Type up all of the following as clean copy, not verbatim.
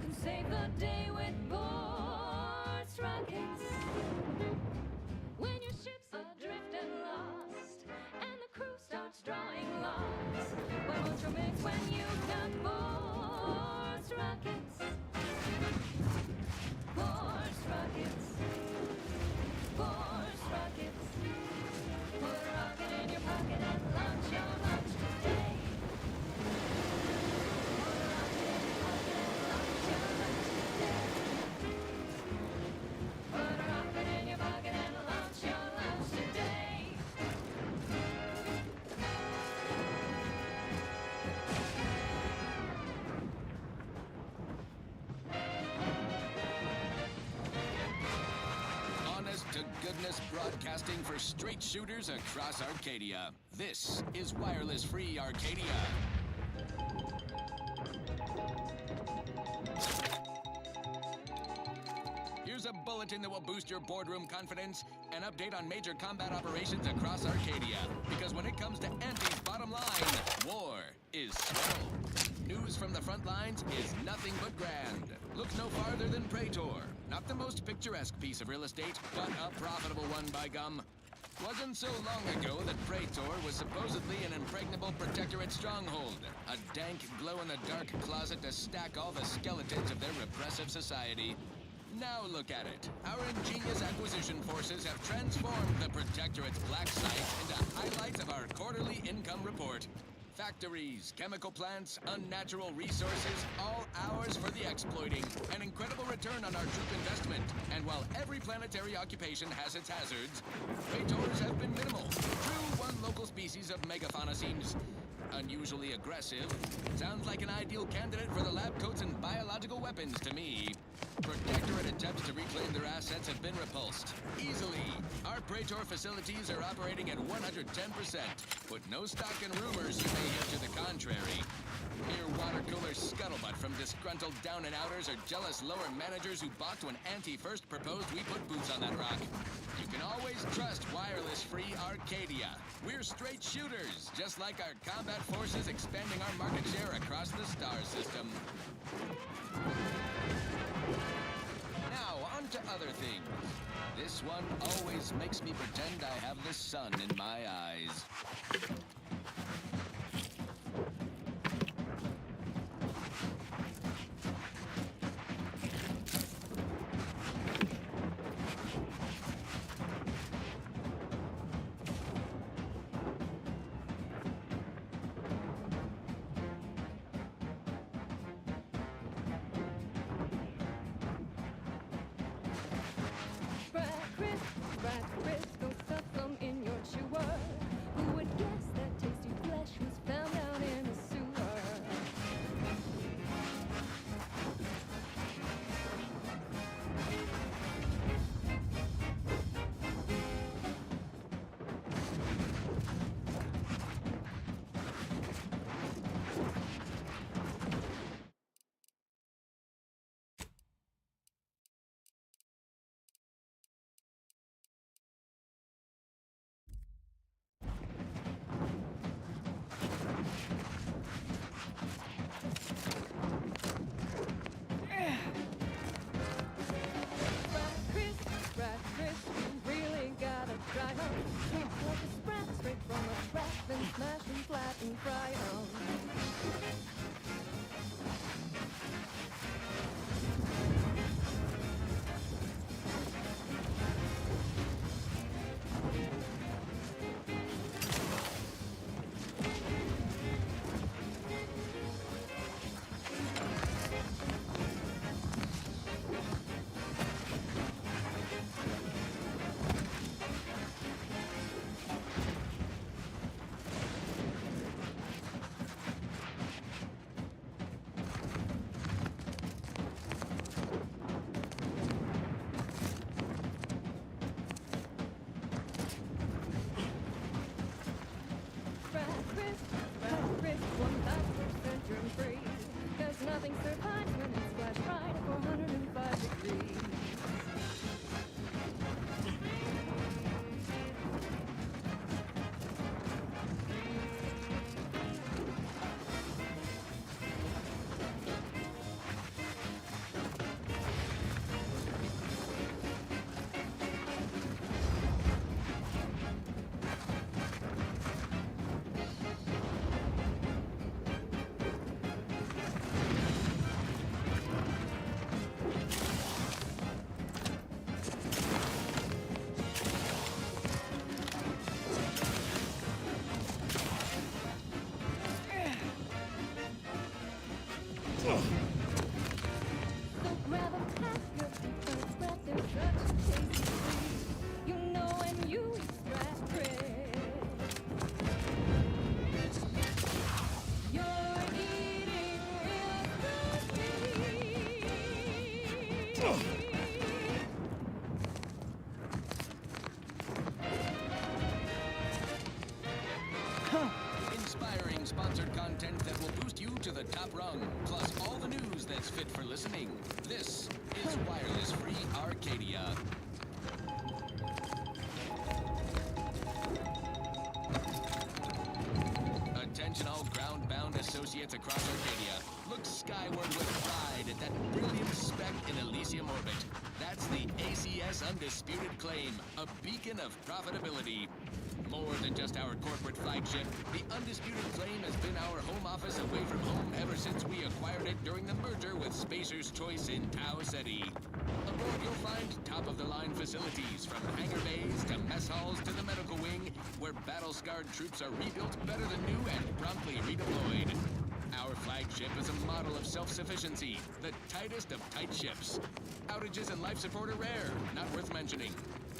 can save the day with Boards rockets. When your ship's adrift and lost, and the crew starts drawing lots, why won't you mix when you've got Boards rockets? Boards rockets. Boards rockets. Put a rocket in your pocket and launch your launch today. Put a rocket in your pocket and launch your launch today. Put a rocket in your pocket and launch your launch today. Honest to goodness broadcasting for straight shooters across Arcadia. This is Wireless Free Arcadia. Here's a bulletin that will boost your boardroom confidence, an update on major combat operations across Arcadia. Because when it comes to Anti's bottom line, war is swell. News from the front lines is nothing but grand. Look no farther than Praetor. Not the most picturesque piece of real estate, but a profitable one by gum. Wasn't so long ago that Praetor was supposedly an impregnable protectorate stronghold. A dank, glow-in-the-dark closet to stack all the skeletons of their repressive society. Now look at it. Our ingenious acquisition forces have transformed the Protectorate's black site into highlights of our quarterly income report. Factories, chemical plants, unnatural resources, all ours for the exploiting. An incredible return on our troop investment. And while every planetary occupation has its hazards, Praetors have been minimal. True, one local species of megafauna seems unusually aggressive. Sounds like an ideal candidate for the lab coats and biological weapons to me. Protectorate attempts to reclaim their assets have been repulsed. Easily. Our Praetor facilities are operating at 110%. Put no stock in rumors you may hear to the contrary. Mere water cooler scuttlebutt from disgruntled down-and-outers or jealous lower managers who balked when Anti first proposed we put boots on that rock. You can always trust wireless-free Arcadia. We're straight shooters, just like our combat forces expanding our market share across the star system. Now, on to other things. This one always makes me pretend I have the sun in my eyes. Brad Chris, don't stuff them in your chewer. Who would guess that Inspiring sponsored content that will boost you to the top rung, plus all the news that's fit for listening. This is Wireless Free Arcadia. Attention all ground-bound associates across Arcadia. Look skyward with pride at that brilliant speck in Elysium orbit. That's the ACS Undisputed Claim, a beacon of profitability. More than just our corporate flagship, the Undisputed Claim has been our home office away from home ever since we acquired it during the merger with Spacer's Choice in Tau Ceti. Aboard you'll find top-of-the-line facilities, from hangar bays to mess halls to the medical wing, where battle-scarred troops are rebuilt better than new and promptly redeployed. Our flagship is a model of self-sufficiency, the tightest of tight ships. Outages and life support are rare, not worth mentioning.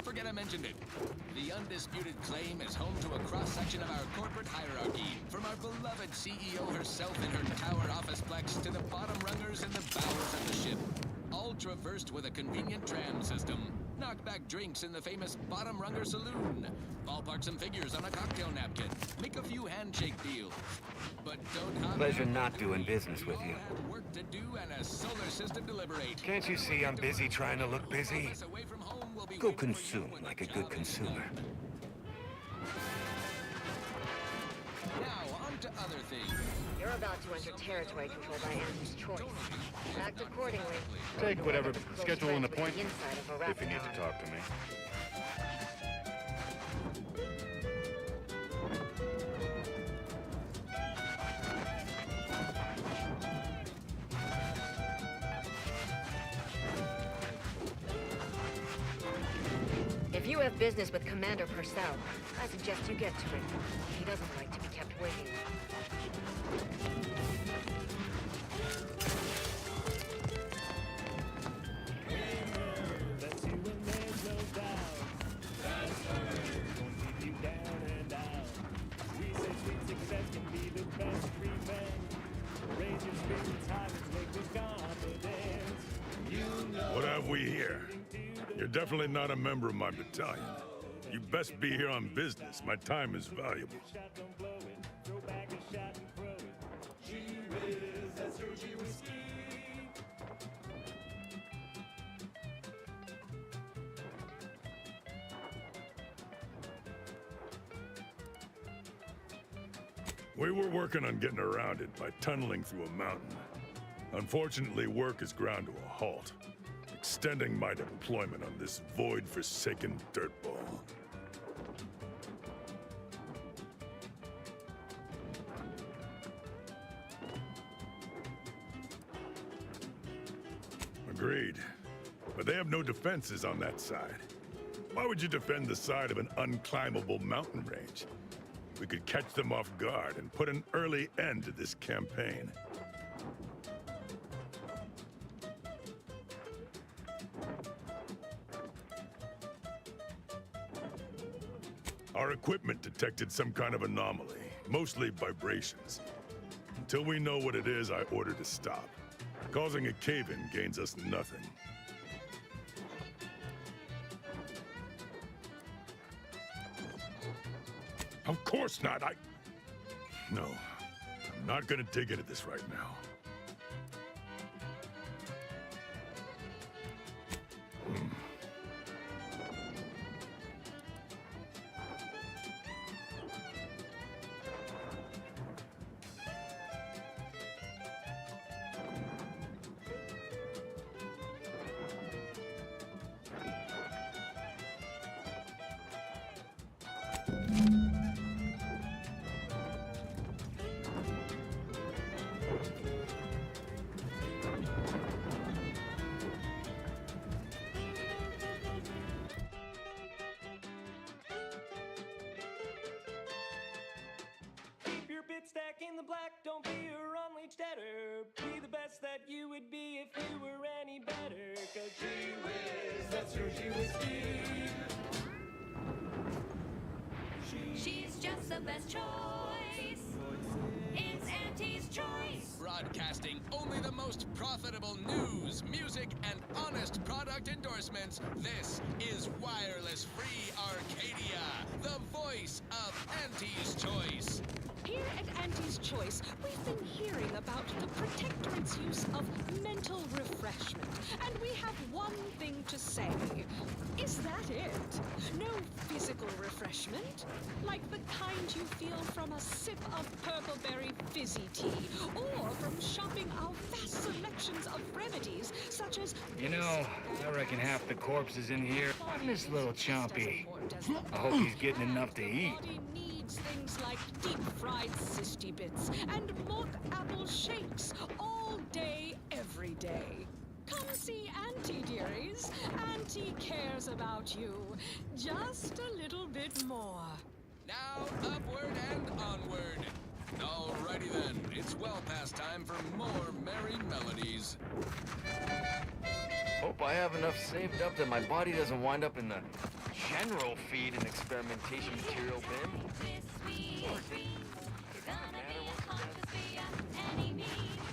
Forget I mentioned it. The Undisputed Claim is home to a cross-section of our corporate hierarchy, from our beloved CEO herself in her tower officeplex to the bottom rungers in the bowels of the ship. All traversed with a convenient tram system. Knock back drinks in the famous bottom runger saloon. Ballpark some figures on a cocktail napkin. Make a few handshake deals. But don't hop Pleasure in. not doing business with you. We all have work to do and a solar system to liberate. Can't you see I'm busy trying to look busy? Away from home will be Go waiting for you consume when like the a good job is consumer. done. Now, on to other things. You're about to enter territory controlled by Andy's choice. Act accordingly. Take whatever. Close Schedule an friends with the appointment inside of a if you need to raptor. talk to me. If you have business with Commander Purcell, I suggest you get to it. He doesn't like to be kept waiting. That's you and there's no doubt. That's her. Won't keep you down and out. We say sweet success can be the best revenge. Raise your spirits high and make with confidence. You know. What have we here? You're definitely not a member of my battalion. You best be here on business. My time is valuable. Shot, don't blow it. Throw back a shot and throw it. Gee whiz, that's her G whiskey. We were working on getting around it by tunneling through a mountain. Unfortunately, work has ground to a halt, extending my deployment on this void-forsaken dirtball. Agreed. But they have no defenses on that side. Why would you defend the side of an unclimbable mountain range? We could catch them off guard and put an early end to this campaign. Our equipment detected some kind of anomaly, mostly vibrations. Until we know what it is, I order to stop. Causing a cave-in gains us nothing. Of course not. No, I'm not gonna dig into this right now. Keep your bit stack in the black, don't be a unleashed debtor. Be the best that you would be if you were any better. Cause gee whiz, that's her G whiskey. She's just the best choice. It's Auntie's choice. Broadcasting only the most profitable news, music, and honest product endorsements, this is Wireless Free Arcadia, the voice of Auntie's Choice. Here at Auntie's Choice, we've been hearing about the Protectorate's use of mental refreshment, and we have one thing to say. Is that it? No physical refreshment? Like the kind you feel from a sip of purpleberry fizzy tea, or from shopping our vast selections of remedies such as... You know, I reckon half the corpses in here on this little chompy. I hope he's getting enough to eat. Things like deep-fried cysty bits and mock apple shakes all day, every day. Come see Auntie, dearies. Auntie cares about you just a little bit more. Now, upward and onward. Alrighty then, it's well past time for more merry melodies. Hope I have enough saved up that my body doesn't wind up in the general feed and experimentation material bin.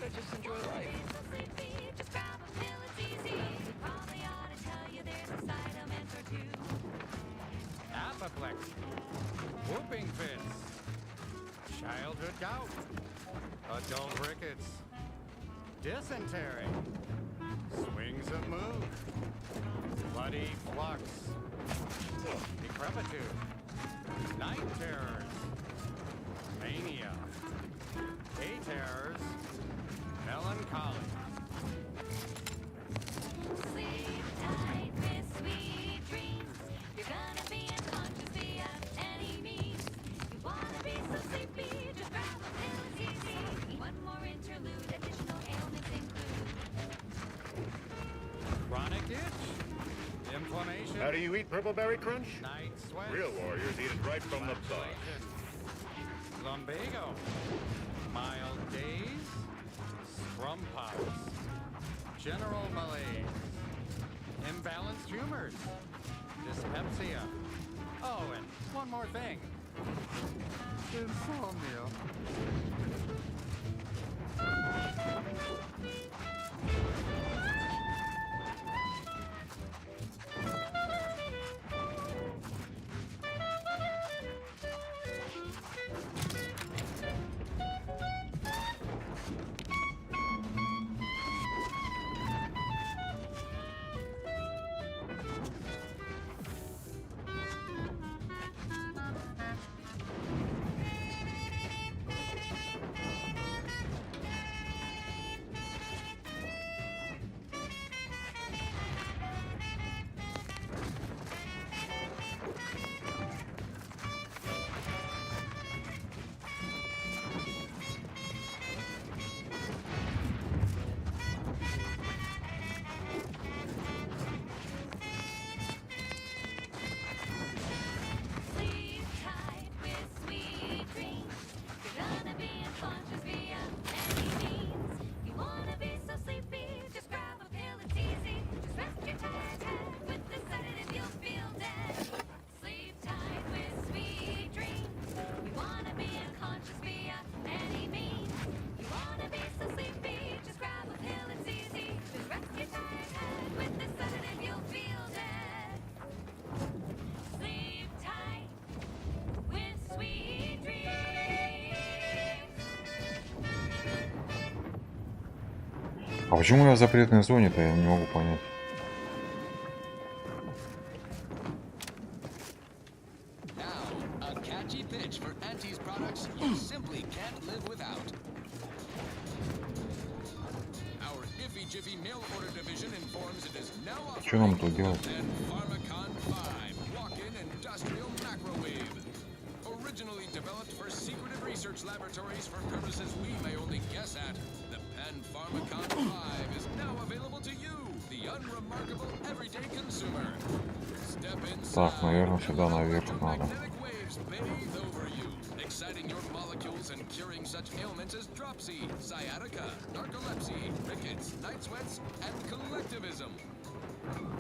I just enjoy life. Apoplecty, whooping fits, childhood gout, adult rickets, dysentery, swings of mood, bloody flux, decrepitude, night terrors, mania, day terrors, melancholy. Sleep tight with sweet dreams. You're gonna be unconscious via any means. You wanna be so sleepy, just grab a pill, it's easy. One more interlude, additional ailments include Chronic itch, inflammation, How do you eat Purpleberry Crunch? night sweats, Real warriors eat it right from the bud. fluctuation, lumbago, mild daze, scrum pops, general malaise, imbalanced humors, dyspepsia. Oh, and one more thing. Insomnia. sleep tight with sweet dreams. You're gonna be unconscious via any means. You wanna be so sleepy, just grab a pill, it's easy. Just rest your tired head with the sedative, you'll feel dead. Sleep tight with sweet dreams. You wanna be unconscious via any means. You wanna be so sleepy, just grab a pill, it's easy. Just rest your tired head with the sedative, you'll feel dead. Sleep tight with sweet dreams. А почему я в запретной зоне-то, я не могу понять. Now, a catchy pitch for Auntie's products you simply can't live without. Our Iffy Jiffy mail order division informs it is now Что нам offering тут делать? and Pharmacon 5 walk-in industrial macrowave. Originally developed for secretive research laboratories for purposes we may only guess at, the Pen Pharmacon 5 is now available to you, the unremarkable everyday consumer. Step inside. Так, наверное, сюда наверх надо. Magnetic waves bathe over you, exciting your molecules and curing such ailments as dropsy, sciatica, narcolepsy, rickets, night sweats, and collectivism.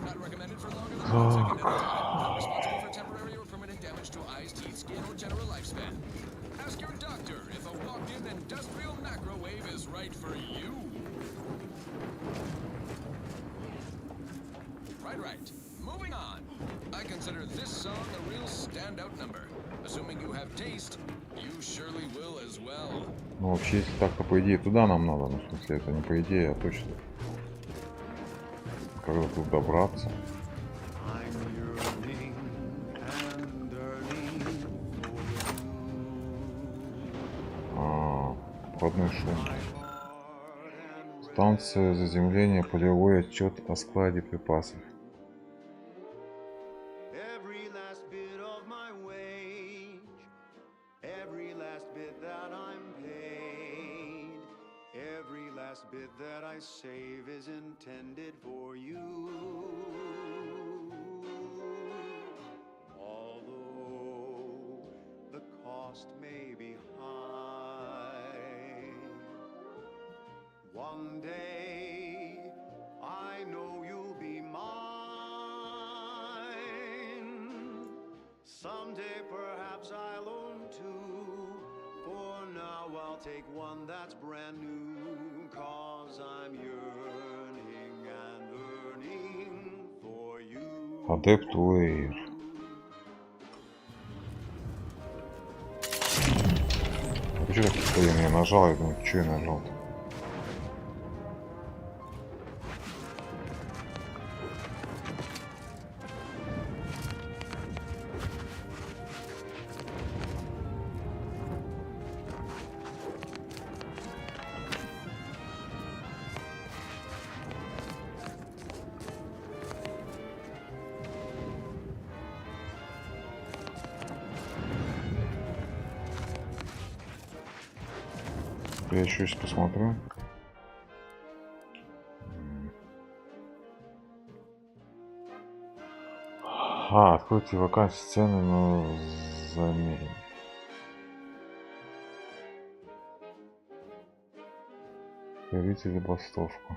Not recommended for longer than 1 second at a time. Not responsible for temporary or permanent damage to eyes, teeth, skin, or general lifespan. Ask your doctor if a walk-in industrial macrowave is right for you. right. Moving on. I consider this song a real standout number. Assuming you have taste, you surely will as well. Ну, вообще, если так, то по идее туда нам надо. Ну, в смысле, это не по идее, а точно. Когда тут добраться. Входной шум. Станция заземления, полевой отчет о складе припасов. One day, I know you'll be mine. Someday, perhaps I'll own two. For now, I'll take one that's brand new. 'Cause I'm yearning and yearning for you. Адепт Уэйр. Почему так постоянно я нажал? Я думаю, что я нажал-то? Я еще сейчас посмотрю. Откройте вакансии сцены, но замерим. Берите забастовку.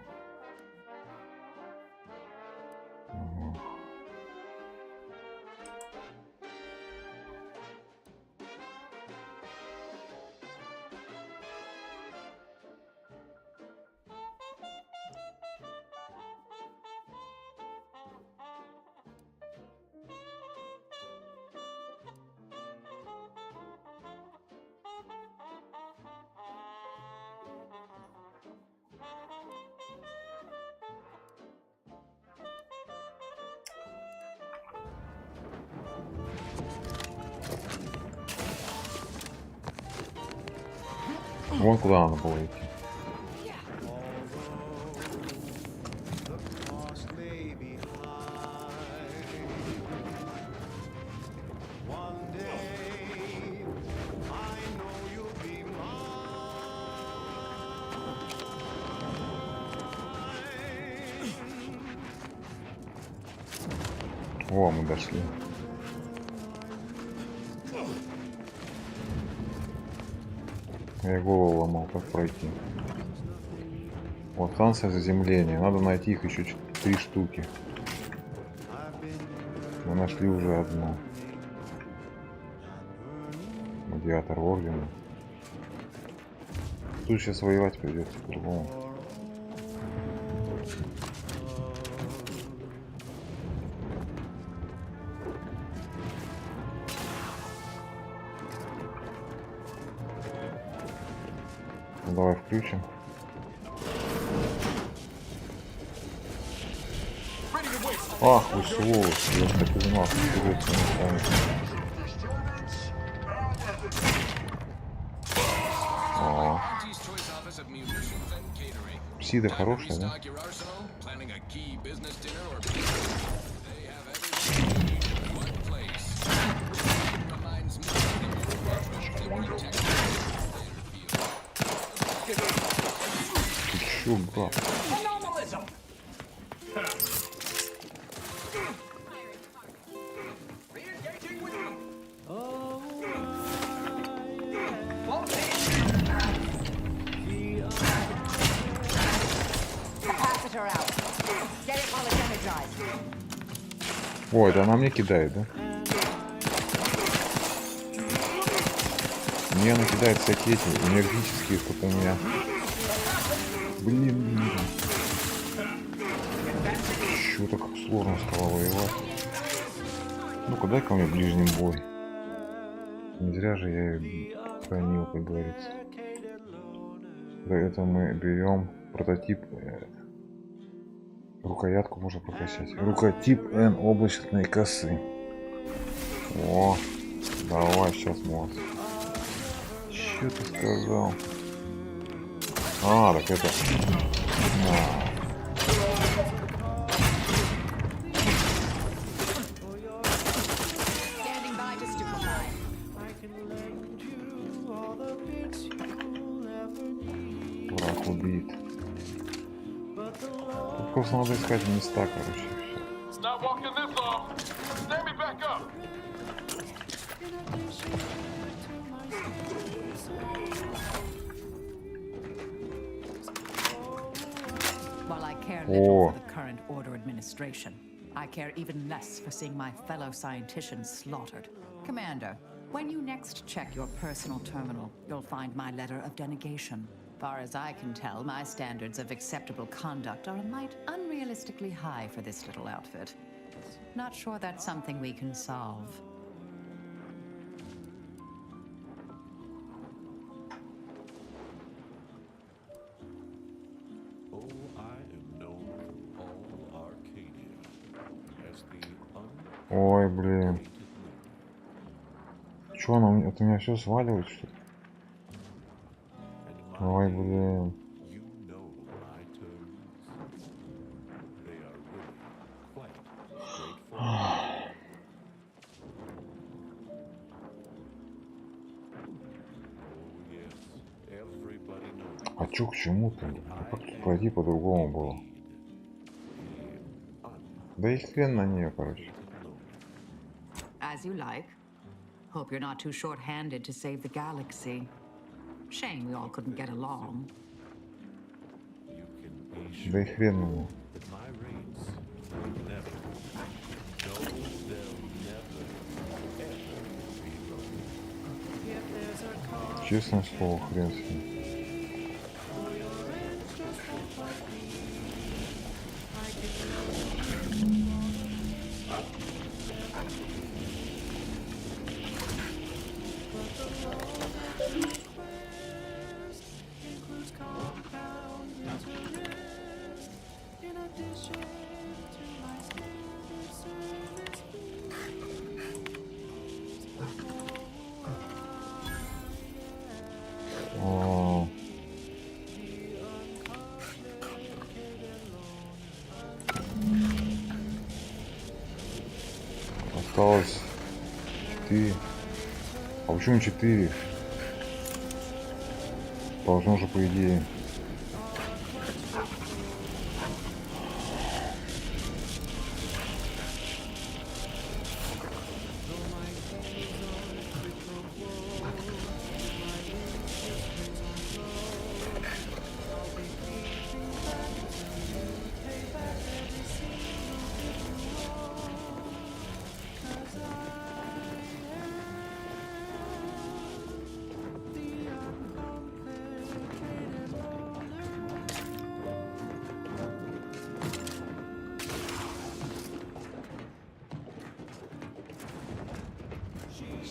Вон куда надо было идти. О, мы дошли. Я голову ломал, как пройти. Вот станция заземления. Надо найти их еще 3 штуки. Мы нашли уже одну. Медиатор ордена. Тут сейчас воевать придется по-другому. Давай включим. Ах, вы сволочь, я так и знал, что придется не станет. Псида хорошая, да? Ты чё, брат? Ой, это она мне кидает, да? Мне она кидает всякие эти энергетические, что-то у меня. Блин. чего так сложно стало воевать? Ну-ка, дай-ка мне ближний бой. Не зря же я ее хранил, как говорится. Для этого мы берем прототип. Рукоятку можно прокачать. Рукотип N облачной косы. О, давай сейчас мозг. Что ты сказал? А, так это... Враг убит. Тут просто надо искать места, короче. While I care little for the current order administration, I care even less for seeing my fellow scienticians slaughtered. Commander, when you next check your personal terminal, you'll find my letter of denegation. Far as I can tell, my standards of acceptable conduct are a mite unrealistically high for this little outfit. Not sure that's something we can solve. Ой, блин. Чё, она от меня все сваливает, что ли? Ой, блин. А чё к чему-то? Как тут пройти по-другому было? Да и хрен на нее, короче. As you like. Hope you're not too short-handed to save the galaxy. Shame we all couldn't get along. Да и хрен на нее. Честное слово, хрен с ним. Осталось 4. А почему 4? Должно же, по идее.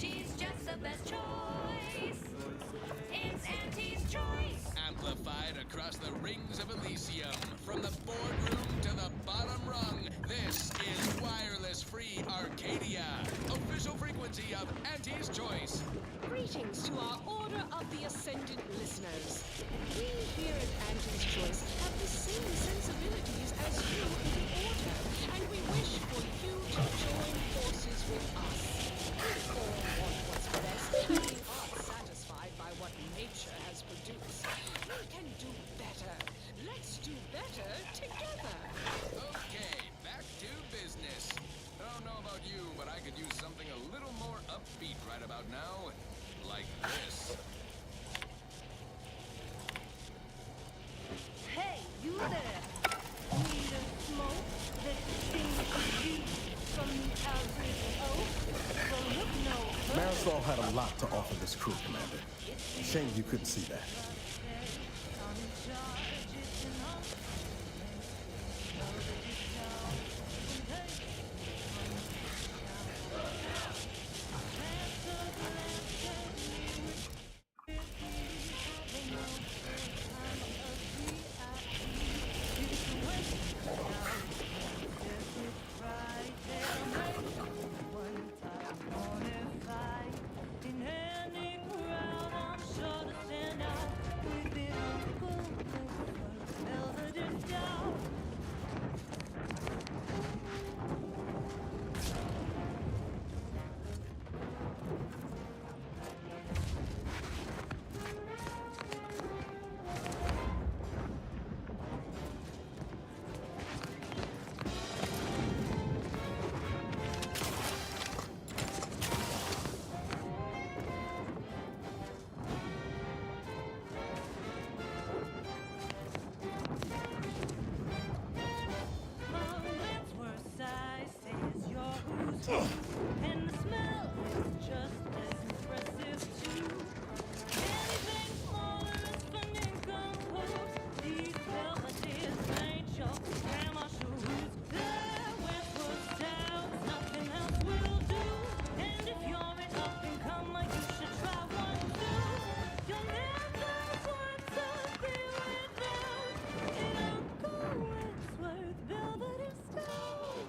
She's just the best choice. It's Auntie's choice. Amplified across the rings of Elysium, from the boardroom to the bottom rung, this is wireless free Arcadia, official frequency of Auntie's Choice. Greetings to our Order of the Ascendant listeners. We here at Auntie's Choice have the same sensibilities as you in the Order, and we wish for you to join forces with us. We all want what's best, and we aren't satisfied by what nature has produced. We can do better. Let's do better together. Okay, back to business. I don't know about you, but I could use something a little more upbeat right about now. Like this. Hey, you there. Need a smoke that sings deep from the Aldrich Oak? Well, look no further. Marisol had a lot to offer this crew, Commander. Shame you couldn't see that. And the smell is just as impressive too. Anything smaller is flamenco hoops. These velvetiers ain't your grandma shoes. They're westward styles, nothing else will do. And if you're an up and comer, you should try one too. You'll never want to be without an Uncle Wentworth velvet stone.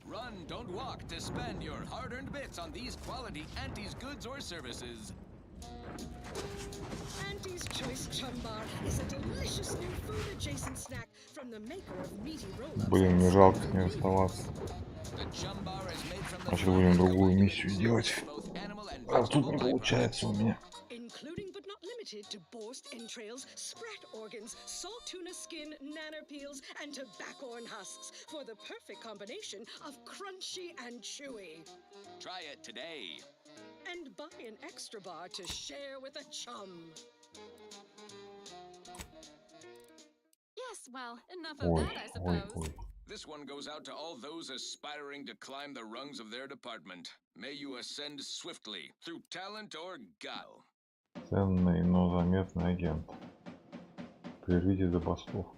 Run, don't walk to spend your hard-earned bits on these quality Auntie's goods or services. Auntie's Choice Chum Bar is a delicious new food-adjacent snack from the maker of meaty roll-ups. Блин, мне жалко с ней расставаться. The Chum Bar is made from the Значит, будем другую finest миссию делать. both animal and А тут vegetable не получается у меня. Including but not limited to borscht entrails, sprat organs, salt tuna skin, nanner peels, and tobaccorn husks for the perfect combination of crunchy and chewy. Try it today. And buy an extra bar to share with a chum. Yes, well, enough of Ой, that, I ой, suppose. ой. This one goes out to all those aspiring to climb the rungs of their department. May you ascend swiftly through talent or guile. Ценный, но заметный агент. Прервите забастовку.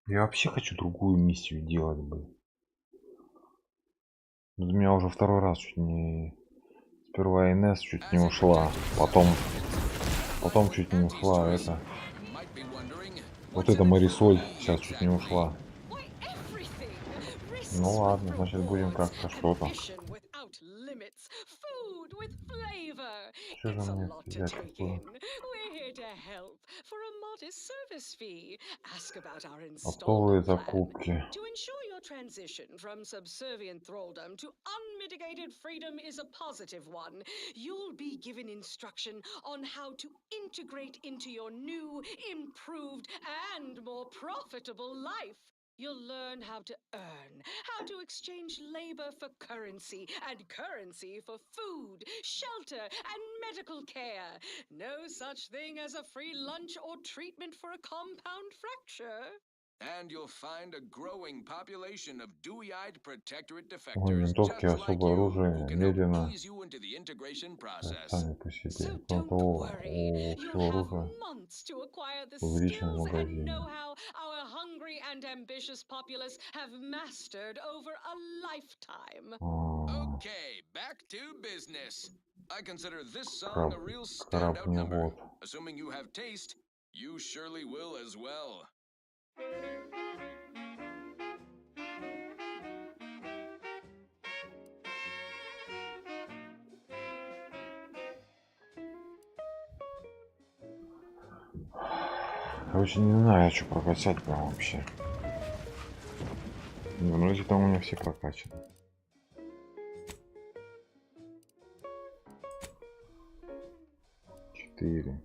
Я вообще хочу другую миссию делать, блин. У меня уже второй раз чуть не... Сперва НС чуть не ушла, потом чуть не ушла это. Вот эта Марисоль сейчас чуть не ушла. Ну ладно, значит будем как-то что-то. Что же мне взять такое? Оптовые закупки. To ensure your transition from subservient thraldom to unmitigated freedom is a positive one, you'll be given instruction on how to integrate into your new, improved, and more profitable life. You'll learn how to earn, how to exchange labor for currency, and currency for food, shelter, and medical care. No such thing as a free lunch or treatment for a compound fracture. And you'll find a growing population of dewy-eyed protectorate Ой, defectors винтовки, just like особое you, оружие, who can help медленно. ease you into the integration process. Сами по себе. So Кроме don't того, worry. у всего You'll have оружия months to acquire the увеличен в skills and магазине. know-how our hungry and ambitious populace have mastered over a lifetime. Okay, back to business. I consider this song a real standout Краб не number. вот. Assuming you have taste, you surely will as well. Короче, не знаю, что прокачать прям вообще. Не, вроде там у меня все прокачаны. Четыре.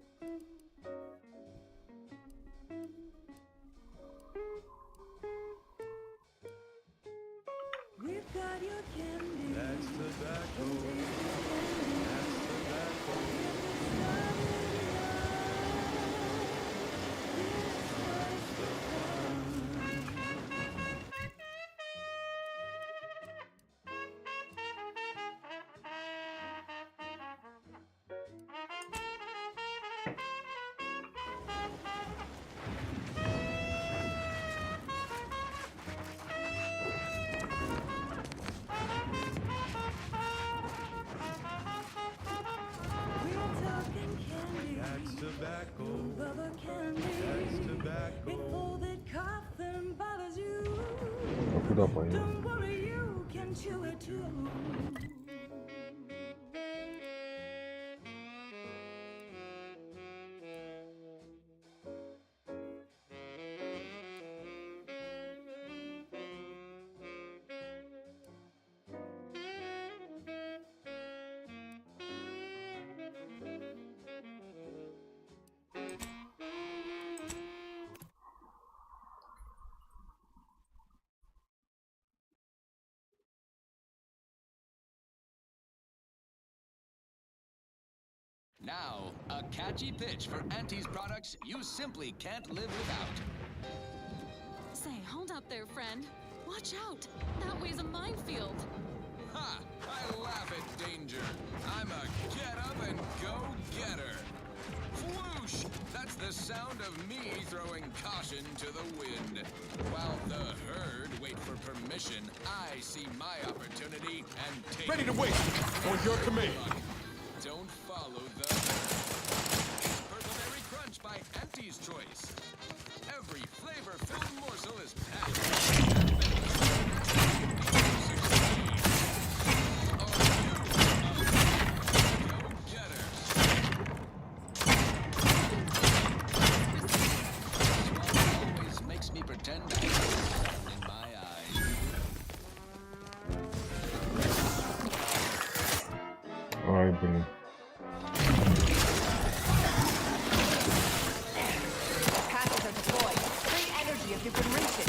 We've got your candy. That's tobacco. We're talking candy. That's tobacco. Rubber candy. If all that coffin bothers you, А куда пойдем? don't worry, you can chew it too. Now, a catchy pitch for Auntie's products you simply can't live without. Say, hold up there, friend. Watch out. That way's a minefield. Ha! I laugh at danger. I'm a get-up-and-go-getter. Whoosh! That's the sound of me throwing caution to the wind. While the herd wait for permission, I see my opportunity and take Ready to wait! On your command! Don't follow the Purple Crunch by Auntie's Choice. Every flavor-filled morsel is packed. Always makes me pretend I have something in my eyes. Ай, блин. Patches are deployed. Free energy if you can reach it.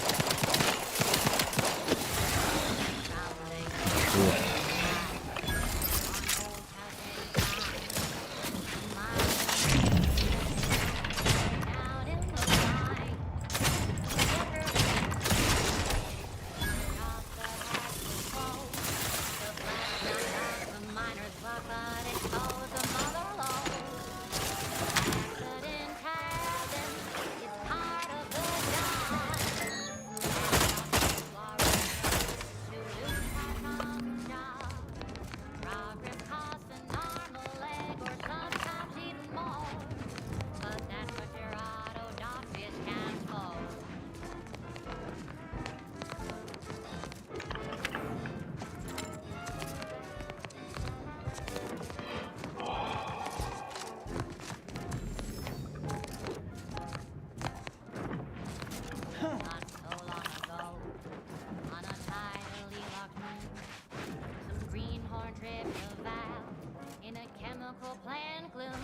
Plant gloom,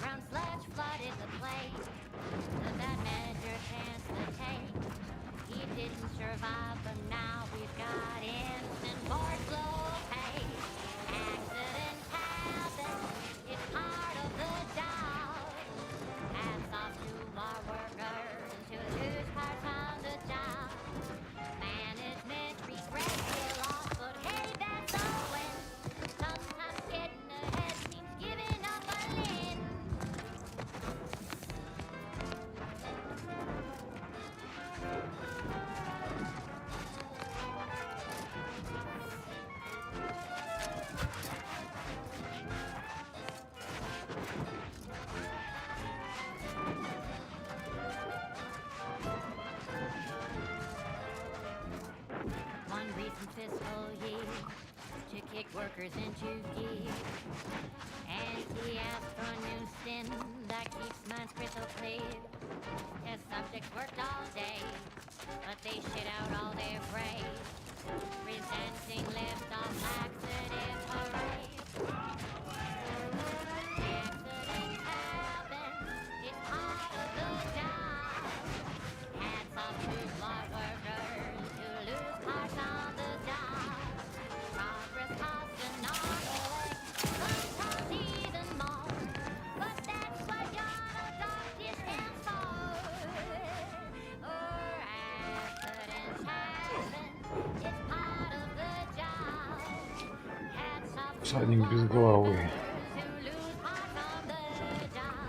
brown sludge flooded the place. That meant your chance to take. He didn't survive, but now we've got instant board flow pay. Accidents happen, it's part of the job. Hats off to our workers who lose parts on the job. Management regrets the loss, but hey, that's a win. Sometimes getting ahead means giving up a lid. One recent fiscal year to kick workers into gear. And he asked for a new sin that keeps minds crystal clear. Test subjects worked all day, but they shit out all their praise. Presenting liftoff laxative parade. Accidents happen, it's part of the job. Hats off to our workers who lose parts on the job. Progress costs an arm and a leg, sometimes even more. But that's what your doctor stands for. Or accidents happen, it's part of the job. Hats off to Всадник без головы. who lose parts on the job.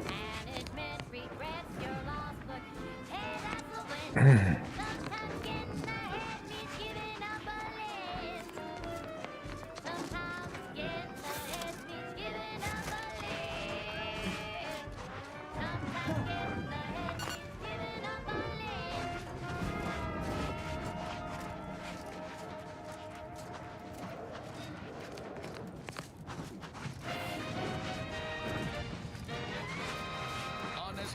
Management regrets your loss, but hey, that's a win. Sometimes getting ahead means giving up a lid. Sometimes getting ahead means giving up a lid. Sometimes getting ahead means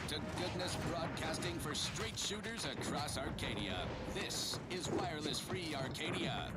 honest-to-goodness broadcasting for straight shooters across Arcadia. This is wireless-free Arcadia.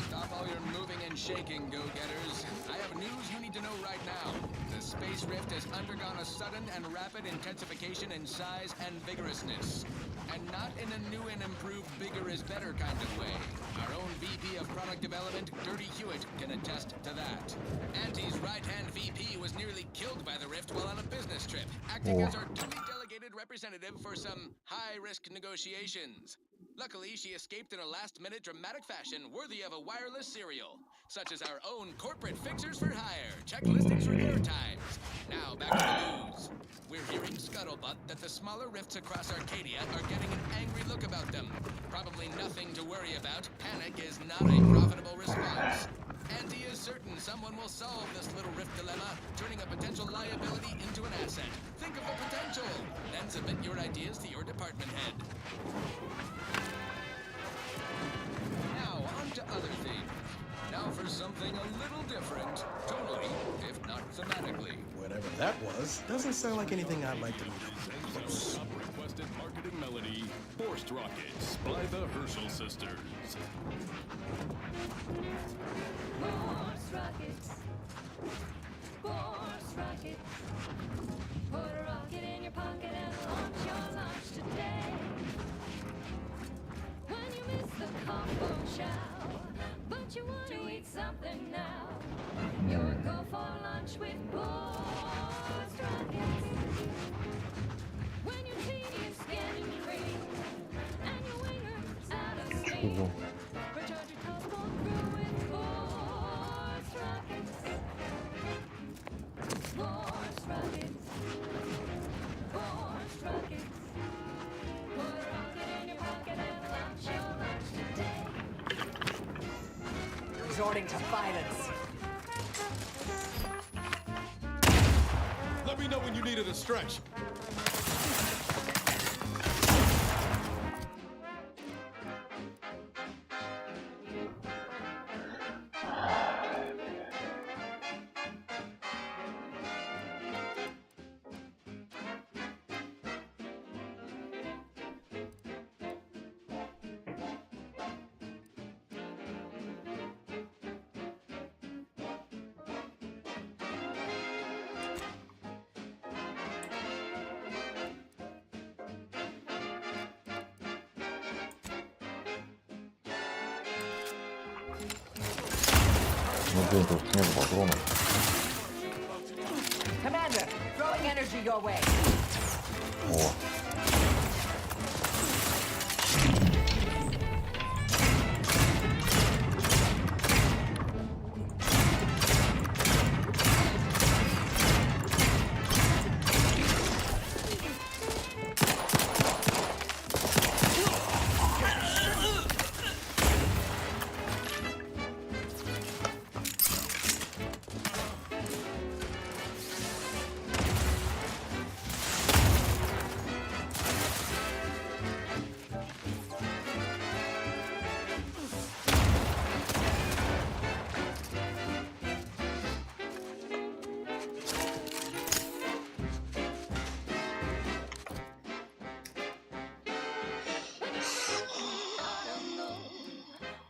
Stop all your moving and shaking, go-getters. I have news you need to know right now. The Space Rift has undergone a sudden and rapid intensification in size and vigorousness. And not in a new and improved bigger is better kind of way. Our own VP of Product Development, Dirty Hewitt, can attest to that. Auntie's right-hand VP was nearly killed by the Rift while on a business trip, acting as our duly delegated representative for some high-risk negotiations. Luckily, she escaped in a last-minute dramatic fashion worthy of a wireless serial, such as our own corporate fixers for hire, check listings for airtimes. Now, back to the news. We're hearing scuttlebutt that the smaller rifts across Arcadia are getting an angry look about them. Probably nothing to worry about. Panic is not a profitable response. Auntie is certain someone will solve this little rift dilemma, turning a potential liability into an asset. Think of the potential. Then submit your ideas to your department head. Now, on to other things. Now for something a little different, tonally, if not thematically. Whatever that was, doesn't sound like anything I'd like to meet up close. Requested marketing melody, Forced Rockets by the Herschel Sisters. Force rockets. Force rockets. Put a rocket in your pocket and launch your launch today. When you miss the combo chow, but you want to eat something now, you would go for lunch with force rockets. When your tea is getting cream and your winger's out of steam, recharge your telephone through with force rockets. Force rockets. Force rockets. Put a rocket in your pocket and launch your lunch today. Resorting to violence. Let me know when you needed a stretch. Тут нет патронов. Commander, throwing energy your way. О.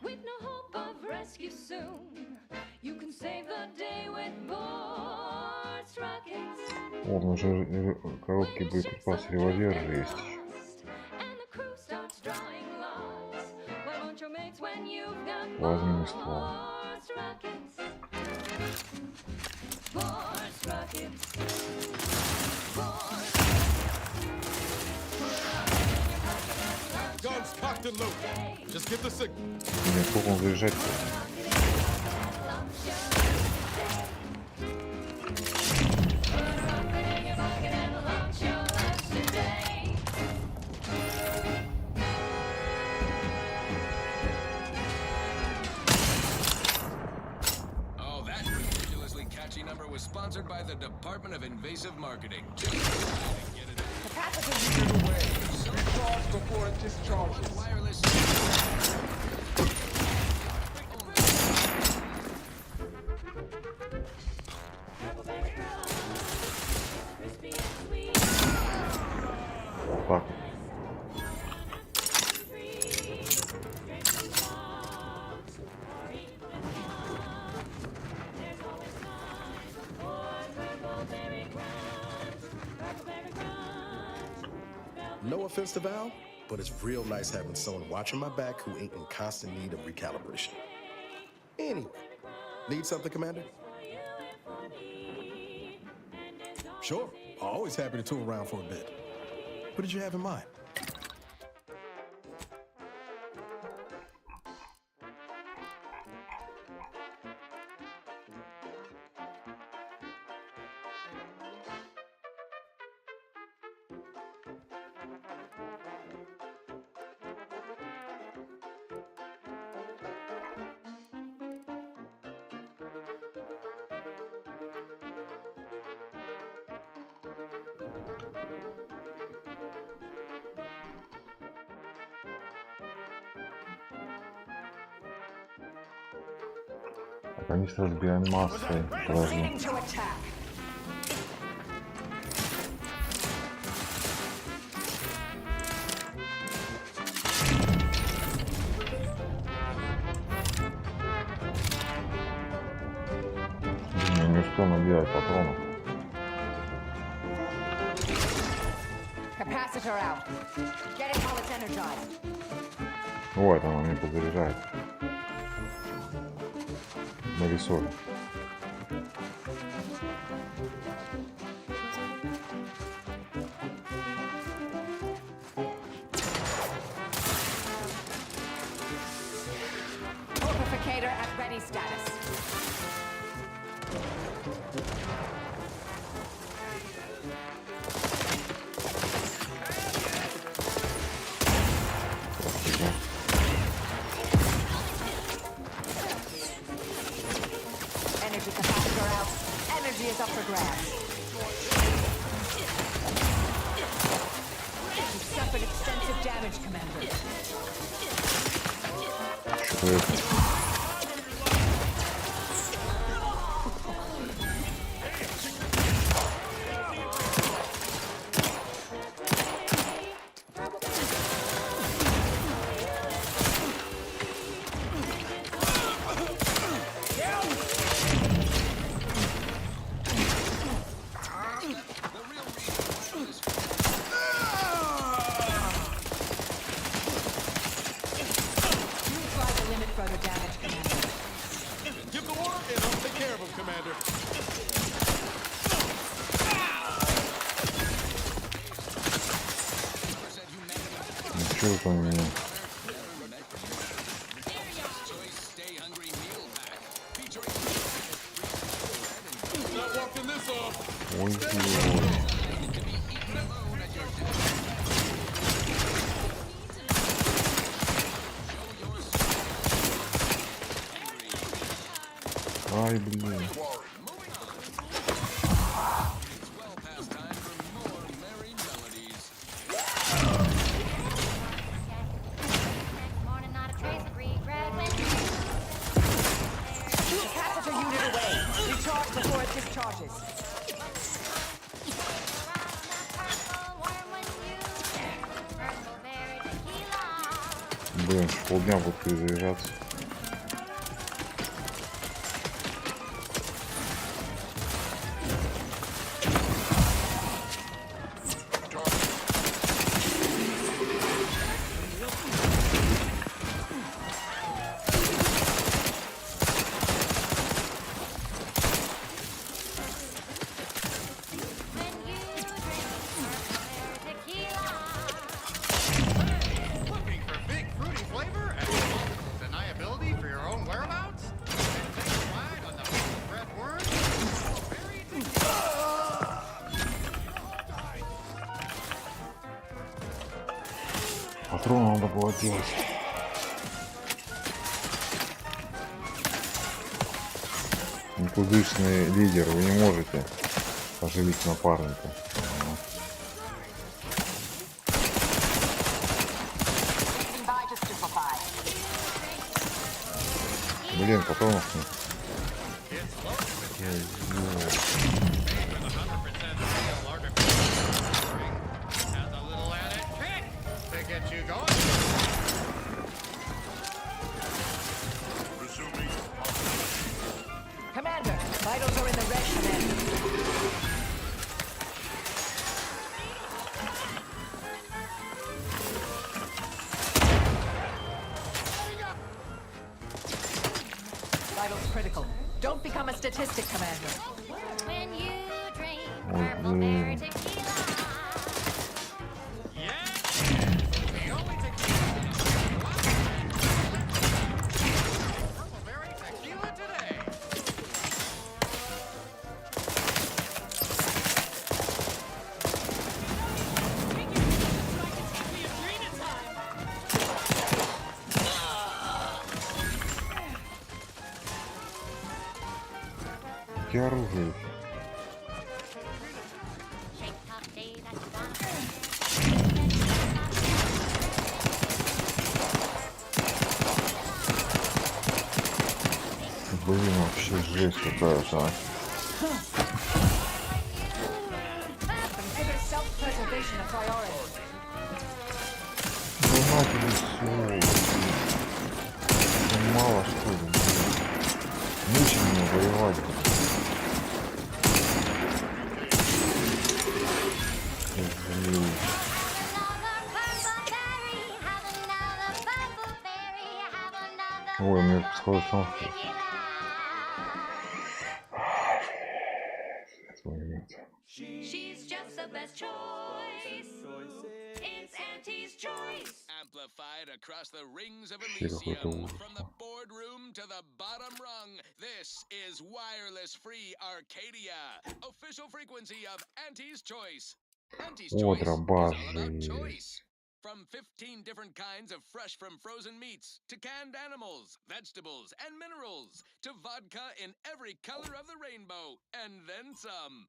With no hope of rescue soon, you can save the day with force rockets. Вот, уже короткий боеприпас револьвер же есть. And the crew starts drawing lots. Why won't your mates when you've got Возьми ствол. force rockets? Force rockets. Force Guns cocked and loaded. Just get the signal. Блин, сколько он заезжать? Oh, that ridiculously catchy number was sponsored by the Department of Invasive Marketing. Just get it in. Capacity away. Recharge before it discharges. Wireless. No offense to Val, but it's real nice having someone watching my back who ain't in constant need of recalibration. Anyway, need something, Commander? Sure, always happy to tool around for a bit. What did you have in mind? Они с разбием массой должны. Я не успел набирать патронов. Capacitor out. Get it while it's energized. Вот она мне подзаряжает. Нарисован. Fortificator at ready status. Energy capacitor out. Energy is up for grabs. You've suffered extensive damage, Commander. Что это? Ничего там у меня. Ой-ой-ой. Ай, блин. Capacitor unit away. Recharge before it discharges. Блин, полдня будет перезаряжаться. Патрон надо было делать. Никудышный лидер, вы не можете оживить напарника. Блин, патронов нет. Commander, vitals are in the red, Commander. vitals critical. Don't become a statistic, Commander. When you drink Ой, purple блин. berry tequila. The only tequila. Purple berry tequila today. Какие оружие? Shake top days at the bottom. Блин, вообще жесть какая-то, а. Consider self-preservation a priority. Ну на тебе всё. Мало что ли, блин. Мучи меня воевать. Блин. Ой, мне сходу сам. She's just the best choice. It's Auntie's choice. Amplified across the rings of Вообще какой-то Elysium, ужас. from the boardroom to the bottom rung. This is wireless-free Arcadia, official frequency of Auntie's Choice. Auntie's О, Choice is all дробаш about есть. choice. From 15 different kinds of fresh from frozen meats, to canned animals, vegetables, and minerals, to vodka in every color of the rainbow, and then some.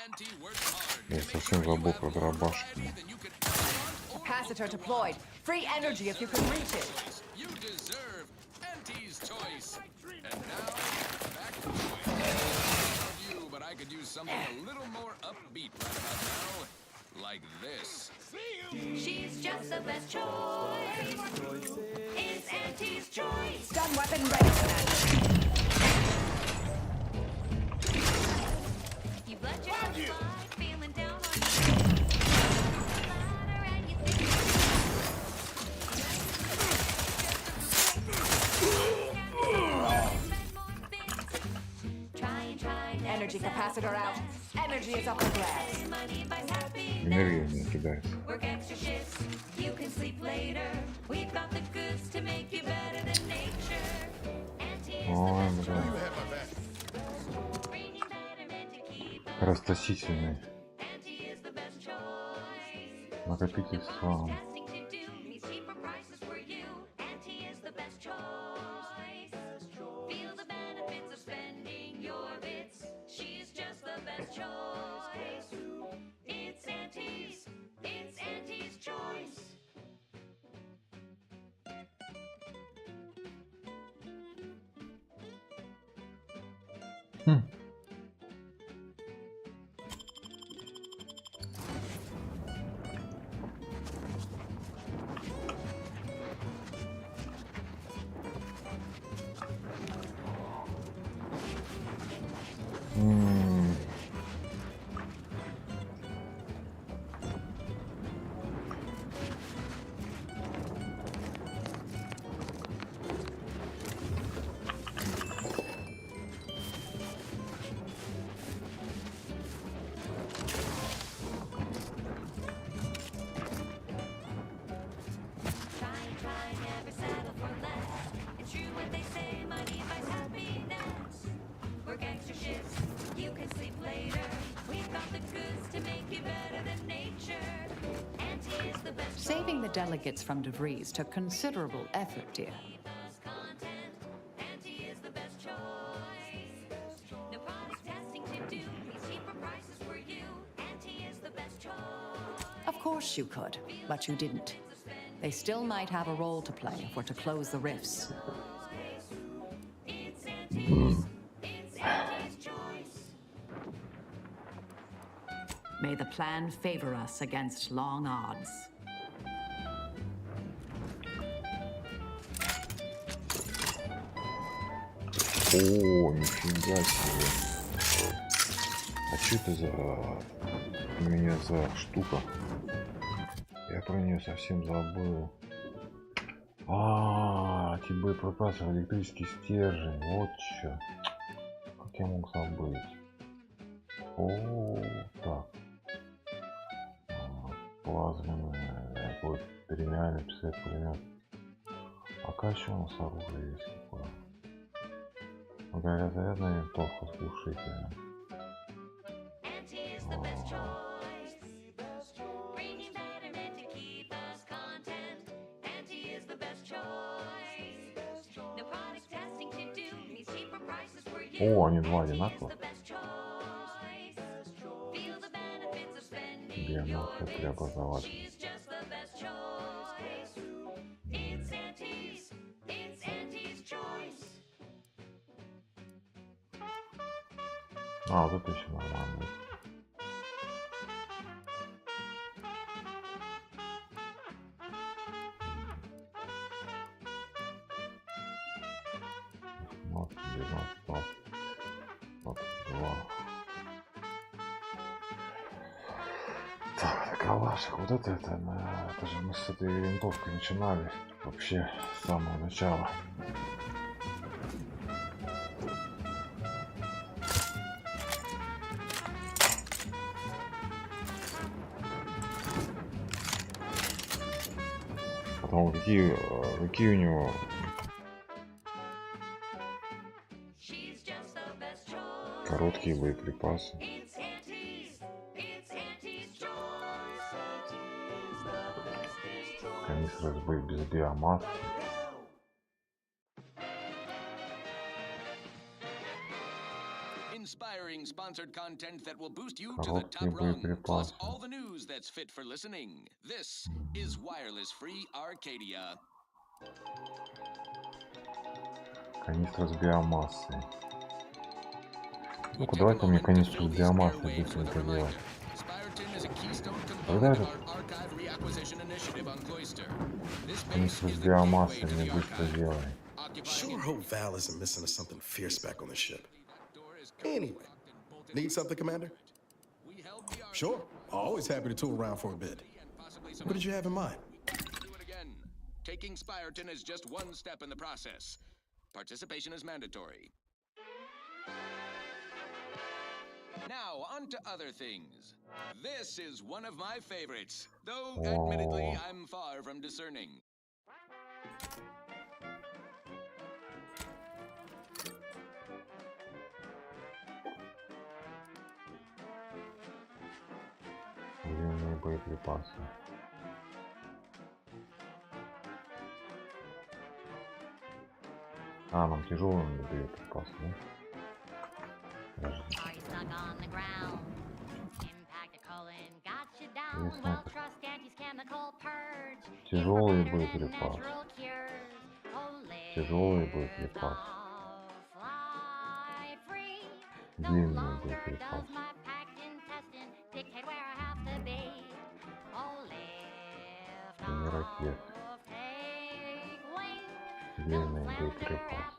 Auntie works hard to Я make совсем sure you забыл have про more дробаш. variety than you could ever want or Capacitor hope to deployed. want. Free energy if you can reach it. You deserve Auntie's Choice. And now, back to choice. I love you, but I could use something a little more upbeat right about now. Like this. She's just the best choice. It's Auntie's choice. Stun weapon ready, Commander. You've let your head slide, feeling down on your ladder, and you think Energy capacitor out. Energy is up for grabs. Энергия мне кидается. Work extra shifts, you can sleep later. We've got the goods to make you better than nature. Auntie is the Ой, best бля. choice. Bring you betterment to keep up. Расточительный. Auntie is the best choice. Накопитель славы. Testing to do these cheaper prices for you. Auntie is the best choice. Feel the benefits of spending your bits. She's just the best choice. It's Auntie's. It's Auntie's choice. Try, never settle for less. It's true what they say, money buys happiness. Work extra shifts, you can sleep later. We've got the goods to make you better than nature. Auntie is the best Saving the delegates from DeVries took considerable effort, dear. content. Auntie is the best choice. No product testing to do, these cheaper prices for you. Auntie is the best choice. Of course you could, but you didn't. They still might have a role to play if we're to close the rifts. It's Auntie's. It's Auntie's choice. May the plan favor us against long odds. О, нифига себе. А что это за... у меня за штука? Я про нее совсем забыл. Эти боеприпасы, электрический стержень. Вот чё. Как я мог забыть? О, так. Плазменный, какой-то премиальный пистолет-пулемет. А какая еще у нас оружие есть какое? Многозарядная винтовка с глушителем. О, они два одинаковых. Биомелкая преобразователь. Вот это еще нормально. Вот, 22. Так, калашик, вот это же мы с этой винтовкой начинали вообще с самого начала. Потом какие у него короткие боеприпасы. Канистра без биомассы. Inspiring sponsored content that will boost you to the Короткие top rung, plus боеприпасы. all the news that's fit for listening. This is wireless-free Arcadia. Канистра с биомассой. Ну-ка, давай-ка мне канистру с биомассой быстренько делать. Когда этот? Канистру с биомассой мне быстро делай. Sure hope Val isn't missing something fierce back on the ship. Anyway, need something, Commander? Sure, always happy to tool around for a bit. What did you have in mind? Taking Spyreton is just one step in the process. Participation is mandatory. Now, on to other things. This is one of my favorites, though admittedly I'm far from discerning. Длинные боеприпасы. Нам тяжелые боеприпасы, да? Подожди. Тяжелые боеприпасы. Тяжелые боеприпасы. Длинные боеприпасы. Не ракеты. Длинные боеприпасы.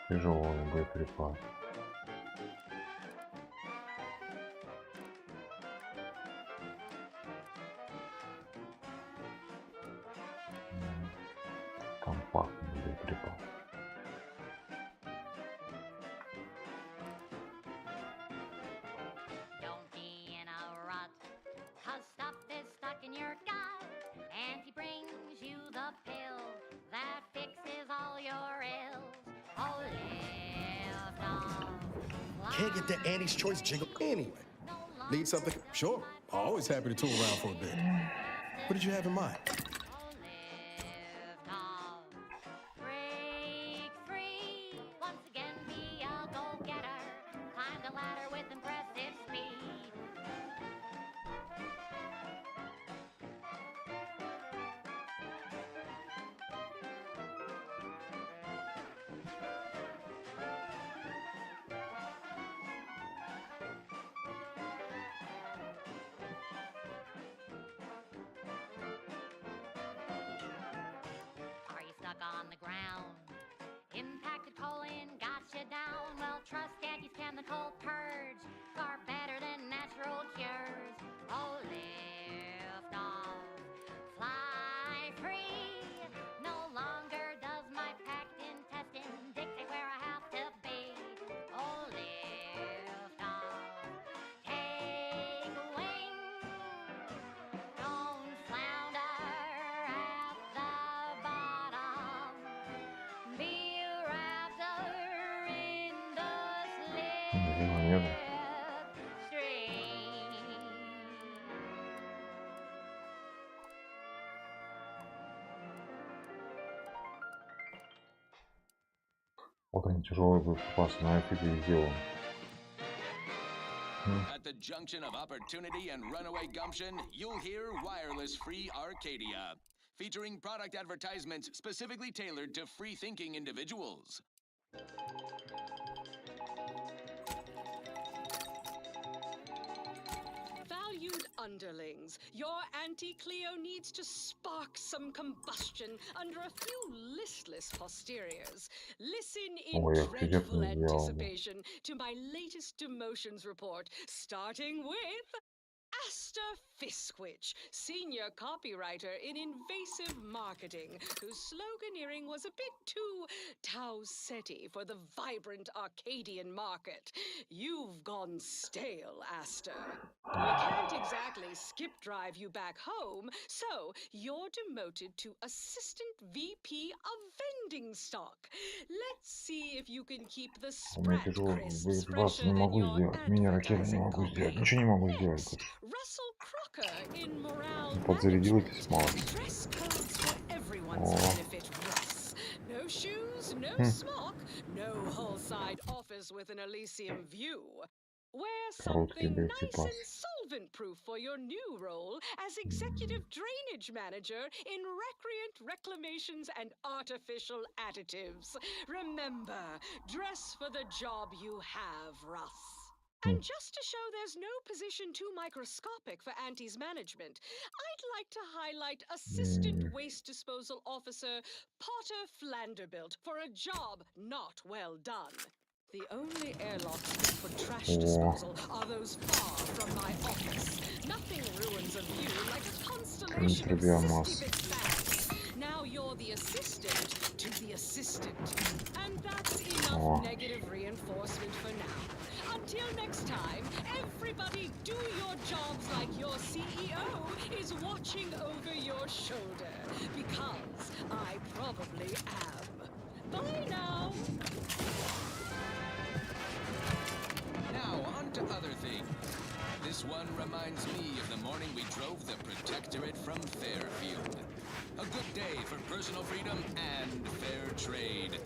Тяжелые боеприпасы. Компактный боеприпас. Can't get the Annie's Choice jingle. Anyway, need something? Sure, always happy to tool around for a bit. What did you have in mind? On the ground. Impacted colon got you down. Well, trust Auntie's chemical purge. Far better than natural cures. Oh, live. No longer does my packed intestine dictate where I have to be. Oh, lift off, take wing. Don't flounder at the bottom. Be raptor in the slipstream. Вот они тяжелые боеприпасы, на это и сделал. At the junction of opportunity and runaway gumption, you'll hear Wireless Free Arcadia, featuring product advertisements specifically tailored to free-thinking individuals. Valued underlings, your Auntie Cleo needs to spark some combustion under a few listless posteriors. Listen in Ой, dreadful великолепно сделал. anticipation to my latest demotions report, starting with Asta Fiskwich, senior copywriter in invasive marketing, whose sloganeering was a bit too Tausetti for the vibrant Arcadian market. You've gone stale, Asta. We can't exactly skip drive you back home, so you're demoted to Assistant VP of Vending Stock. Let's see if you can keep the У меня Sprat тяжелые crisps боеприпасы, не fresher than могу your сделать. Мини-ракеты не advertising могу сделать. copy. Ничего не могу сделать Next, больше. Russell Crocker in morale Подзарядил эти management. смалки. Dress codes for everyone's О. benefit, Russ. No shoes, no smock, no whole-side office with an Elysium view. Wear Короткий something nice боеприпас. and solvent-proof for your new role as executive drainage manager in recreant reclamations and artificial additives. Remember, dress for the job you have, Russ. And just to show there's no position too microscopic for Auntie's management, I'd like to highlight Assistant Waste Disposal Officer Potter Flanderbilt for a job not well done. The only airlocks fit for trash disposal are those far from my office. Nothing ruins a view like a constellation of биомассы. cysty bit bags. Now you're the assistant to the assistant. And that's enough negative reinforcement for now. Until next time, everybody do your jobs like your CEO is watching over your shoulder. Because I probably am. Bye now. Now, on to other things. This one reminds me of the morning we drove the Protectorate from Fairfield. A good day for personal freedom and fair trade.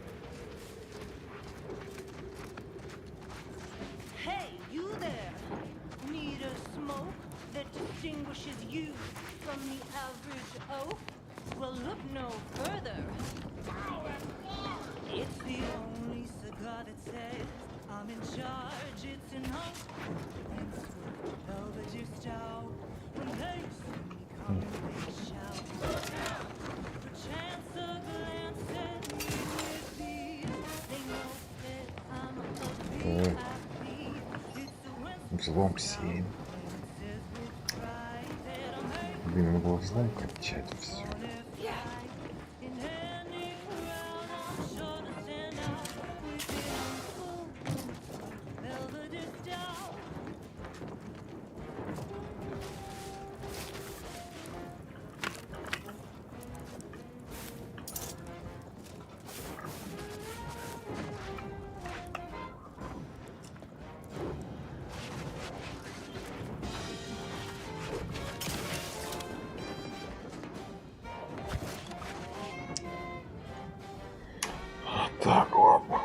Hey, you there! Need a smoke that distinguishes you from the average oak? Well, look no further. It's the only cigar that says I'm in charge. It's an oak. It's with velvet just out. When they see me coming, they shout. Perchance a glance at me with these. They know that I'm a VIP. Взлом 7. Блин, надо было взлом качать все. Так, ладно.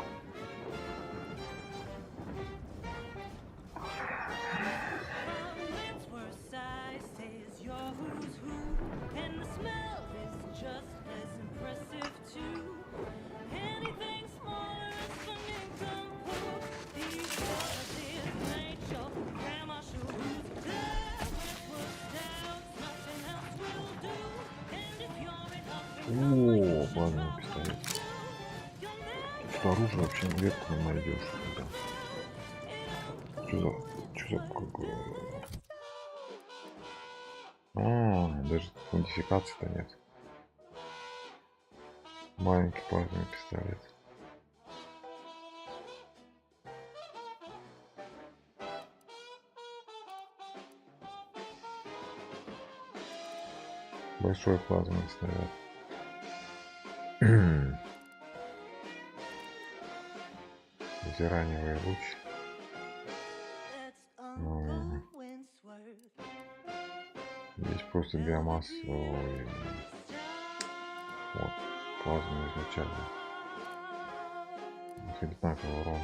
О, ладно, пистолет. Что оружие вообще редко найдешь. Что за какое? Даже модификации-то нет. Маленький плазменный пистолет. Большой плазменный снаряд. Зераневый луч. Здесь просто биомасса. Ой. Вот. Плазменный изначально. Одинаковый урон.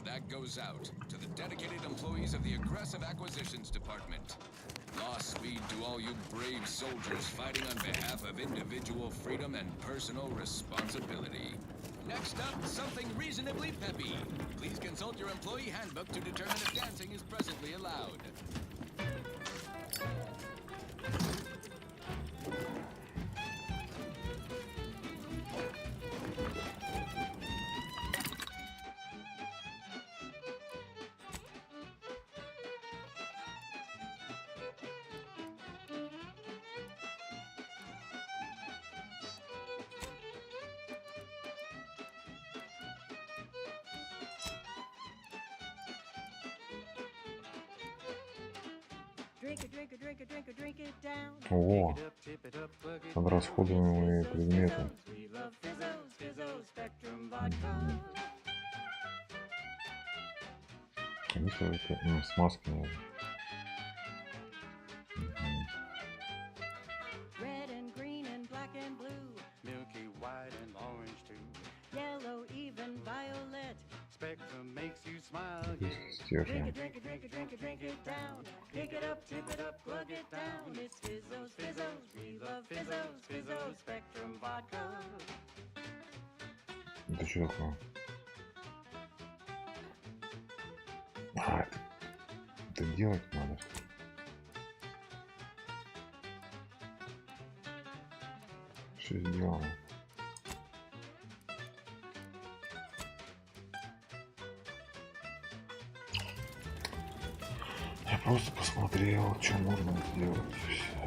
That goes out to the dedicated employees of the Aggressive Acquisitions Department. Lost speed to all you brave soldiers fighting on behalf of individual freedom and personal responsibility. Next up, something reasonably peppy. Please consult your employee handbook to determine if dancing is presently allowed. О, подрасходуемые предметы. Они это смазки, наверное. Spectrum makes you smile. Стержень. Drink it down. Pick it up, tip it up, plug it down. It's Fizzos, Fizzos, we love Fizzos, Fizzos, Spectrum vodka. Это что такое? А, это делать надо. Что сделано? Я просто посмотрел, что можно сделать. Все.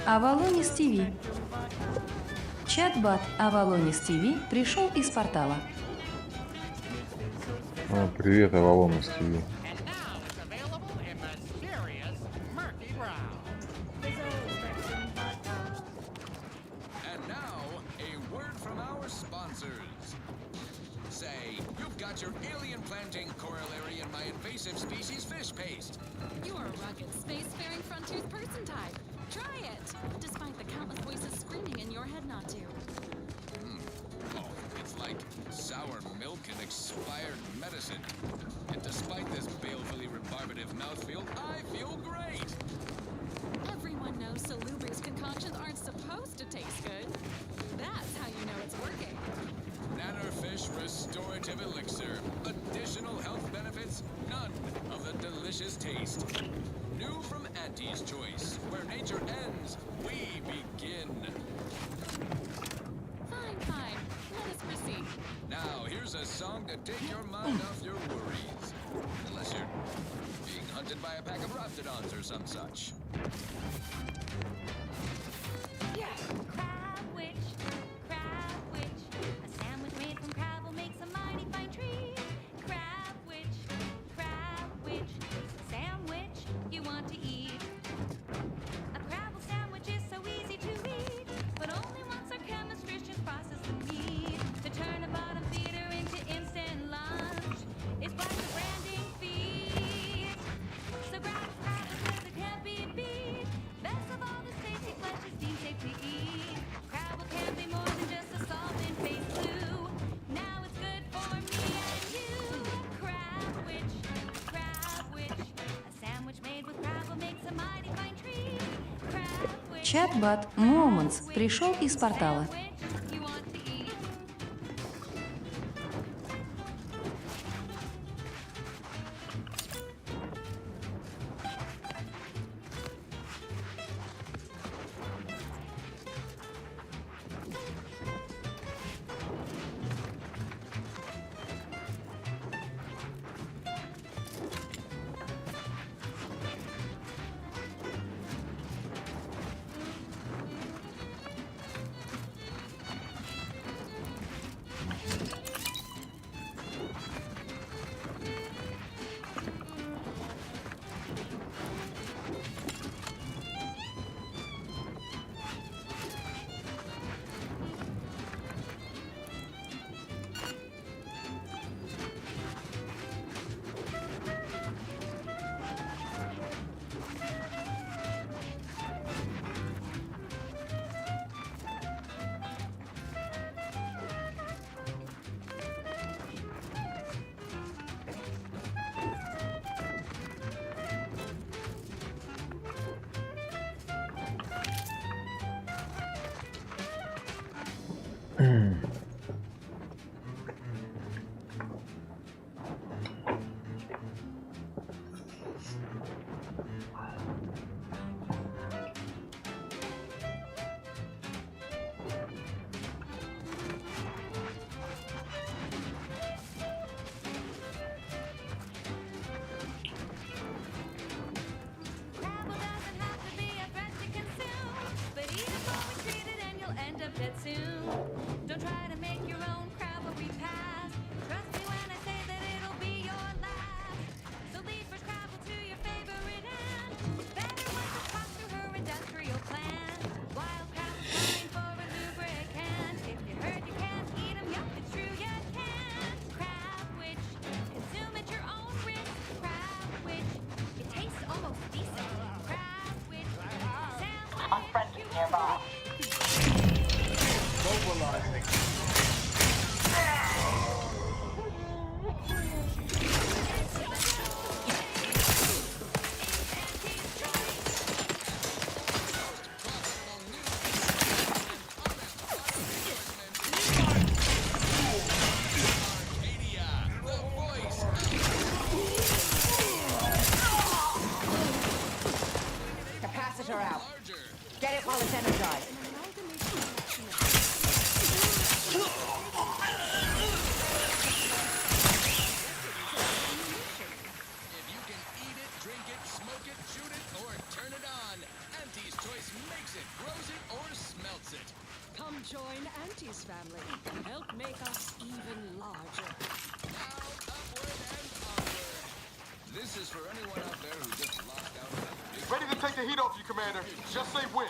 Авалонис ТВ. Чат-бот Авалонис ТВ пришел из портала. Привет, Авалонис ТВ. Now, here's Here's a song to take your mind off your worries. Unless you're being hunted by a pack of Raptidons or some such. Crab witch, a sandwich made from crab will make some mighty fine treat. Crab witch, sandwich you want to eat. A crabble sandwich is so easy to eat, but only once our chemistricians process the meat to turn a bottom feeder into instant lunch. It's quite the branding feat. So grab a crab because it can't be beat. Best of all, this tasty flesh is deemed safe to eat. Crabble can be more than just a solvent face glue. Now it's good for me and you. Crab witch, a sandwich made with crabble makes a mighty fine treat. Crab witch, Чат-бот Moments пришел из портала. sandwich you want to eat. Crabble doesn't have to be a threat to consume, but eat it while we treat it and you'll end up dead soon. Don't try to make your own crabble repast. Trust me when I say that it'll be your last. So leave first crabble to your favorite ant. Better once it's passed through her industrial plant. Wild crabble fine for a lubricant. If you heard you can't eat 'em, yup, it's true you can. Crab witch, consume at your own risk. Crab witch, it tastes almost decent. Crab witch, sandwich. Unfriendly nearby. Mobilizing. Capacitor out. Get it while it's energized. If you can eat it, drink it, smoke it, shoot it, or turn it on, Auntie's Choice makes it, grows it, or smelts it. Come join Auntie's family. Help make us even larger. Now, upward and onward. This is for anyone out there who just lost out on a big Ready to take the heat off you, Commander. Just say when.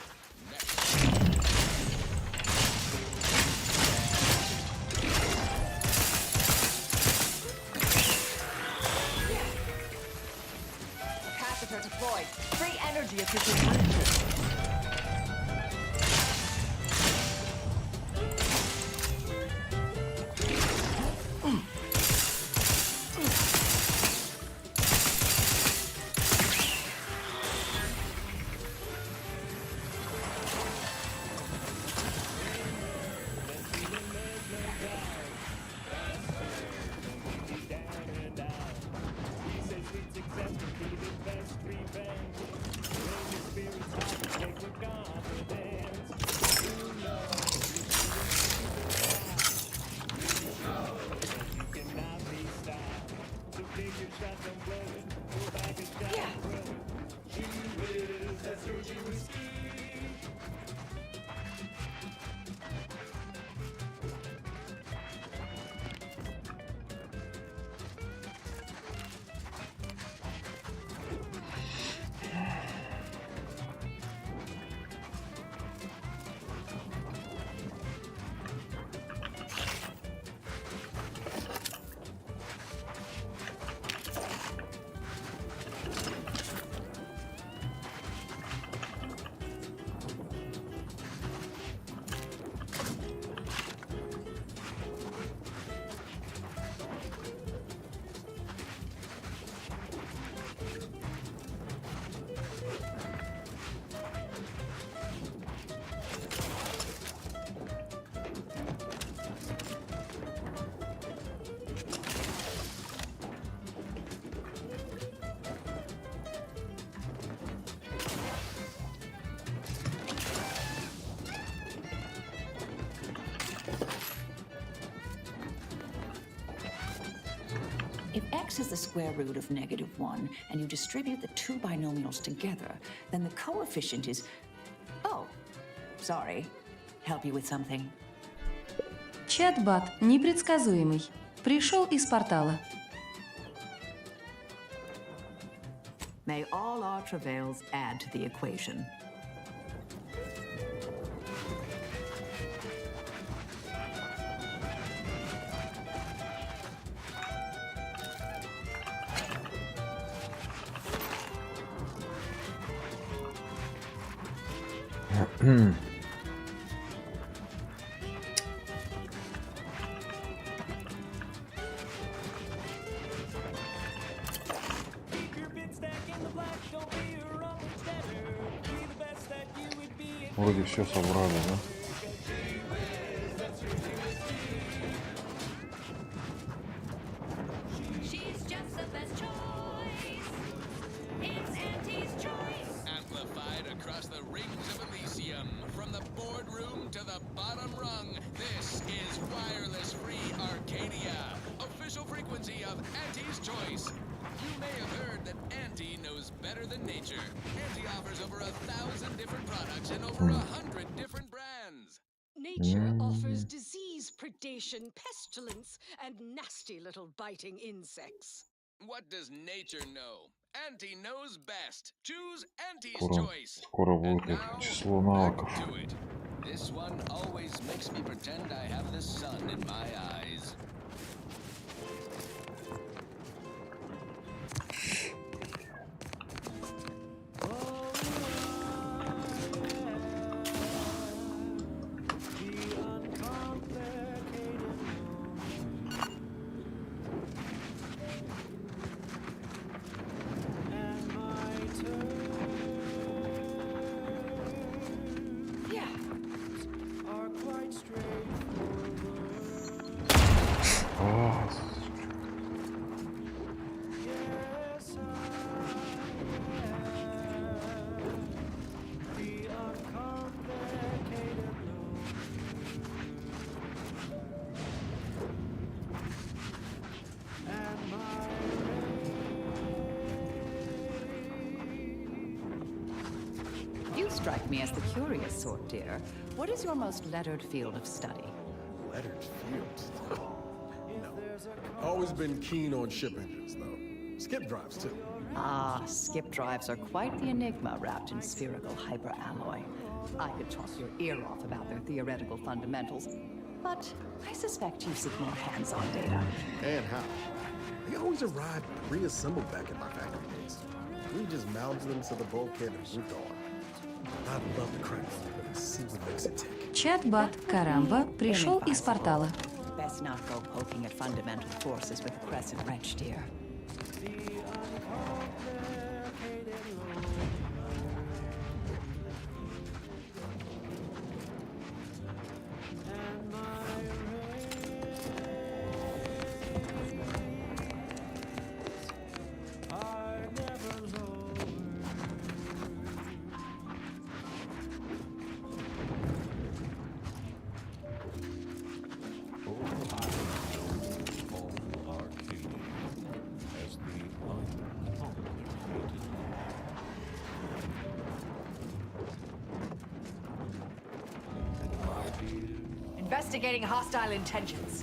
Capacitor deployed. Free energy if you can reach it. If x is the square root of -1 and you distribute the two binomials together, then the coefficient is... Oh, sorry. Help you with something? Чат-бот непредсказуемый. Пришел из портала. May all our travails add to the equation. Вроде все собрали, да? She's just the best choice. It's Auntie's choice. Amplified across the rings of Elysium, from the boardroom to the bottom rung, this is wireless free Arcadia, official frequency of Auntie's choice. You may have heard that Auntie knows better than nature. Auntie offers over 1,000 different products in over 100 different brands. Nature offers disease, predation, pestilence, and nasty little biting insects. What does nature know? Auntie knows best. Choose Auntie's Скоро choice. будет как число навыков. To it. This one always makes me pretend I have the sun in my eyes. You strike me as the curious sort, dear. What is your most lettered field of study? Lettered fields? No. Always been keen on ship engines, though. Skip drives, too. Ah, skip drives are quite the enigma wrapped in spherical hyperalloy. I could talk your ear off about their theoretical fundamentals, but I suspect you seek more hands-on data. And how? They always arrived reassembled back in my factory days. We just mounted them to the bulkhead and moved on. I'd love to crack them, but see what makes it tick. Чат-бот Карамба пришел из портала. Best not go poking at fundamental forces with a crescent wrench, dear. Investigating hostile intentions.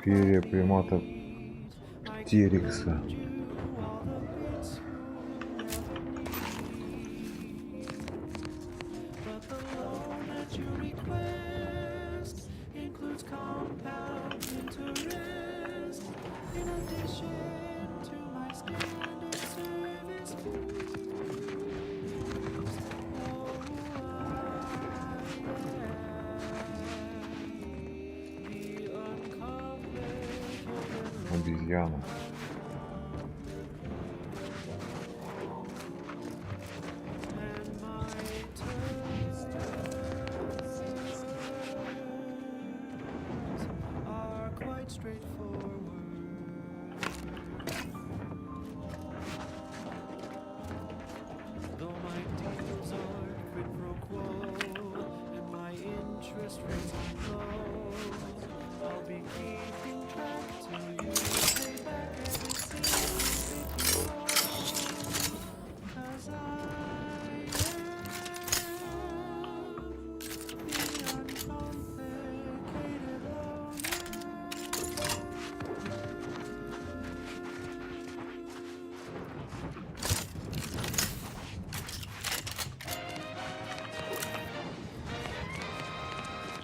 Перья примата Терекса. Compound interest in addition to my skin. обезьяну. Are quite straightforward. Though my deals aren't quid pro quo, and my interest rates are low, I'll be keeping track till you pay back everything that you owe. 'Cause I am the uncomplicated owner.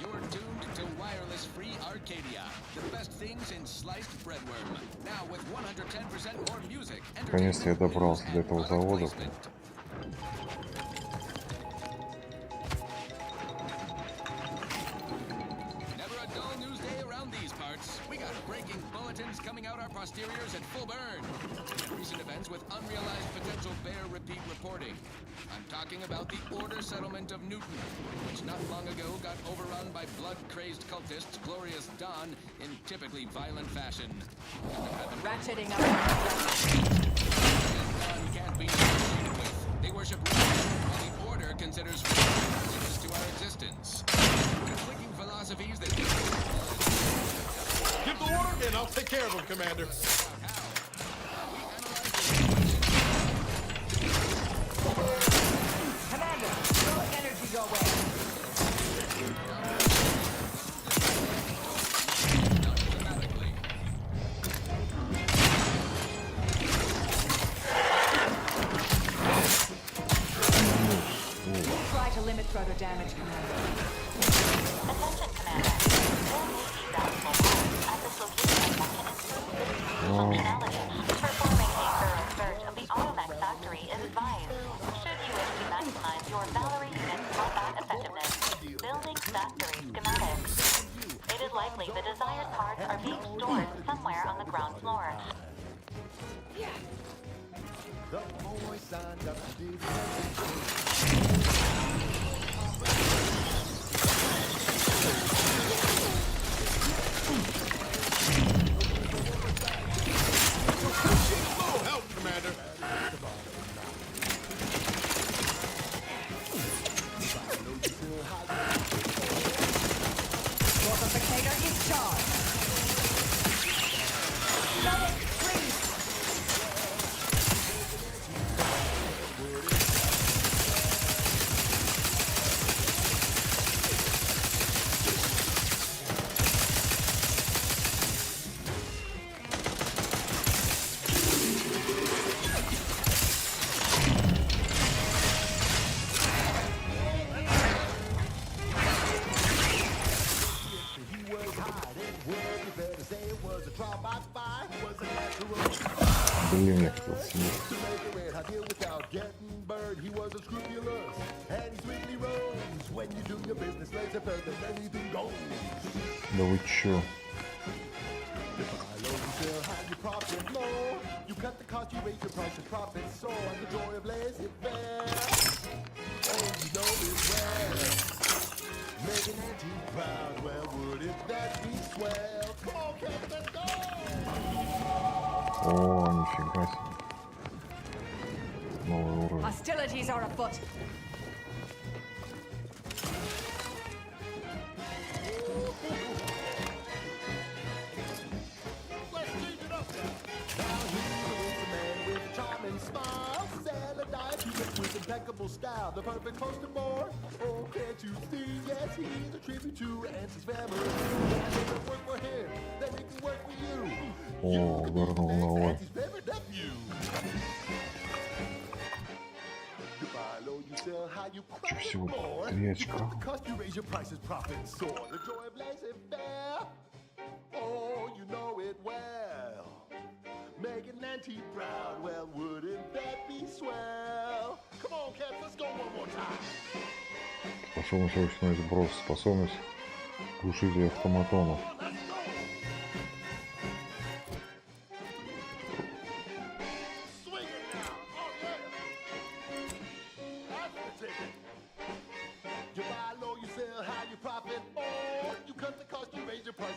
You're tuned to Wireless Free Arcadia, the best things in sliced breadworm. Now with 110% more music, Наконец-то я добрался до этого завода. Never a dull news day around these parts. We got breaking bulletins coming out our posteriors at full burn. Recent events with unrealized potential bear repeat reporting. I'm talking about the Order Settlement of Newton, which not long ago got overrun by blood-crazed cultists Glorious Dawn in typically violent fashion. Ratcheting up. Dawn can't be negotiated with. They worship religion, while the Order considers freedoms to our existence. Conflicting philosophies that... Give the order and I'll take care of him, Commander. Commander, no energy your way. Try to limit further damage, Commander. Attention, Commander. There may be valuable parts at this location that can improve the functionality. Performing a thorough search of the Automax factory is advised. Should you wish to maximize your Valerie unit's combat effectiveness, building factory schematics. It is likely the desired parts are being stored somewhere on the ground floor. The boy signed up to do Help, Commander. Fortificator is charged. Medic, freeze! Блин, я хотел снять. He was unscrupulous and he sweetly rose. When you do your business, later further than anything goes. Да вы чё? You profit more. You cut the cost, you raise your price, your profit soar. And the joy of laissez-faire. Oh, you know it well. Making Auntie proud. Well, wouldn't that be swell? Come on, Kevin, let's go. О, нифига себе. Новый уровень. Hostilities are afoot. Let's change it up now. Now he's the man with a charming smile. Sell a diet with impeccable style. The perfect poster boy. Oh, can't you see? Yes, he's a tribute to Auntie's family. And if it work for him, then it can work for you. О, вернул новый. Auntie's favorite nephew. You buy low, you sell high, you profit Всего more. 3 You очка. cut the cost, you raise your prices, profits soar. The joy of laissez-faire. Oh, you know it well. Making Auntie proud. Well, wouldn't that be swell? Come on, cats, let's go one more time. Способность ручной сброс. Способность глушителя автоматонов.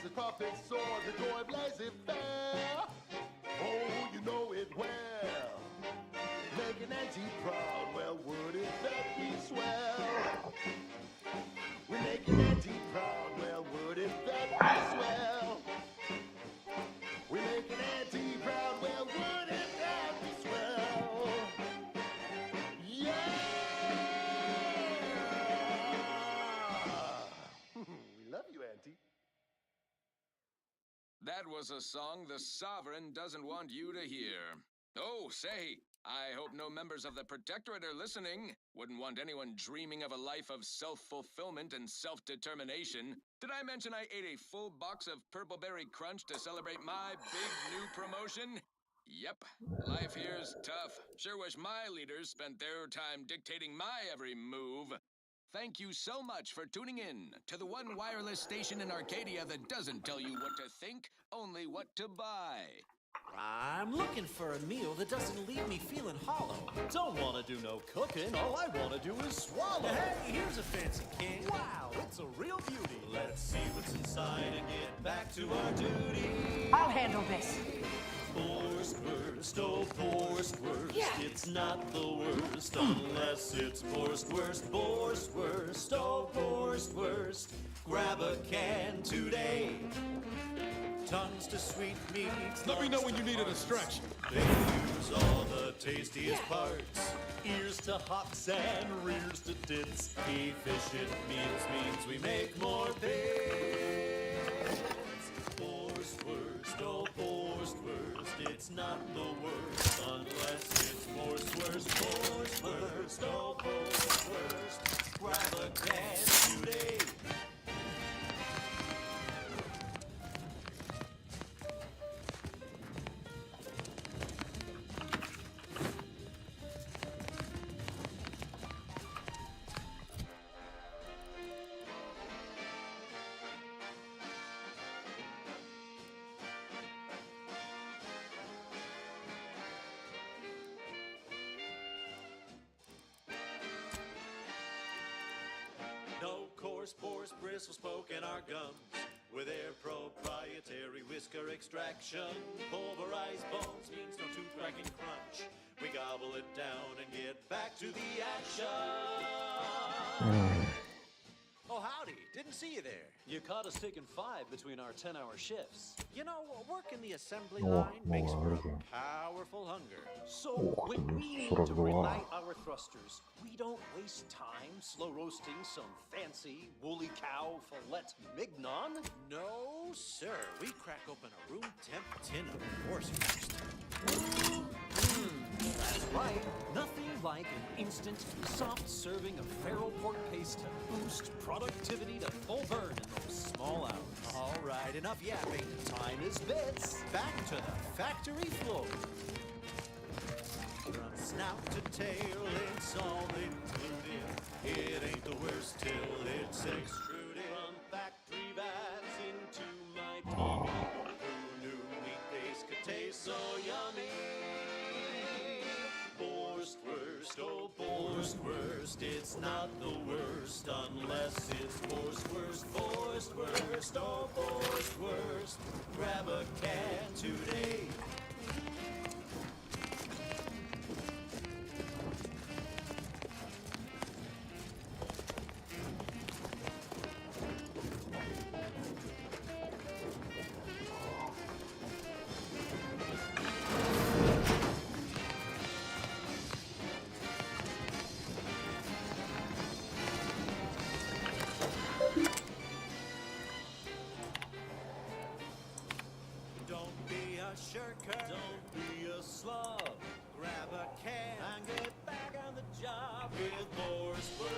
his profit soars, the joy blazing fair. Oh, you know it well. Making Auntie proud, well, would it that we swell? We're making Auntie proud, well, would it that we swell? We're making Auntie proud, well, would it that we swell? Yeah! We love you, Auntie. That was a song the Sovereign doesn't want you to hear. Oh, say, I hope no members of the Protectorate are listening. Wouldn't want anyone dreaming of a life of self-fulfillment and self-determination. Did I mention I ate a full box of Purple Berry Crunch to celebrate my big new promotion? Yep, life here's tough. Sure wish my leaders spent their time dictating my every move. Thank you so much for tuning in to the one wireless station in Arcadia that doesn't tell you what to think, only what to buy. I'm looking for a meal that doesn't leave me feeling hollow. Don't want to do no cooking, all I want to do is swallow. Hey, here's a fancy king. Wow, it's a real beauty. Let's see what's inside and get back to our duty. I'll handle this. Forced, oh forced worst. Yeah. It's not the worst unless it's forced worst. Forced worst, oh forced worst. Grab a can today. Tongues to sweet meats. Let me know when you need a distraction. They use all the tastiest parts. Ears to hops and rears to tits. Efficient meals means we make more pits. Forced worst, oh forced worst. It's not the worst unless it's forced worst. Forced worst, oh forced worst. Grab a can today. No coarse pores, bristles poking our gums with their proprietary whisker extraction. Pulverized bones means no tooth cracking crunch. We gobble it down and get back to the action. Oh, howdy. Didn't see you there. You caught us taking 5 between our 10-hour shifts. You know, working the assembly line makes for a powerful hunger. So when we need to relight our thrusters, we don't waste time slow roasting some fancy woolly cow fillet mignon. No, sir. We crack open a room temp tin of horse roast. That's right. Nothing like an instant, soft serving of feral pork paste to boost productivity to full burn in those small hours. All right, enough yapping. Time is bits. Back to the factory floor. From snout to tail, it's all included. It ain't the worst till it's extruded. From factory vats into my teeth. Who knew meat base could taste so yummy? Forced worst, oh forced worst. It's not the worst unless it's forced worst. Forced worst, oh forced worst. Grab a can today. Don't be a shirker, don't be a slob. Grab a can and get back on the job with forced worst.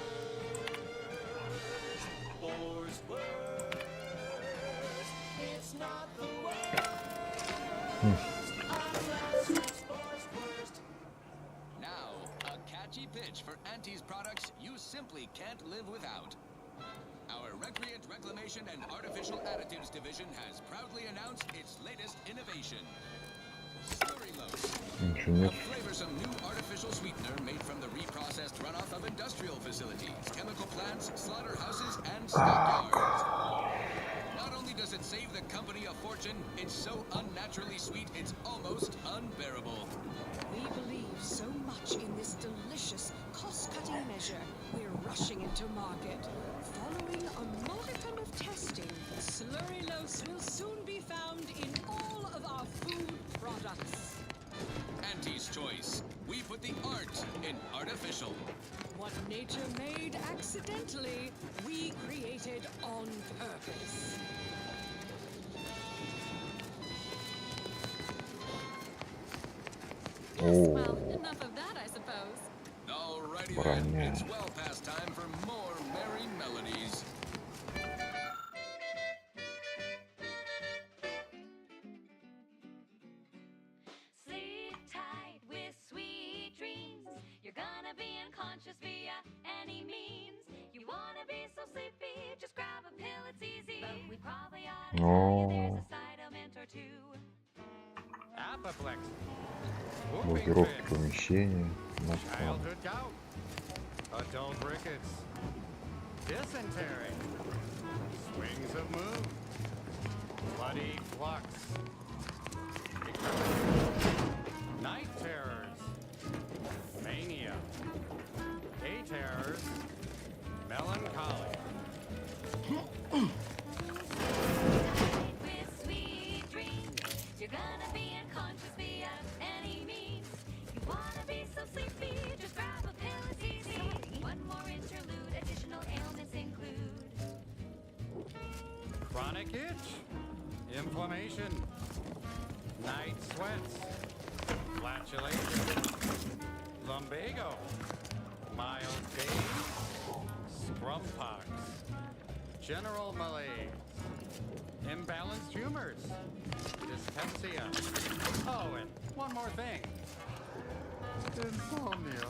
Forced worst. It's not the worst unless it's forced worst. Now, a catchy pitch for Auntie's products you simply can't live without. Our Recreant Reclamation and Artificial Additives Division has proudly announced its latest innovation. Slurrylose, a flavorsome new artificial sweetener made from the reprocessed runoff of industrial facilities, chemical plants, slaughterhouses, and stockyards. Not only does does it save the company a fortune? It's so unnaturally sweet, it's almost unbearable. We believe so much in this delicious, cost-cutting measure, we're rushing into market. Following a modicum of testing, Slurrylose will soon be found in all of our food products. Auntie's Choice. We put the art in artificial. What nature made accidentally, we created on purpose. Well, enough of that, I suppose. Alrighty Броня. then, it's well past time for more merry melodies. Sleep tight with sweet dreams. You're gonna be unconscious via any means. You wanna be so sleepy, just grab a pill, it's easy. But we probably ought to tell you there's a side element or two. Apoplex. Блокировки помещения. Childhood gout. Adult rickets. Dysentery. Swings of moon. Bloody flux. Night terrors. Mania. Day terrors. Melancholy. With sweet dreams, you're gonna be unconscious via any means. You wanna be so sleepy, just grab a pill, it's easy. One more interlude, additional ailments include Chronic itch. Inflammation. Night sweats. Flatulation. Lumbago. Mild pain. Scrumpox. General malaise. Imbalanced humors. Dyspepsia. Oh, and one more thing. Insomnia.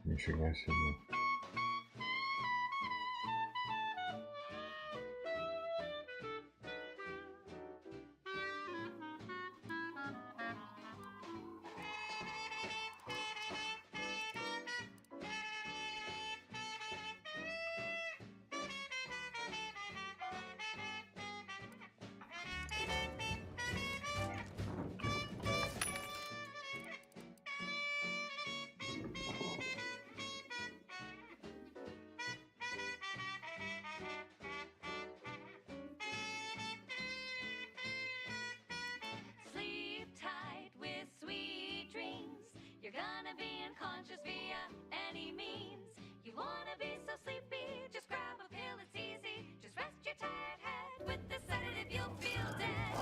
Нифига себе. sleep tight with sweet dreams. You're gonna be unconscious via any means. You wanna be so sleepy, just grab a pill, it's easy. Just rest your tired head with the sedative, you'll feel dead.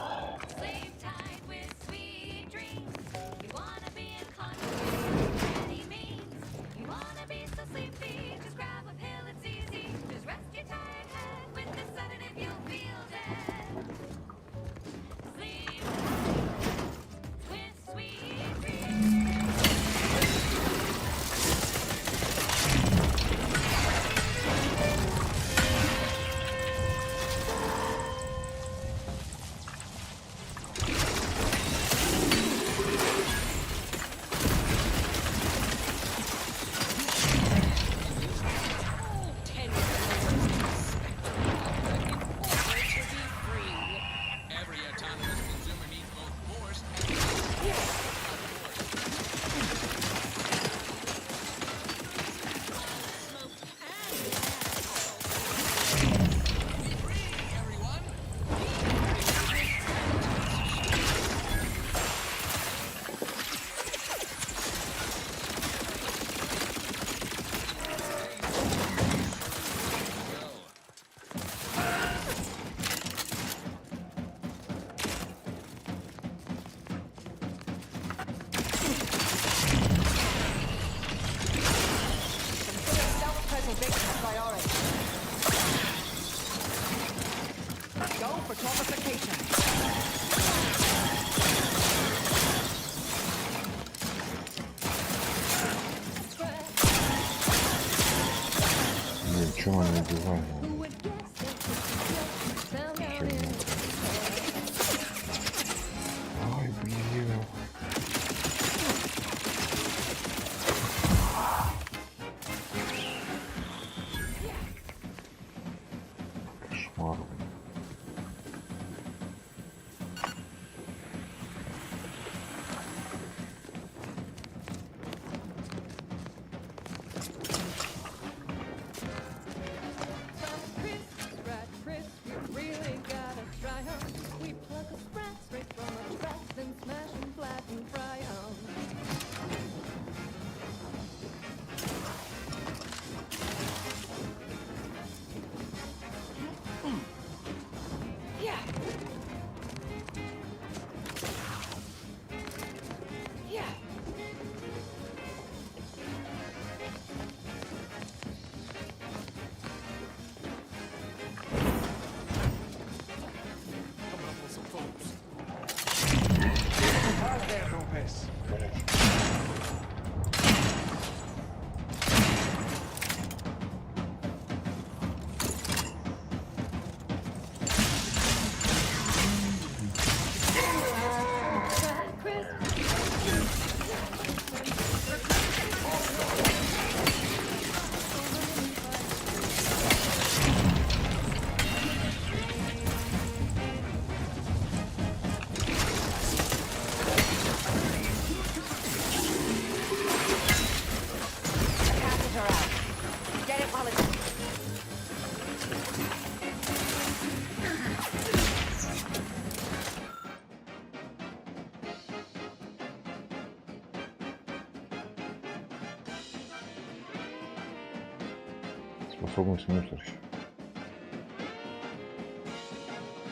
Sleep tight with sweet dreams. You wanna be unconscious via any means. You wanna be so sleepy, just grab a pill, it's easy. Just rest your tired head with the sedative, you'll feel dead. Sleep with sweet dreams. Every autonomous consumer needs both force and Consider self-preservation a priority. Go for traumatization. Блин, чё она убивает? Who would guess that Способность мусорщик.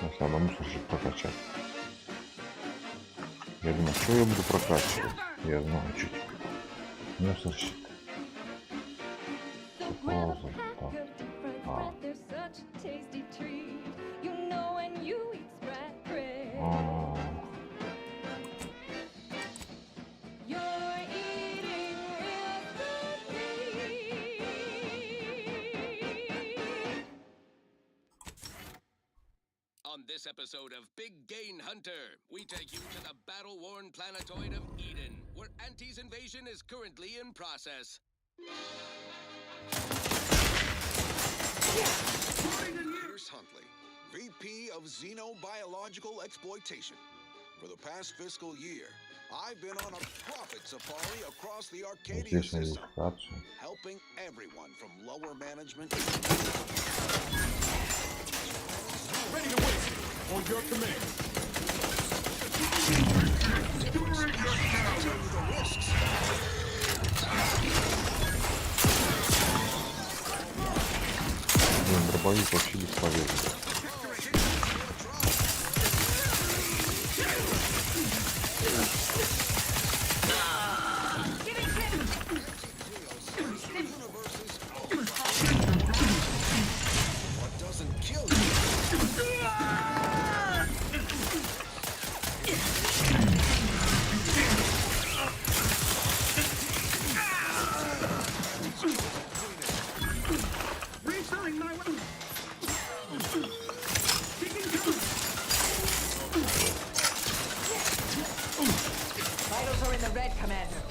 Сейчас надо мусорщик прокачать. Я думаю, что я буду прокачивать? Я знаю чуть. Мусорщик. Пауза. Так. А. There's such a tasty treat. You know when you eat sprat bread. You're eating real good meat. On this episode of Big Gain Hunter, we take you to the battle-worn planetoid of Eden, where Auntie's invasion is currently in process. Pierce Huntley, VP of Xenobiological Exploitation. For the past fiscal year, I've been on a profit safari across the Arcadia system, helping everyone from lower management. Ready to win. On your command. The risks. Блин, дробовик вообще бесполезен. What doesn't kill you? Refilling my weapon. Vitals are in the red, Commander.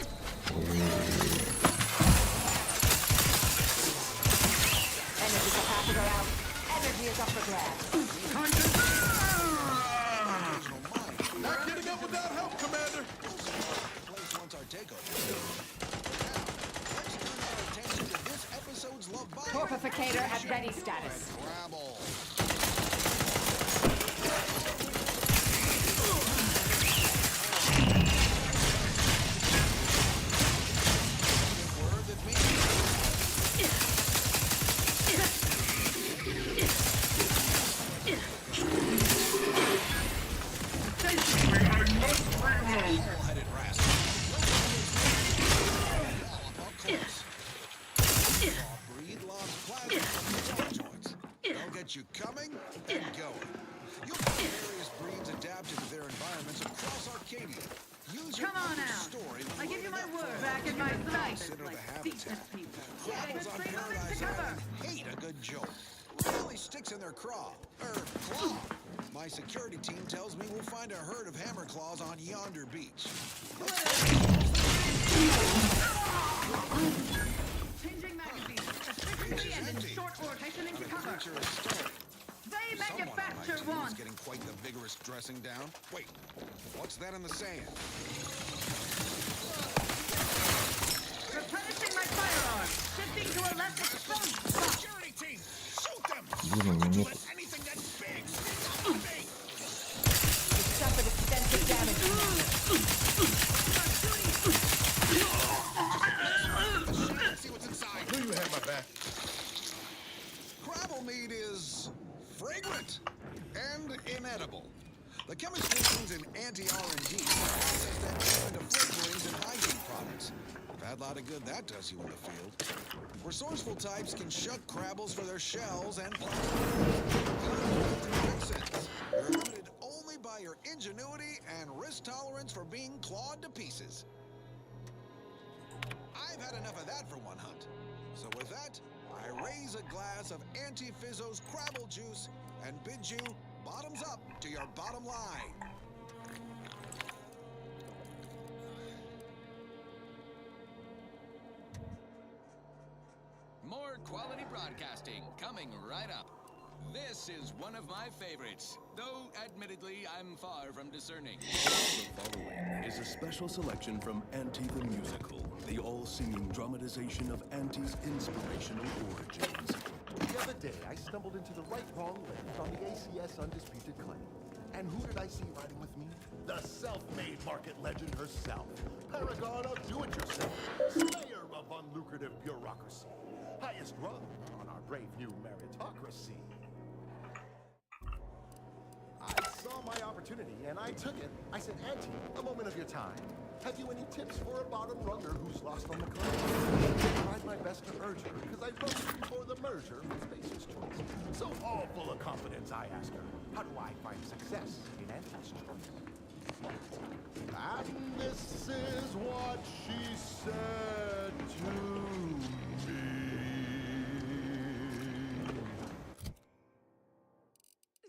Energy capacity out. Energy is up for grabs. Not getting up without help, Commander. Place once our takeover. Now, let's turn our attention to this episode's love bite. Torpificator at ready status. Rabble. You coming and going. You'll find various breeds adapted to their environments across Arcadia. Use your story. I give you my word. Back in my sight. Consider the habitat. Crabbles on Paradise Island hate a good joke. Really sticks in their claw. My security team tells me we'll find a herd of hammerclaws on yonder beach. Changing magazine. Especially and in short order. Taken into cover. They manufacture one. Getting quite the vigorous dressing down. Wait, what's that in the sand? Replenishing my firearm. Shifting to a less exposed spot. Security team, shoot them! Блин, мне нет. Anything that's big, Suffered extensive damage. see what's inside. Knew you had my back. Crabble meat is fragrant and inedible. The chemistry teams in anti-R&D process that into flavorings and hygiene products. Bad lot of good that does you in the field. Resourceful types can shuck crabbles for their shells and fixins. You're limited only by your ingenuity and risk tolerance for being clawed to pieces. I've had enough of that for one hunt. So with that, I raise a glass of Anti-Fizzo's Crabble Juice and bid you bottoms up to your bottom line. More quality broadcasting coming right up. This is one of my favorites, though admittedly I'm far from discerning. The following is a special selection from Auntie the Musical, the all-singing dramatization of Auntie's inspirational origins. The other day, I stumbled into the right-wrong left on the ACS Undisputed Claim. And who did I see riding with me? The self-made market legend herself. Paragon of do-it-yourself. Slayer of unlucrative bureaucracy. Highest rung on our brave new meritocracy. I saw my opportunity and I took it. I said, Auntie, a moment of your time. Have you any tips for a bottom runner who's lost on the continent? I tried my best to urge her because I voted before the merger with Spacer's Choice. So all full of confidence, I asked her, how do I find success in Auntie's Choice? And this is what she said to me.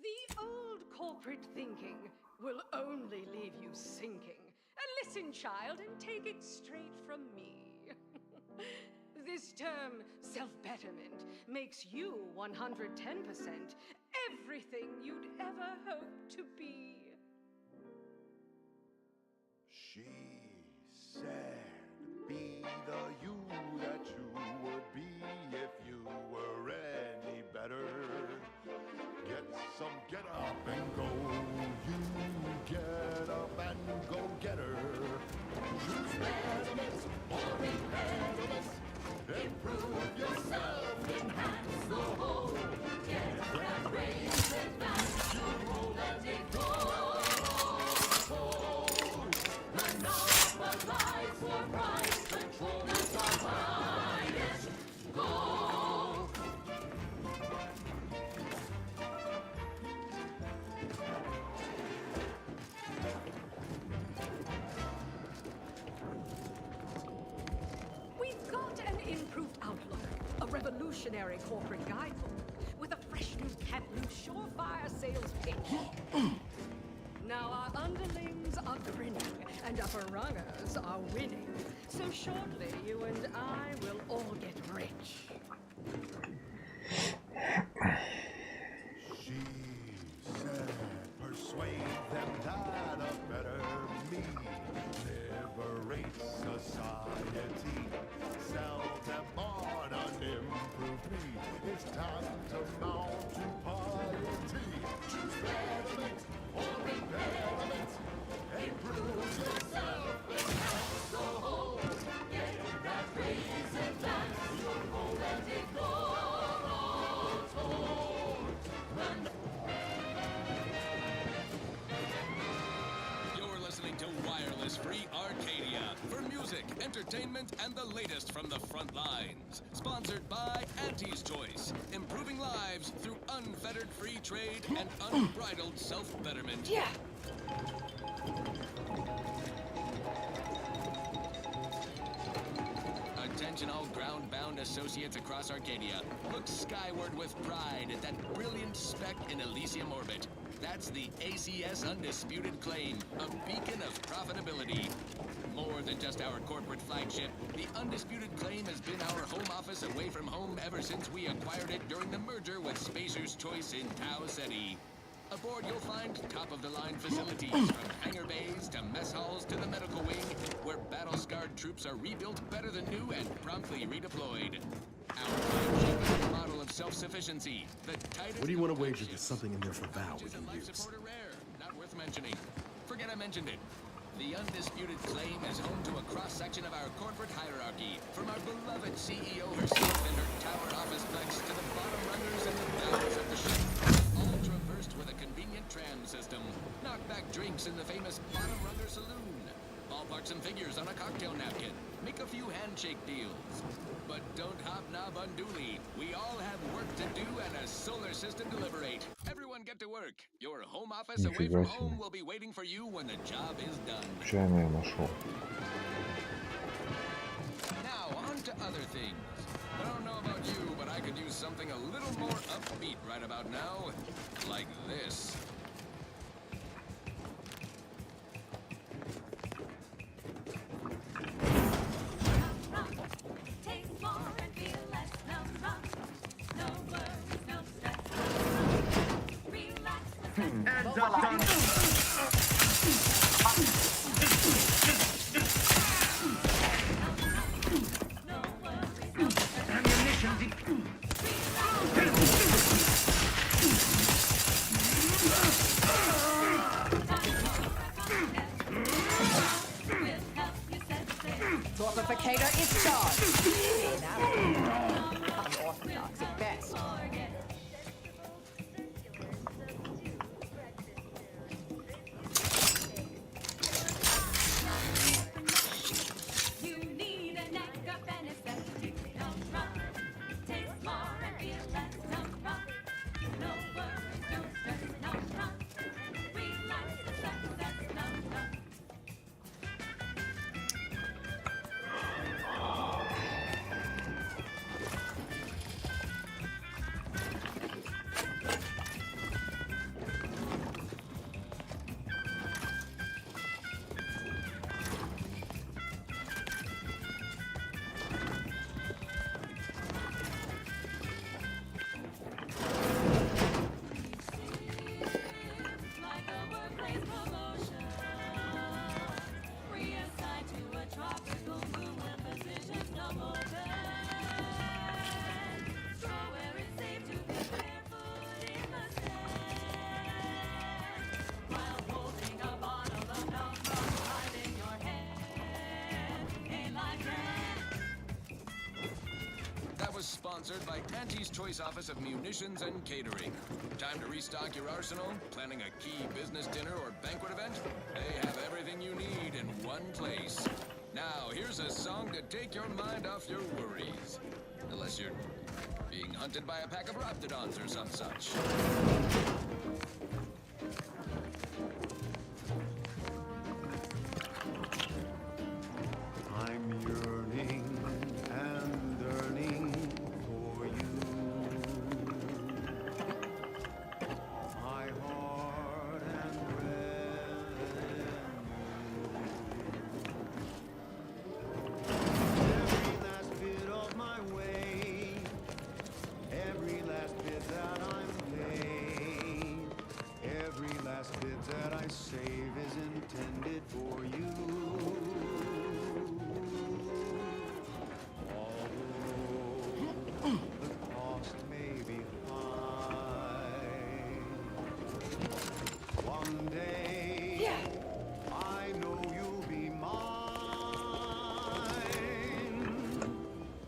The old corporate thinking will only leave you sinking. Listen, child, and take it straight from me. This term, self-betterment, makes you 110% everything you'd ever hope to be. She said, be the you that you would be if you were any better. Get up and go. You get up and go get her. Choose betterment or impediments. Improve yourself, enhance the whole. Get that raise, advance your role and monopolize for price control is our highest goal. We've got an improved outlook, a revolutionary corporate guidebook with a fresh new cat-loose surefire sales pitch. Now our underlings are grinning and upper rungers are winning. So shortly, you and I will all get rich. She said, persuade them that a better me liberates society. Sell them on an improved me. It's time to mount to piety. Choose betterment or impediment. Improve yourself and have the whole. Get that raise and dance your role and ignore all told. You're listening to Wireless Free Arcadia for music, entertainment, and the latest from the front lines. Sponsored by Auntie's Choice, improving lives through unfettered free trade and unbridled self-betterment. Yeah. Attention all ground-bound associates across Arcadia. Look skyward with pride at that brilliant speck in Elysium orbit. That's the ACS Undisputed Claim, a beacon of profitability. More than just our corporate flagship, the Undisputed Claim has been our home office away from home ever since we acquired it during the merger with Spacer's Choice in Tau Ceti. Aboard, you'll find top-of-the-line facilities, from hangar bays to mess halls to the medical wing, where battle-scarred troops are rebuilt better than new and promptly redeployed. Our flagship is a model of self-sufficiency, the tightest... What do you want to wager there's something in there for Val we can life use? support are rare, not worth mentioning. Forget I mentioned it. The Undisputed Claim is home to a cross-section of our corporate hierarchy, from our beloved CEO herself and her tower office flex to the bottom runners and the bells of the ship. All traversed with a convenient tram system. Knockback drinks in the famous bottom runner saloon. Ballpark some figures on a cocktail napkin. Make a few handshake deals. But don't hobnob unduly. We all have work to do and a solar system to liberate. Everyone get to work. Your home office away from home will be waiting for you when the job is done. Случайно я нашел. Now, on to other things. I don't know about you, but I could use something a little more upbeat right about now. Like this. Taste more and feel less. No run, no worries, no stress. Relax. Hands up, Tom. Torpificator is charged. Unorthodox at best. no more burn. Go where it's safe to be barefoot in the sand, while holding a bottle of milk from hiding your hand. Ain't like that. That was sponsored by Auntie's Choice Office of Munitions and Catering. Time to restock your arsenal? Planning a key business dinner or banquet event? They have everything you need in one place. Now, here's a song to take your mind off your worries. Unless you're being hunted by a pack of raptidons or some such. I'm yearning and yearning for you. My heart and every last bit of my way, every last bit that I'm paid, every last bit that I save is intended for you. Although the cost may be high, one day I know you'll be mine.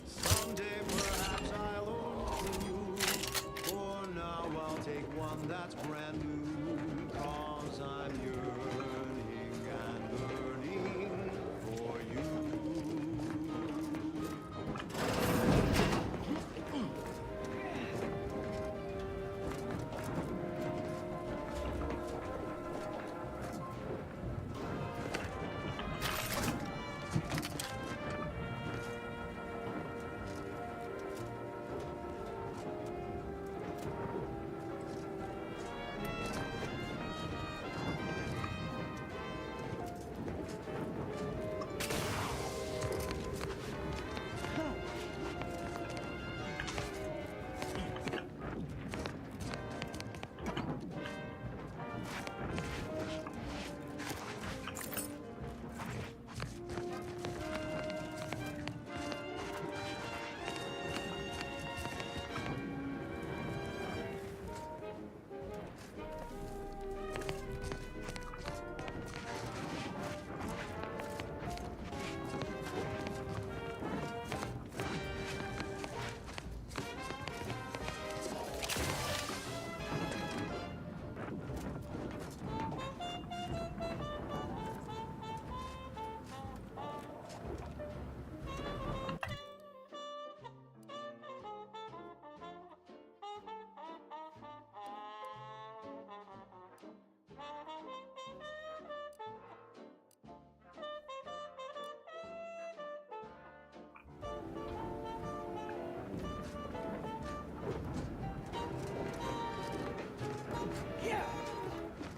Someday perhaps I'll own you. For now I'll take one that's brand new. 'Cause I'm yearning and burning for you.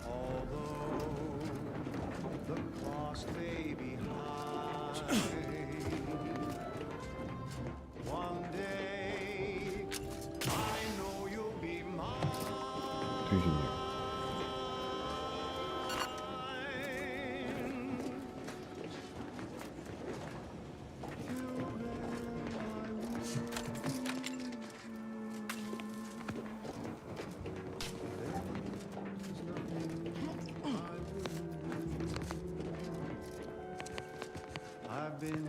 Although the cost may be high, one day I know you'll be mine. I've been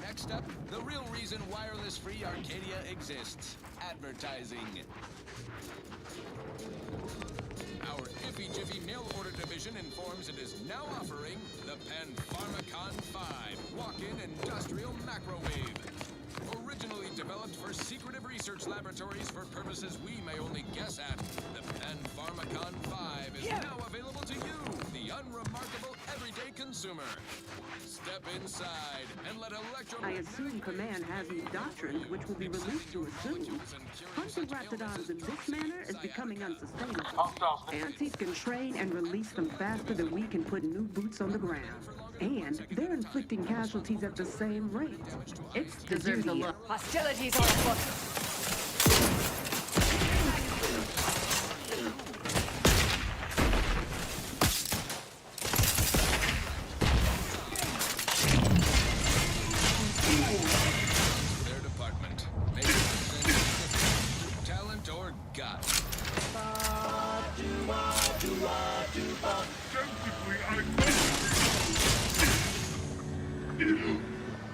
Next up, the real reason wireless-free Arcadia exists. Advertising. Our Iffy Jiffy mail order division informs it is now offering the Pen Pharmacon 5 walk-in industrial macrowave. Originally developed for secretive research laboratories for purposes we may only guess at, the Pen Pharmacon 5 is now available to you, the unrolled consumer. Step inside and let Electro... I assume Command has new doctrines which will be released to assume. Hunting raptidons in this manner is becoming unsustainable. Antis can train and release them faster than we can put new boots on the ground. And they're inflicting casualties at the same rate. It's the Deserves a duty look. Hostilities are afoot. Their department. Maybe it's talent or gut.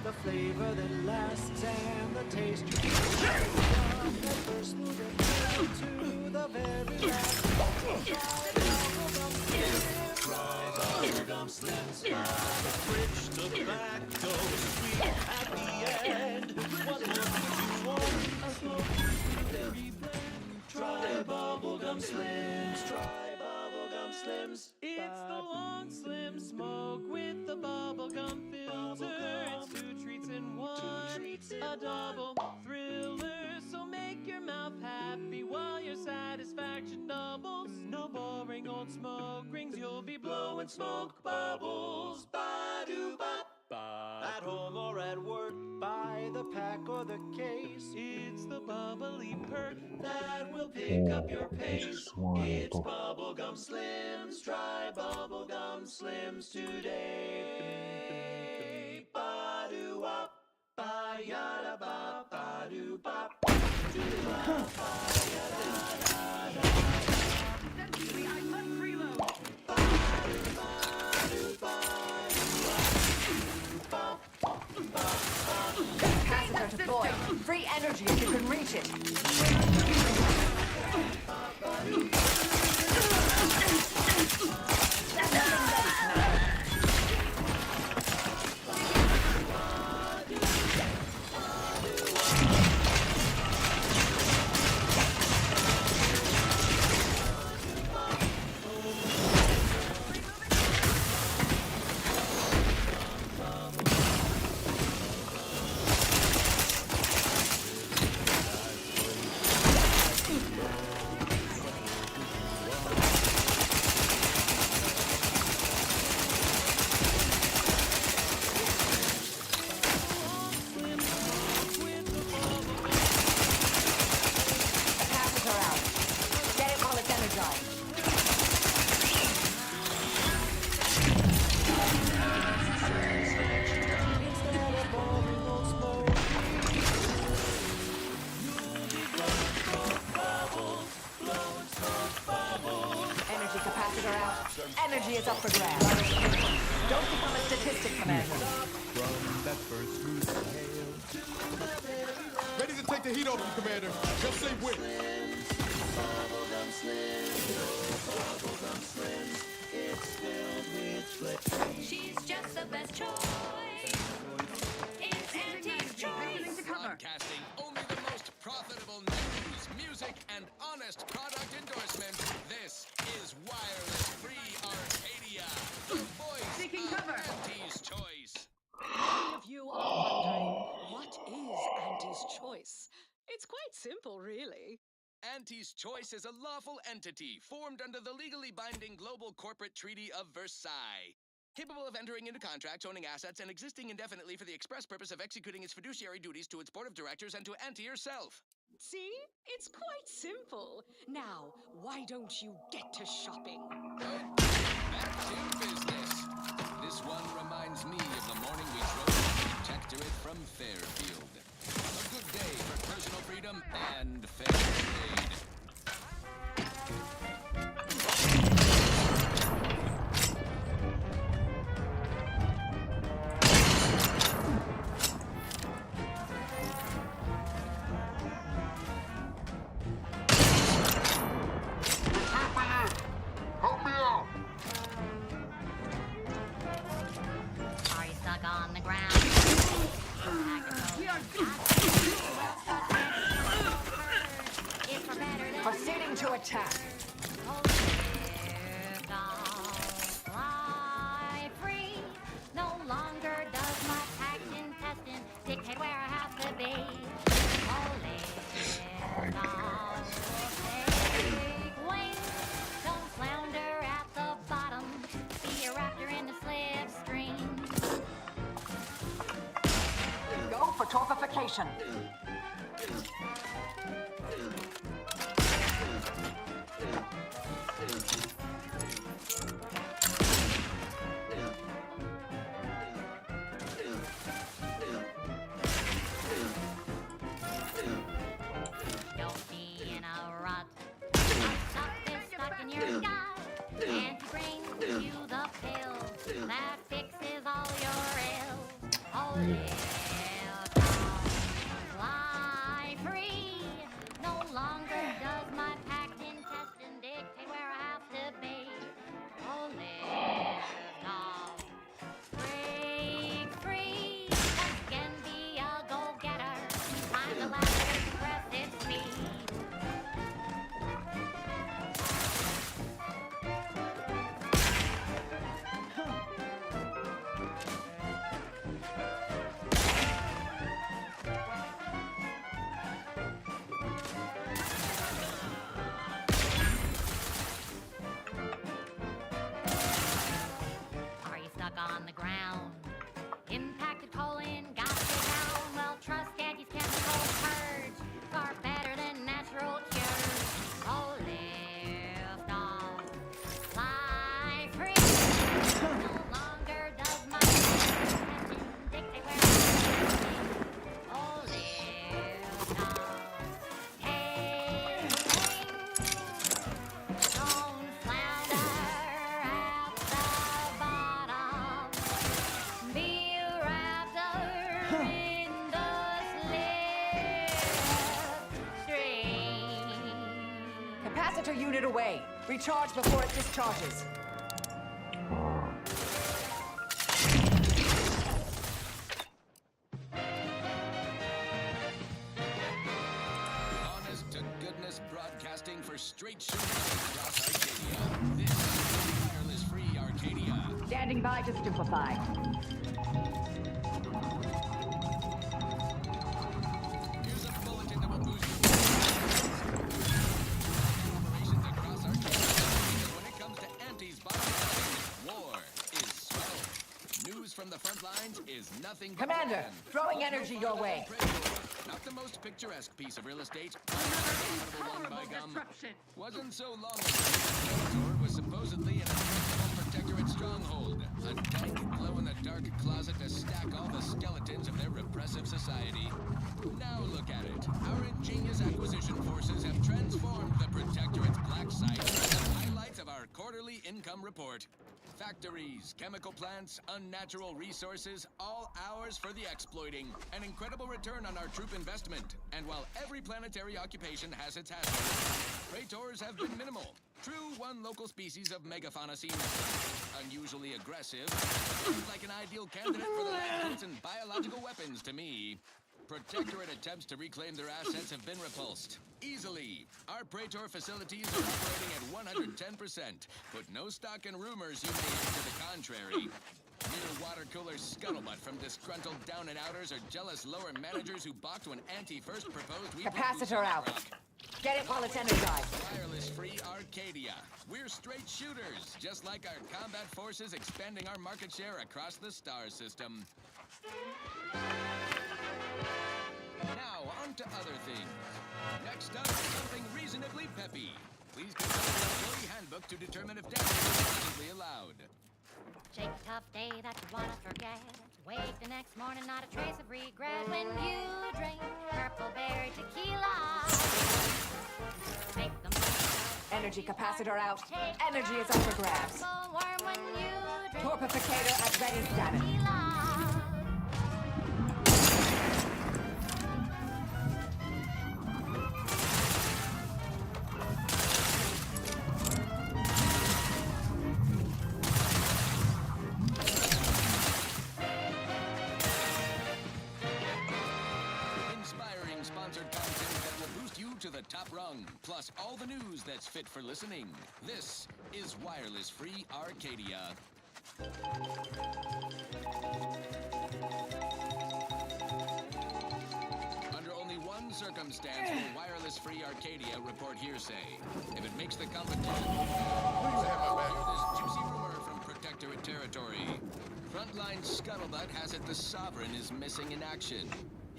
The flavor that lasts and the taste you get from the first moving to the very last. Try bubblegum slims. Rich tobacco, sweet at the end. What more could you want? A smoke berry blend. Try bubblegum slims. Try bubblegum slims. It's the long slim smoke with the bubblegum filter. It's 2 treats in 1. A double thriller. So make your mouth happy while your satisfaction doubles. No boring old smoke rings. You'll be blowing smoke bubbles. Ba-do-bop. At home or at work, buy the pack or the case. It's the bubbly perk that will pick up your pace. It's bubblegum slims. Try bubblegum slims today. Ba-do-wop. Ba-yada-bop. Ba-do-bop. Do-bop. Ba-yada-da-da. Essentially, I must preload. Capacitor deployed. Free energy if you can reach it. Energy is up for grabs. Don't become a statistic, Commander. From that first goose ready to take the heat off you, Commander. Just say when. Bubblegum slims. It's filled with flavor. She's just the best choice. It's Auntie's choice. Broadcasting only the most profitable news, music, and honest product endorsement. This is Wireless Free Arcadia, the voice of Auntie's Choice. Many of you are wondering, what is Auntie's Choice? It's quite simple, really. Auntie's Choice is a lawful entity formed under the legally binding Global Corporate Treaty of Versailles. Capable of entering into contracts, owning assets, and existing indefinitely for the express purpose of executing its fiduciary duties to its board of directors and to Auntie herself. See? It's quite simple. Now, why don't you get to shopping? Back to business. This one reminds me of the morning we drove the protectorate from Fairfield. A good day for personal freedom and fair trade. Help me out! Are you stuck on the ground? We are It's for better location. Don't be in a rut. Stuff is stuck in your gut. And he brings you the pill that fixes all your ills. Oh, live long, fly free. No longer does my packed intestine dictate where I have to be. Oh, live long, break free. Can be a go-getter. Find the last expressive speed. Are you stuck on the ground? Impacted colon, got to get down. Well, trust Daddy's chemical purge. Far better than natural cures. Oh, lift off, fly free. No longer does my intestine dictate where I'm going. Oh, lift off, hey, don't flounder at the bottom. Be a raptor in the slipstream. Capacitor unit away. Recharge before it discharges. Honest to goodness broadcasting for straight shooters across Arcadia. This is wireless free Arcadia. Standing by to stupefy. Here's a bulletin that will boost your operations across Arcadia. Because when it comes to Auntie's bottom line, war is slow. News from the front lines is nothing but Commander, plan. throwing energy your way. Not the most picturesque piece of real estate. One by gum. Wasn't so long ago. Praetor was supposedly an impregnable protectorate stronghold. A dank, glow-in-the-dark closet to stack all the skeletons of their repressive society. Now look at it. Our ingenious acquisition forces have transformed the protectorate's black site into the highlights of our quarterly income report. Factories, chemical plants, unnatural resources, all ours for the exploiting. An incredible return on our troop investment. And while every planetary occupation has its hazards, Praetors have been minimal. True, one local species of megafauna seems unusually aggressive. Seems like an ideal candidate for the lab and biological weapons to me. Protectorate attempts to reclaim their assets have been repulsed. Easily. Our Praetor facilities are operating at 110%. Put no stock in rumors you may hear to the contrary. Mere water cooler scuttlebutt from disgruntled down-and-outers or jealous lower managers who balked when Auntie first proposed we Capacitor out. Get it while it's energized. Wireless-free Arcadia. We're straight shooters, just like our combat forces expanding our market share across the star system. Now, on to other things. Next up, something reasonably peppy. Please consult the employee handbook to determine if damage is possibly allowed. Shake a tough day that you wanna forget. Wake the next morning, not a trace of regret. When you drink purple berry tequila, make them Energy capacitor out. Energy is up for grabs. so warm when you drink Torpificator at ready status. tequila. Inspiring sponsored content that will boost you to the top rung, plus all the news that's fit for listening. This is Wireless Free Arcadia. Under only one circumstance will Wireless Free Arcadia report hearsay. If it makes the competition, hear this juicy rumor from Protectorate territory. Frontline scuttlebutt has it the Sovereign is missing in action.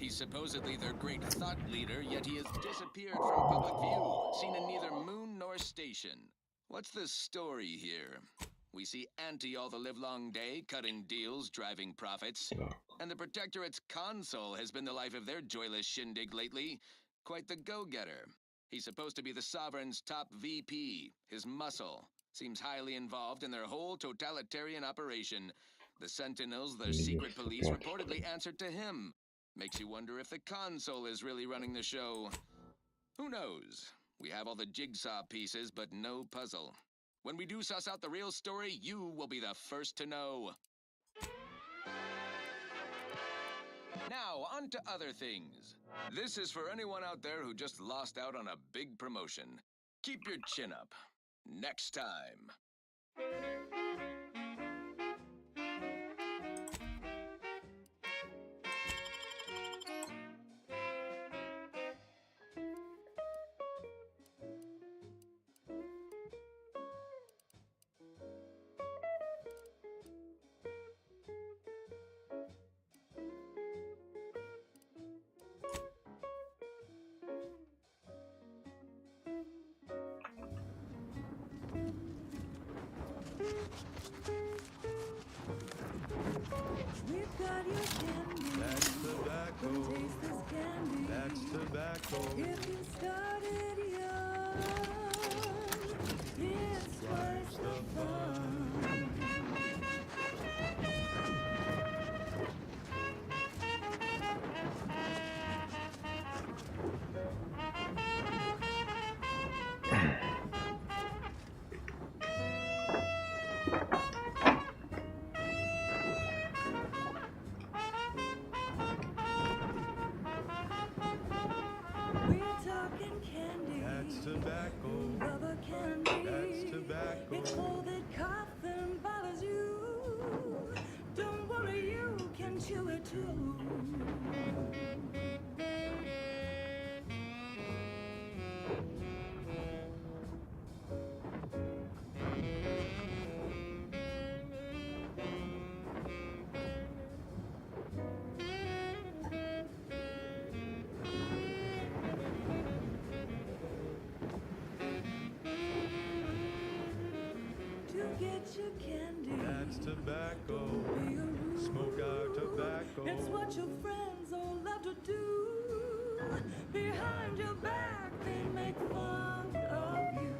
He's supposedly their great thought leader, yet he has disappeared from public view, seen in neither moon nor station. What's the story here? We see Auntie all the livelong day, cutting deals, driving profits. And the Protectorate's console has been the life of their joyless shindig lately. Quite the go-getter. He's supposed to be the Sovereign's top VP, his muscle. Seems highly involved in their whole totalitarian operation. The Sentinels, their secret police, reportedly answered to him. Makes you wonder if the console is really running the show. Who knows? We have all the jigsaw pieces, but no puzzle. When we do suss out the real story, you will be the first to know. Now, on to other things. This is for anyone out there who just lost out on a big promotion. Keep your chin up. Next time. We've got your candy. That's tobacco. Come taste this candy. That's tobacco. If you started young, it's twice the fun. Tobacco. Rubber candy. That's tobacco. It's all that coughs and bothers you. Don't worry, you can chew it too. That's tobacco. Smoke our tobacco. It's what your friends all love to do. Behind your back, they make fun of you.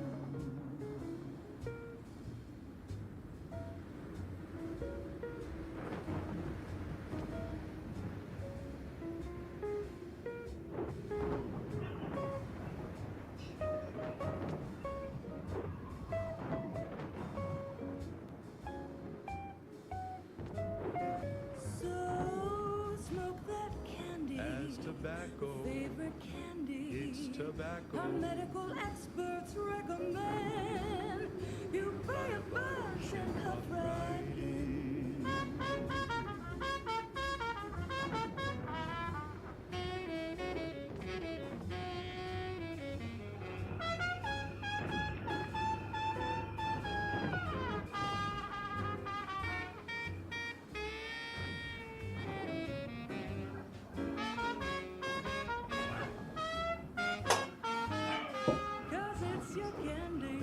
Tobacco. Favorite candy. It's tobacco. Our medical experts recommend you buy a bunch and puff right in.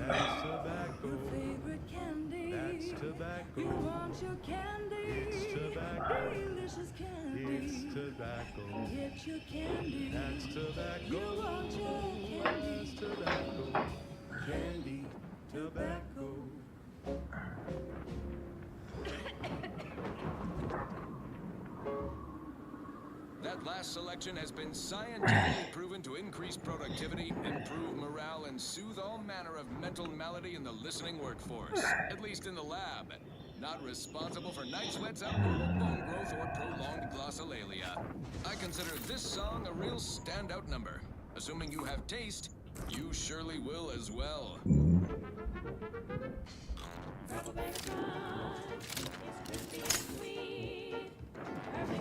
That's tobacco. Your favorite candy. That's tobacco. You want your candy. It's tobacco. Delicious candy. It's tobacco. Get your candy. That's tobacco. You want your candy. That's tobacco. Candy. Tobacco. That last selection has been scientifically proven to increase productivity, improve morale, and soothe all manner of mental malady in the listening workforce. At least in the lab. Not responsible for night sweats, abnormal bone growth, or prolonged glossolalia. I consider this song a real standout number. Assuming you have taste, you surely will as well. Perfect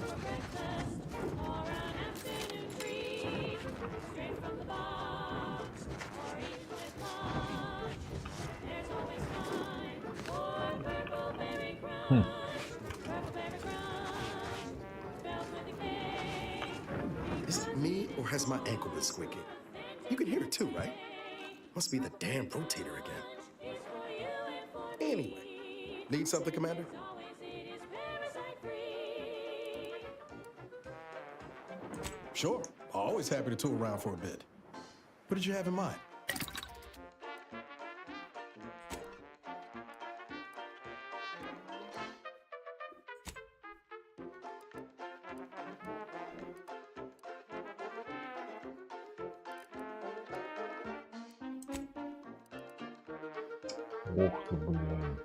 for breakfast or an afternoon treat. Straight from the box or eaten with lunch. There's always time for Purple Berry Crunch. Purple Berry Crunch, spelled with a K. Why is my ankle been squeaking? You can hear it too, right? Must be the damn rotator again. Anyway, need something, Commander? Sure. Always happy to tool around for a bit. What did you have in mind? Ух ты, блин.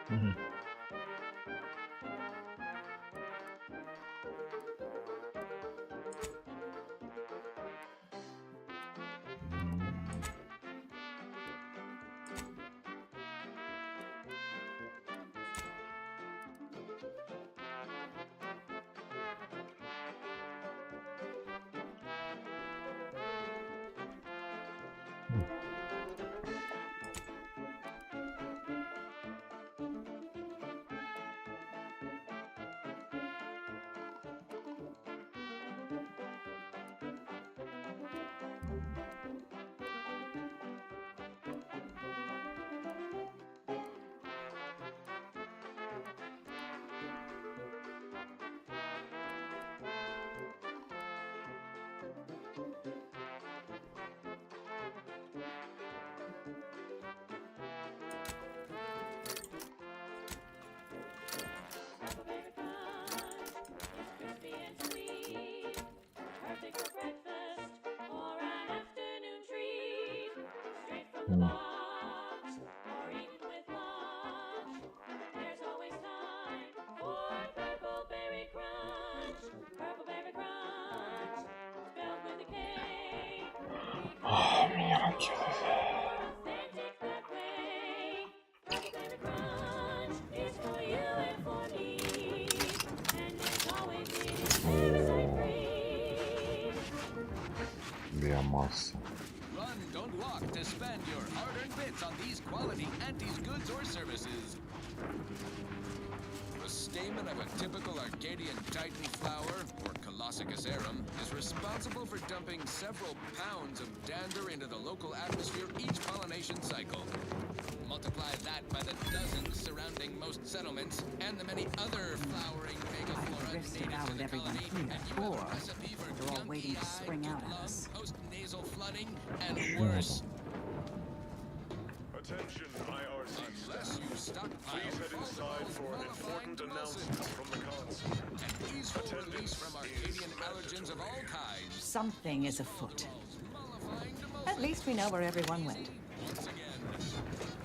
Мгм. Меня ракеты. Биомасса. Run, don't walk to spend your hard-earned bits on these quality Antes goods or services. The stamen of a typical Arcadian Titan flower, or Colossicus arum, is responsible for dumping several pounds of dander into the local atmosphere each pollination cycle. Multiply that by the dozens surrounding most settlements and the many other flowering megaflora native to the colony, and you have a recipe for they're all waiting to spring out at us. post-nasal flooding and worse. Attention, IRC Unless you stockpile Please head inside for an important announcement from the console. and easeful release from Arcadian allergens of all kinds. Something is afoot. At least we know where everyone went. Once again,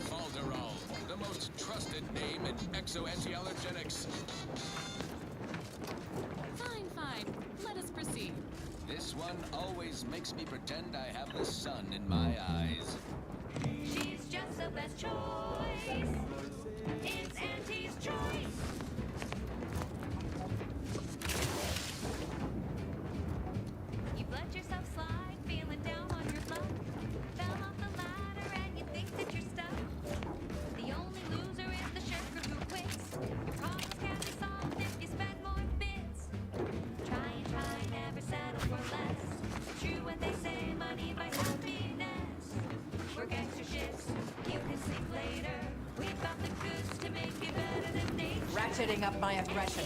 Falderall, the most trusted name in exo-anti-allergenics. Fine, fine. Let us proceed. This one always makes me pretend I have the sun in my eyes. She's just the best choice. It's Auntie's choice. You've let yourself slide, feeling down on your luck. Fell off the ladder and you think that you're stuck. The only loser is the shirker who quits. Your problems can be solved if you spend more bits. Try and try, never settle for less. True what they say, money buys happiness. We're gangster shits, you can sleep later. We've got the goods to make you better than nature. Ratcheting up my aggression.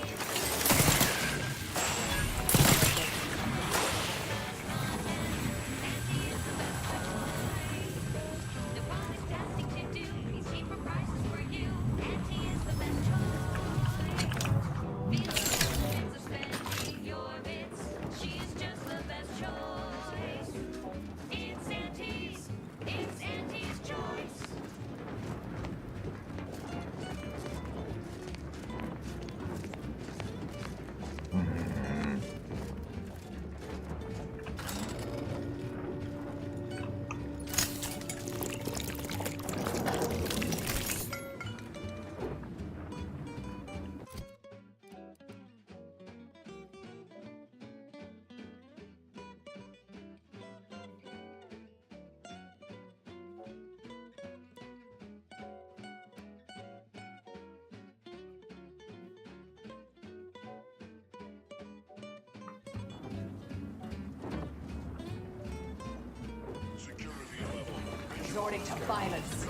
The one is testing to do these cheaper prices for you. Auntie is the best choice. Feel the benefits of spending your bits. She's just the best choice. It's Auntie's choice. resorting to violence.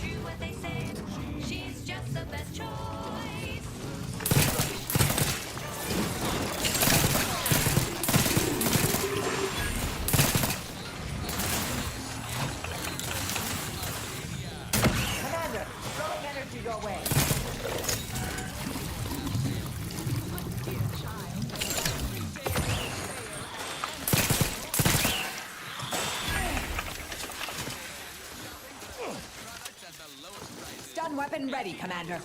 Do what they say. She's just the best choice. Commander, throwing energy your way. Stun weapon ready, Commander.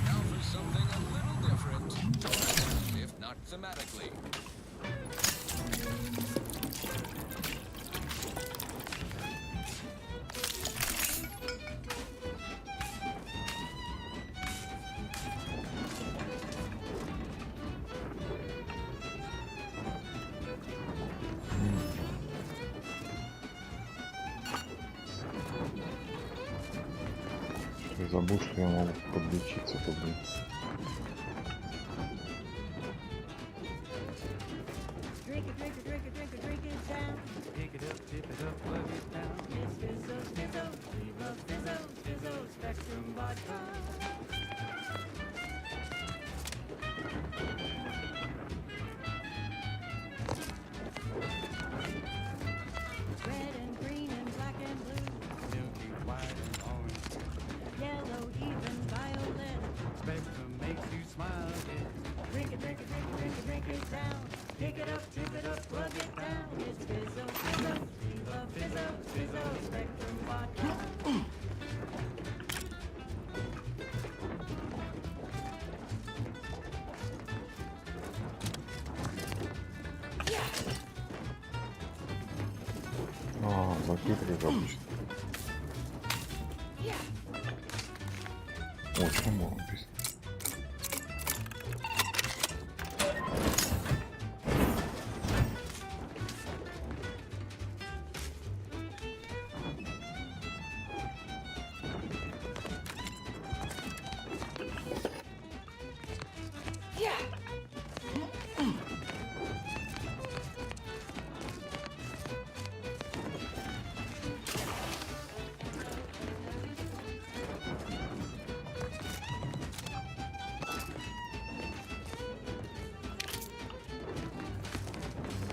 Now for something a little different, if not thematically. Я забыл, что я могу подлечиться тут. Drink it, drink it, drink it, drink it, drink it down. Pick it up, tip it up, plug it down. It's Fizzo, Fizzo, we love Fizzo, Fizzo, Spectrum Vodka. Red and green and black and blue. Milky white and orange. Yellow, even violet. Spectrum makes you smile again. Drink it, drink it, drink it, drink it, drink it down. Pick it up, tip it up, plug it down. It's Fizzo, Fizzo, we love Fizzo, Fizzo, Spectrum Vodka. А, закрыто как обычно. О, что можно написано?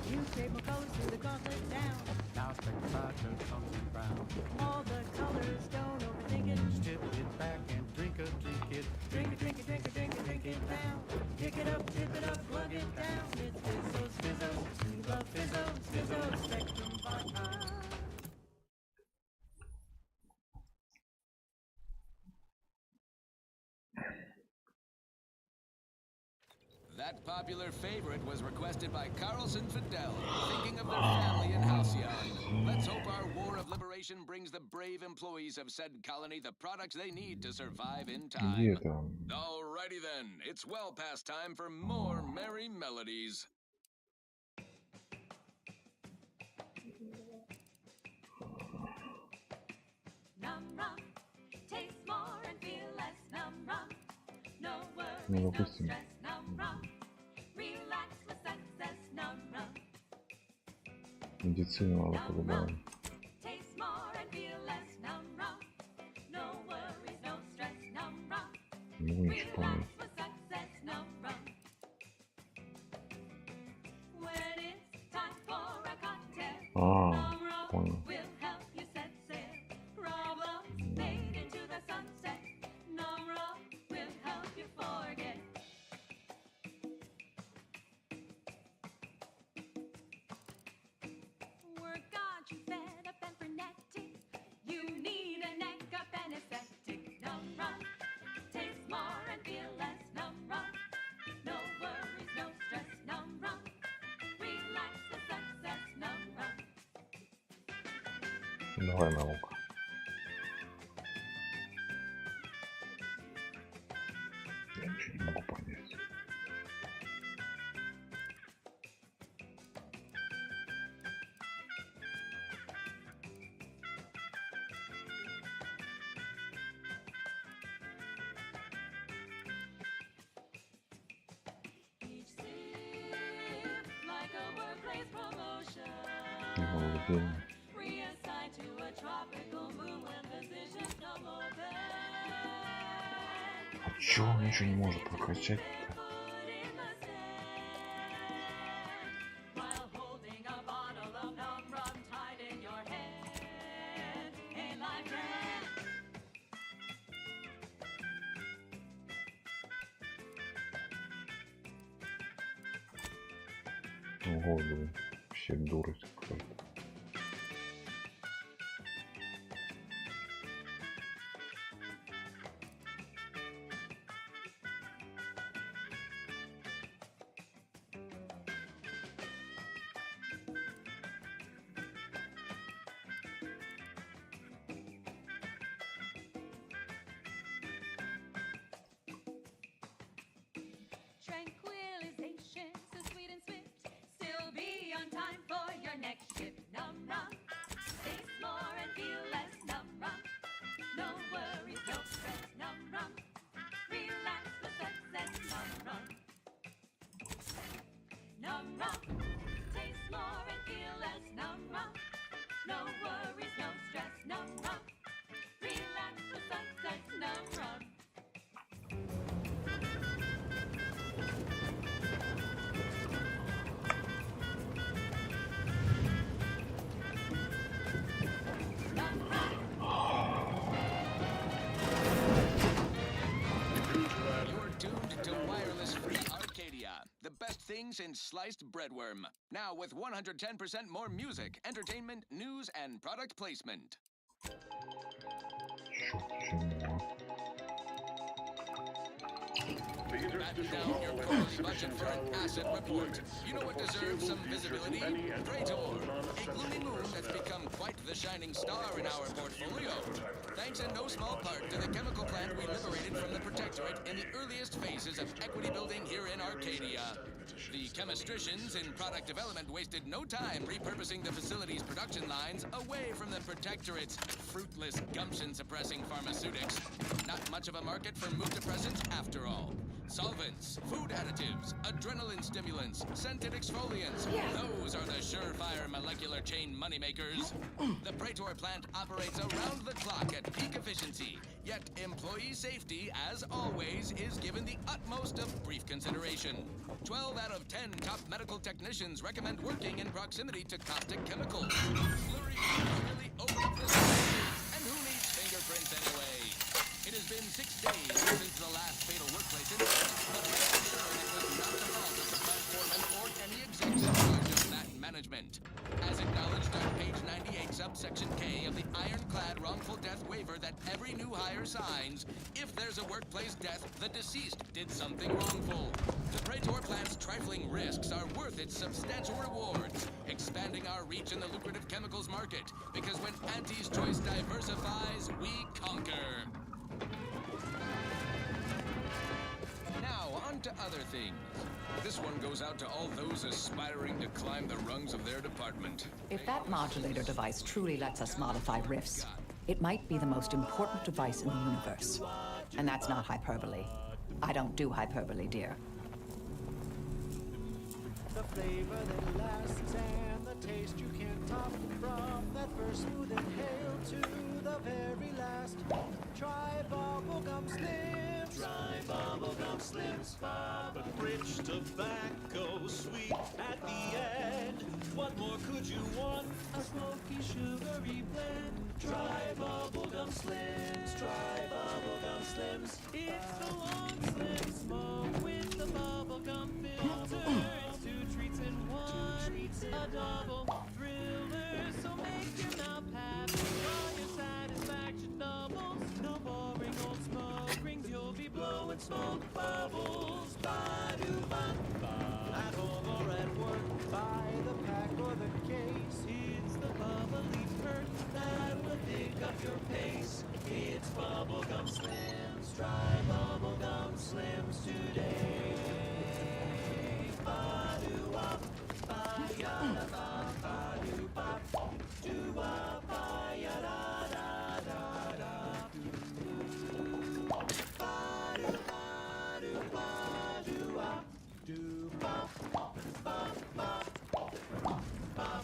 Newspaper goes through the gauntlet down. Now spectator comes in brown. All the colors, don't overthink it. Just tip it back and drink it, drink it. Drink it, drink it, drink it, drink it, drink it down. Pick it up, tip it up, plug it down. It's Fizzo's, Fizzo's, we love Fizzo's, Fizzo's, Spectrum Vodka. That popular favorite was requested by Carlson Fidel, thinking of their family in Halcyon. Let's hope our war of liberation brings the brave employees of said colony the products they need to survive in time. Где там? Alrighty then, it's well past time for more merry melodies. Num rum, taste more and feel less. Num rum, no worries, Ну, no допустим, stress. Num rum, relax with success. Num rum, медицину надо по-любому. taste more and feel less. Num rum, no worries, no stress. Num rum, Не могу ничего помнить. with success. Num rum. When it's time for a cocktail, А, понял. will help you set sail. Problems fade into the sunset. Num rum will help you forget. Work got you fed up and frenetic. You need a neck up anesthetic. Num rum, taste more and feel less. Num rum, no worries, no stress. Num rum, relax with success. Num rum. Давай наука. Я ничего не могу понять. Не молодильный. Reassigned to a tropical moon when physicians no more bed. А чё он ничего не может прокачать? While holding a bottle of numb rum tied in your head. Hey, my friend. Ого, блин. Вообще дурость какая-то. Tranquilization, so sweet and swift. Still be on time for your next shift. Num rum. Taste more and feel less. Num rum. No worries, no stress. Num rum. Relax with success. Num rum. Num rum. Taste more and feel less. Num rum. No worries, no stress. Num rum. Relax with success. Num rum. You're tuned to Wireless Free Arcadia, the best thing since sliced breadworm. Now with 110% more music, entertainment, news, and product placement. Batten down your quarterly budget for an asset report. You know what deserves some visibility? Praetor, a gloomy moon that's become quite the shining star in our portfolio. Thanks in no small part to the chemical plant we liberated from the Protectorate in the earliest phases of equity building here in Arcadia. The chemistricians in product development wasted no time repurposing the facility's production lines away from the Protectorate's fruitless gumption-suppressing pharmaceutics. Not much of a market for mood depressants after all. Solvents, food additives, adrenaline stimulants, scented exfoliants. Those are the surefire molecular chain moneymakers. The Praetor plant operates around the clock at peak efficiency, yet employee safety, as always, is given the utmost of brief consideration. 12 out of 10 top medical technicians recommend working in proximity to caustic chemicals. Slurry really open up the sky. And who needs fingerprints anyway? It has been 6 days since the last fatal workplace incident, but rest assured it was not the fault of the plant foreman or any execs in charge of that management. As acknowledged on page 98, subsection K of the ironclad wrongful death waiver that every new hire signs, if there's a workplace death, the deceased did something wrongful. The Praetor plant's trifling risks are worth its substantial rewards, expanding our reach in the lucrative chemicals market, because when Auntie's Choice diversifies, we conquer. Now, on to other things. This one goes out to all those aspiring to climb the rungs of their department. If that modulator device truly lets us modify rifts, it might be the most important device in the universe. And that's not hyperbole. I don't do hyperbole, dear. The flavor that lasts and the taste you can't top, from that first smooth inhale to the very last. Try bubblegum slims. Try bubblegum slims. But rich tobacco, sweet at the end. What more could you want? A smoky, sugary blend. Try bubblegum slims. Try bubblegum slims. It's the long slim smoke with the bubblegum filter. It's 2 treats in 1. A double thriller, so make your mouth happy while your satisfaction doubles. No boring old smoke rings, you'll be blowing smoke bubbles. Ba-do-ba-ba. At home or at work, by the pack or the case, it's the bubbly perk that will pick up your pace. It's bubblegum slims. Try bubblegum slims today. Ba-do-wop, ba-ya-da-ba, ba-do-bop, do-wop, ba-ya-da-da-da-da. Ba-do-ba-do-ba-do-wop, do-bop, bop, bop, bop.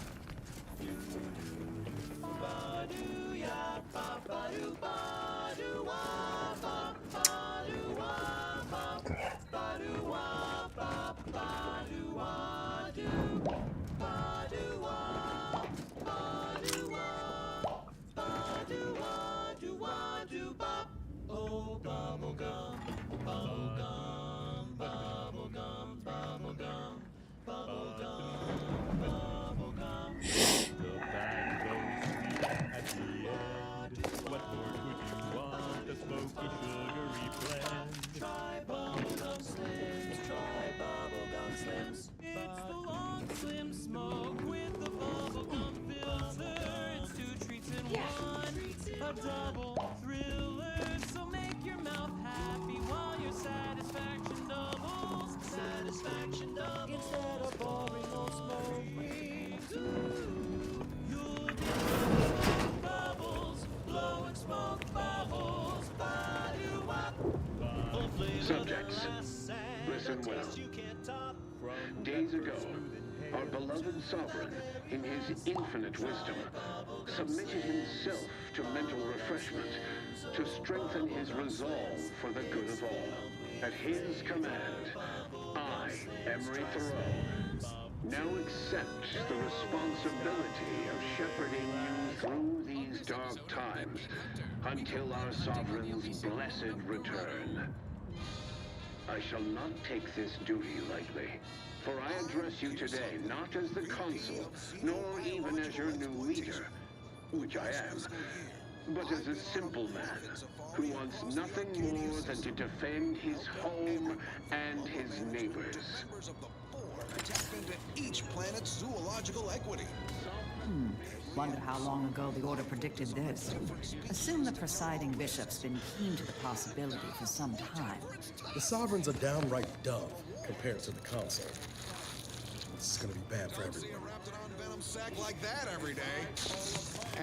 What more could you want? A smoky, sugary blend. Try bubblegum slims. Try bubblegum slims. It's the long slim smoke with the bubblegum filter. It's 2 treats in one. A double thriller. So make your mouth happy while your satisfaction doubles. Satisfaction doubles. Instead of boring old smoke rings. You'll be bubbles, blowing smoke bubbles. Subjects, listen well. Days ago, our beloved sovereign, in his infinite wisdom, submitted himself to mental refreshment to strengthen his resolve for the good of all. At his command, I, Emery Thoreau, now accept the responsibility of shepherding you through these dark times until our sovereign's blessed return. I shall not take this duty lightly, for I address you today not as the consul, nor even as your new leader, which I am, but as a simple man who wants nothing more than to defend his home and his neighbors. Tap into each planet's zoological equity. Wonder how long ago the Order predicted this. Assume the presiding bishop's been keen to the possibility for some time. The sovereign's a downright dove compared to the consul. This is gonna be bad for everyone. Wrapped it on venom sack like that every day.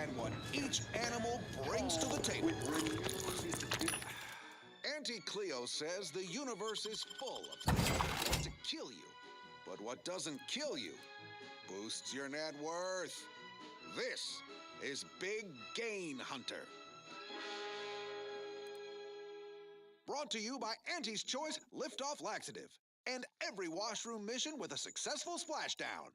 And what each animal brings to the table. Auntie Cleo says the universe is full of things that want to kill you. But what doesn't kill you boosts your net worth. This is Big Gain Hunter. Brought to you by Auntie's Choice Lift-Off Laxative. And every washroom mission with a successful splashdown.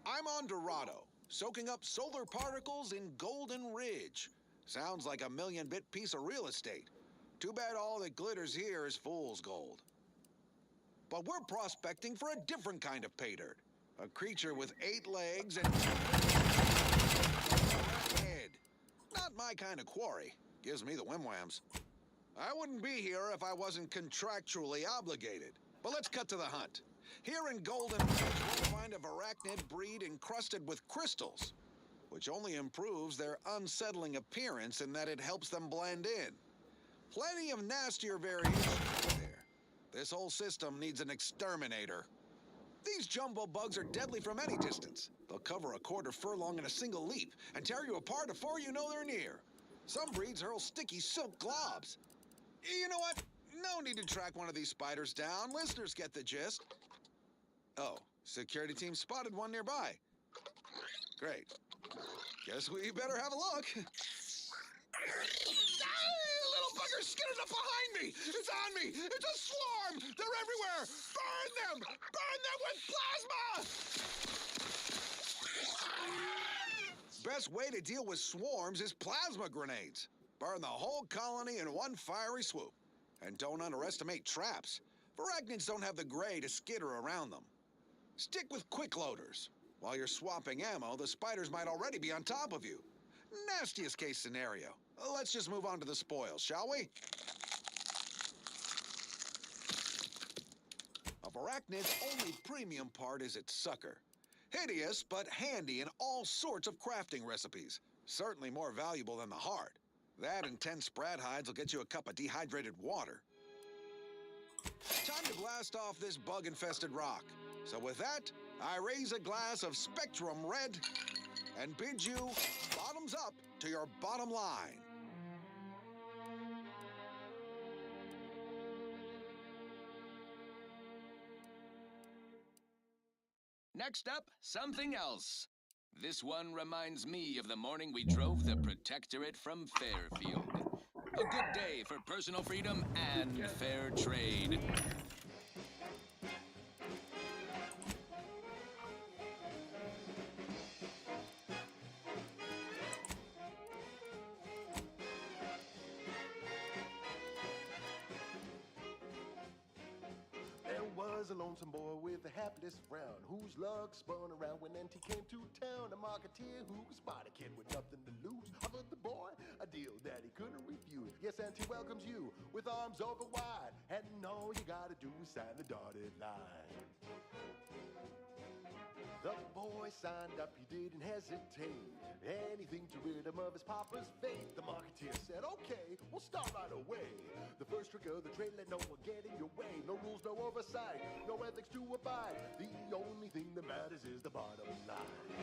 I'm on Dorado, soaking up solar particles in Golden Ridge. Sounds like a million-bit piece of real estate. Too bad all that glitters here is fool's gold. But we're prospecting for a different kind of pay dirt. A creature with 8 legs and head. Not my kind of quarry. Gives me the whim-whams. I wouldn't be here if I wasn't contractually obligated. But let's cut to the hunt. Here in Golden Ridge, we'll find a arachnid breed encrusted with crystals, which only improves their unsettling appearance in that it helps them blend in. Plenty of nastier variations out there. This whole system needs an exterminator. These jumbo bugs are deadly from any distance. They'll cover a quarter furlong in a single leap and tear you apart before you know they're near. Some breeds hurl sticky silk globs. You know what? No need to track one of these spiders down. Listeners get the gist. Oh, security team spotted one nearby. Great. Guess we better have a look. Little bugger skidded up behind me! It's on me! It's a swarm! They're everywhere! Burn them! Burn them with plasma! Best way to deal with swarms is plasma grenades. Burn the whole colony in one fiery swoop. And don't underestimate traps. Arachnids don't have the gray to skitter around them. Stick with quick loaders. While you're swapping ammo, the spiders might already be on top of you. Nastiest case scenario. Let's just move on to the spoils, shall we? Of arachnid's only premium part is its sucker. Hideous, but handy in all sorts of crafting recipes. Certainly more valuable than the heart. That and 10 sprat hides will get you a cup of dehydrated water. Time to blast off this bug-infested rock. So with that, I raise a glass of Spectrum Red and bid you bottom thumbs up to your bottom line. Next up, something else. This one reminds me of the morning we drove the Protectorate from Fairfield. A good day for personal freedom and fair trade. There was a lonesome boy with a hapless frown, whose luck spun around when NT came to town. A marketeer who was spotted kid with nothing to lose offered the boy a deal that he couldn't refuse. Yes, NT welcomes you with arms open wide, and all you gotta do is sign the dotted line. The boy signed up, he didn't hesitate. Anything to rid him of his papa's fate. The marketeer said, okay, we'll start right away. The first trick of the trade, let no one get in your way. No rules, no oversight, no ethics to abide. The only thing that matters is the bottom line.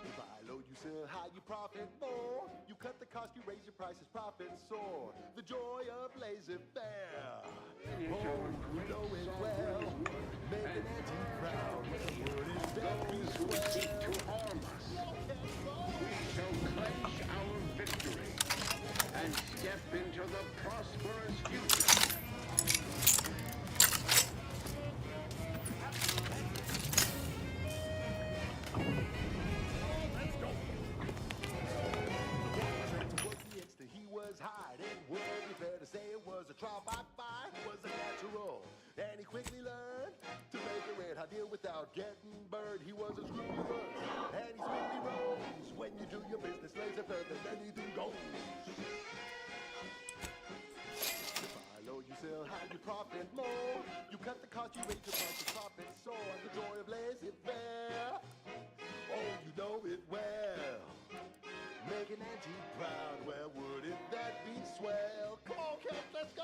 You buy low, you sell high, you profit more. You cut the cost, you raise your prices, profits soar. The joy of laissez-faire. Oh, you know it well. Make an anti-crowd. Those who seek to harm us, we shall clench our victory and step into the prosperous future. He was hiding. Would it be fair to say it was a trial by fire? It was a natural, and he quickly learned to make a red hot deal without getting burned. He was a scrupulous, and he swiftly rose. When you do your business, laissez-faire, then anything goes. You buy low, you sell high, you profit more. You cut the cost, you raise your price, your profit soar. The joy of laissez-faire. Oh, you know it well. Make an antique proud, well, wouldn't that be swell? Come on, kids, let's go!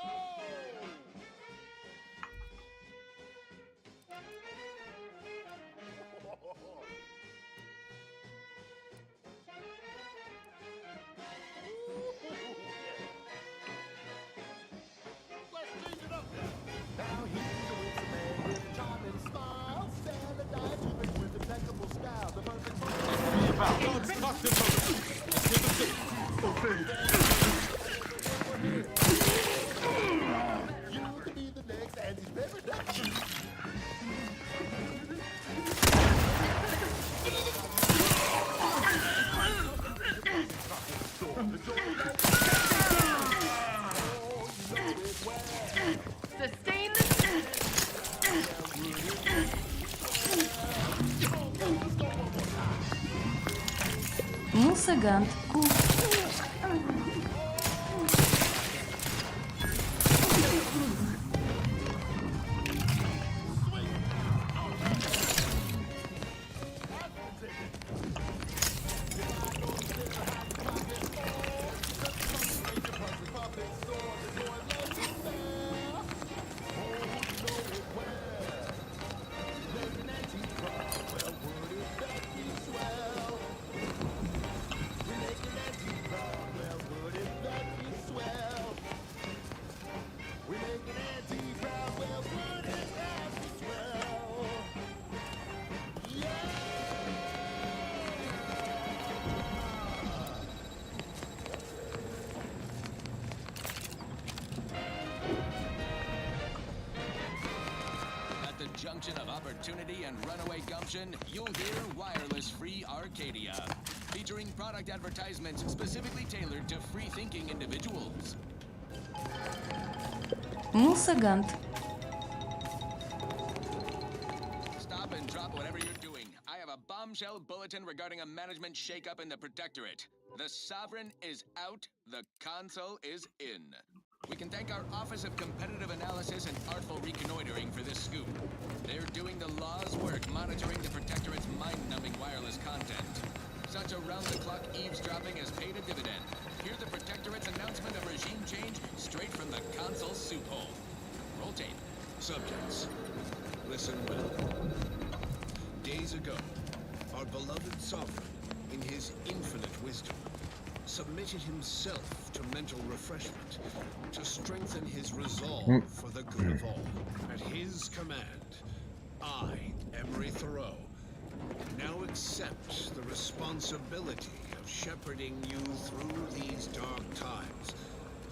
Let's change it up now. Now he's a winsome man with a charming smile. Stand and die to make with impeccable style. The perfect you could be the next Andy's favorite doctor. Sustain Мусагант. Junction of opportunity and runaway gumption, you'll hear Wireless Free Arcadia, featuring product advertisements specifically tailored to free-thinking individuals. Мусагант. Stop and drop whatever you're doing. I have a bombshell bulletin regarding a management shakeup in the Protectorate. The Sovereign is out, the Consul is in. We can thank our Office of Competitive Analysis and Artful Reconnoitering for this scoop. They're doing the law's work monitoring the Protectorate's mind-numbing wireless content. Such around-the-clock eavesdropping has paid a dividend. Hear the Protectorate's announcement of regime change straight from the Consul's soup hole. Roll tape. Subjects, listen well. Days ago, our beloved sovereign, in his infinite wisdom, submitted himself to mental refreshment to strengthen his resolve for the good of all. At his command, I, Emery Thoreau, now accept the responsibility of shepherding you through these dark times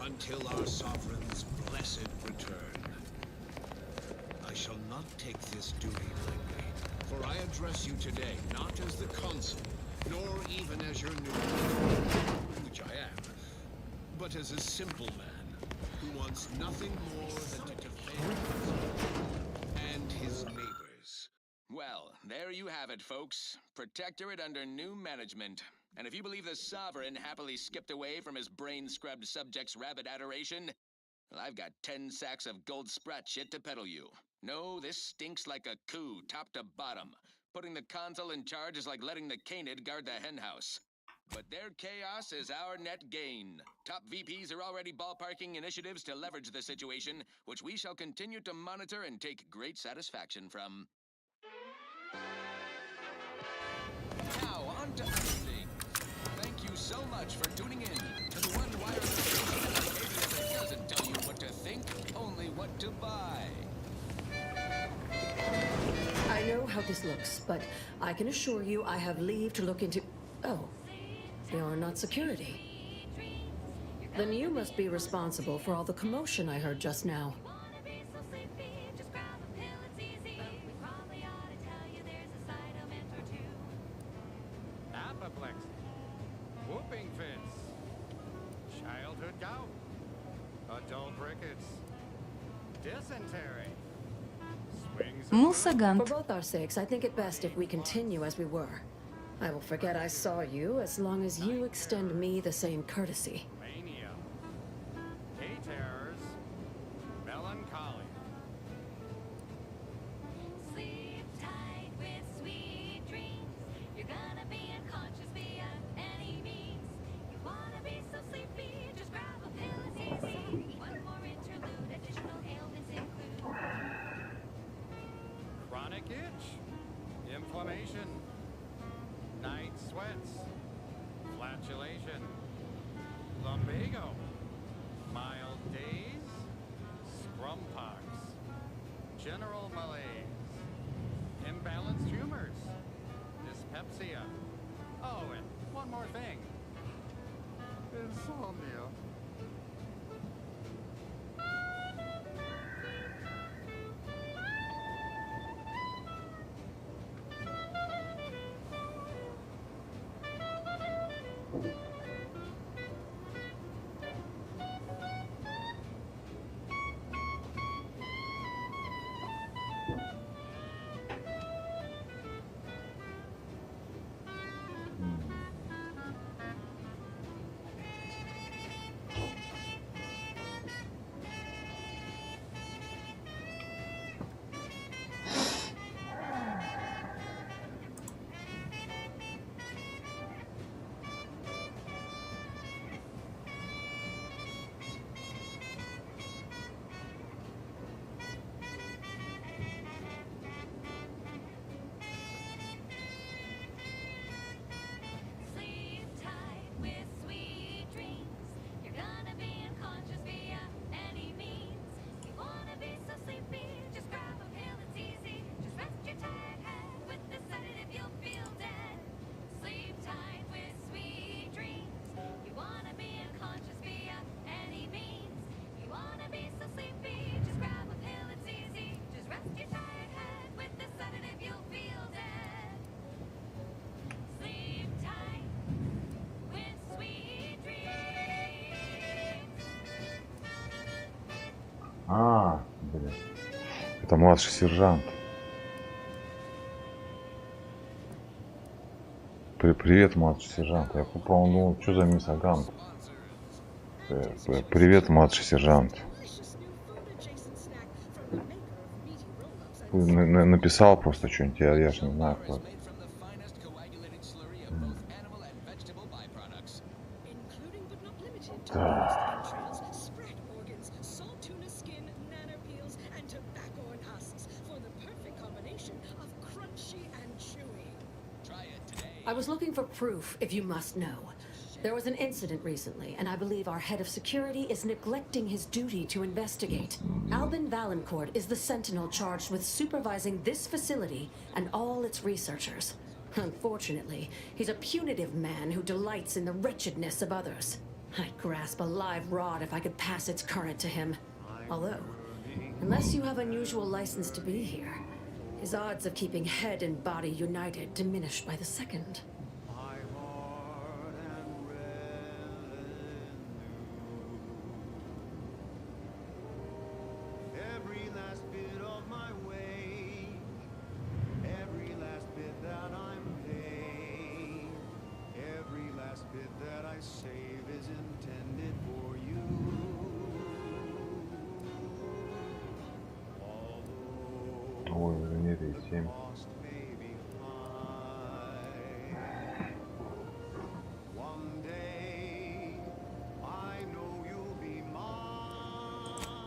until our sovereign's blessed return. I shall not take this duty lightly, for I address you today not as the consul, nor even as your new which I am, but as a simple man who wants nothing more than to defend himself and his neighbors. Well, there you have it, folks. Protectorate under new management. And if you believe the Sovereign happily skipped away from his brain-scrubbed subjects' rabid adoration, well, I've got 10 sacks of gold sprat shit to peddle you. No, this stinks like a coup, top to bottom. Putting the consul in charge is like letting the canid guard the henhouse. But their chaos is our net gain. Top VPs are already ballparking initiatives to leverage the situation, which we shall continue to monitor and take great satisfaction from. Now, on to other things. Thank you so much for tuning in to the one wireless station in Arcadia that doesn't tell you what to think, only what to buy. I know how this looks, but I can assure you I have leave to look into... Oh, you're not security. Then you must be responsible for all the commotion I heard just now. Apoplexy, whooping fits, childhood gout, adult rickets, dysentery, swings of For both our sakes, I think it best if we continue as we were. I will forget I saw you as long as you extend me the same courtesy. mania, hay terrors, melancholy. Sleep tight with sweet dreams. You're gonna be unconscious via any means. You wanna be so sleepy, just grab a pill, it's easy. One more interlude, additional ailments include Chronic itch, inflammation, night sweats, flatulation, lumbago, mild days, scrum pox, general malaise, imbalanced humors, dyspepsia. Oh, and one more thing. Insomnia. sleep tight with sweet dreams. You're gonna be unconscious via any means. You wanna be so sleepy, just grab a pill, it's easy. Just rest your tired head with the sedative, you'll feel dead. Sleep tight with sweet dreams. You wanna be unconscious via any means. You wanna be so sleepy, just grab a pill, it's easy. Just rest your tired head with the sedative, you'll feel dead. Sleep tight with sweet dreams. А, блин. Это младший сержант. Привет, младший сержант. Я попал, ну, что за мисс Агант? Привет, младший сержант. Написал просто что-нибудь, я ж не знаю, кто это. Да. spread organs, salt tuna skin, nana peels, and tobacco and husks for the perfect combination of crunchy and chewy. Try it. I was looking for proof, if you must know. There was an incident recently, and I believe our head of security is neglecting his duty to investigate. Albin Valancourt is the sentinel charged with supervising this facility and all its researchers. Unfortunately, he's a punitive man who delights in the wretchedness of others. I'd grasp a live rod if I could pass its current to him. Although, unless you have unusual license to be here, his odds of keeping head and body united diminish by the second. Every last bit of my wage, every last bit that I'm paid, every last bit that I save is intended for you. Ой, уже нет и 7.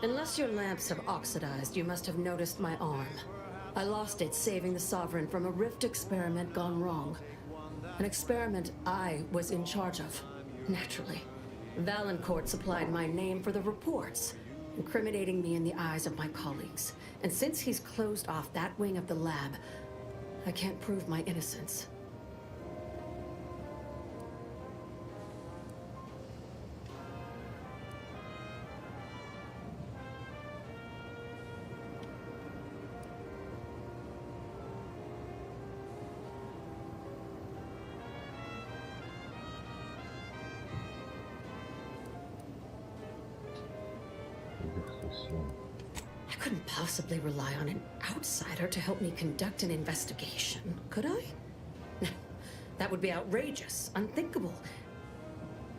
Unless your lamps have oxidized, you must have noticed my arm. I lost it saving the Sovereign from a rift experiment gone wrong. An experiment I was in charge of, naturally. Valancourt supplied my name for the reports, incriminating me in the eyes of my colleagues. And since he's closed off that wing of the lab, I can't prove my innocence. I couldn't possibly rely on an outsider to help me conduct an investigation, could I? That would be outrageous, unthinkable.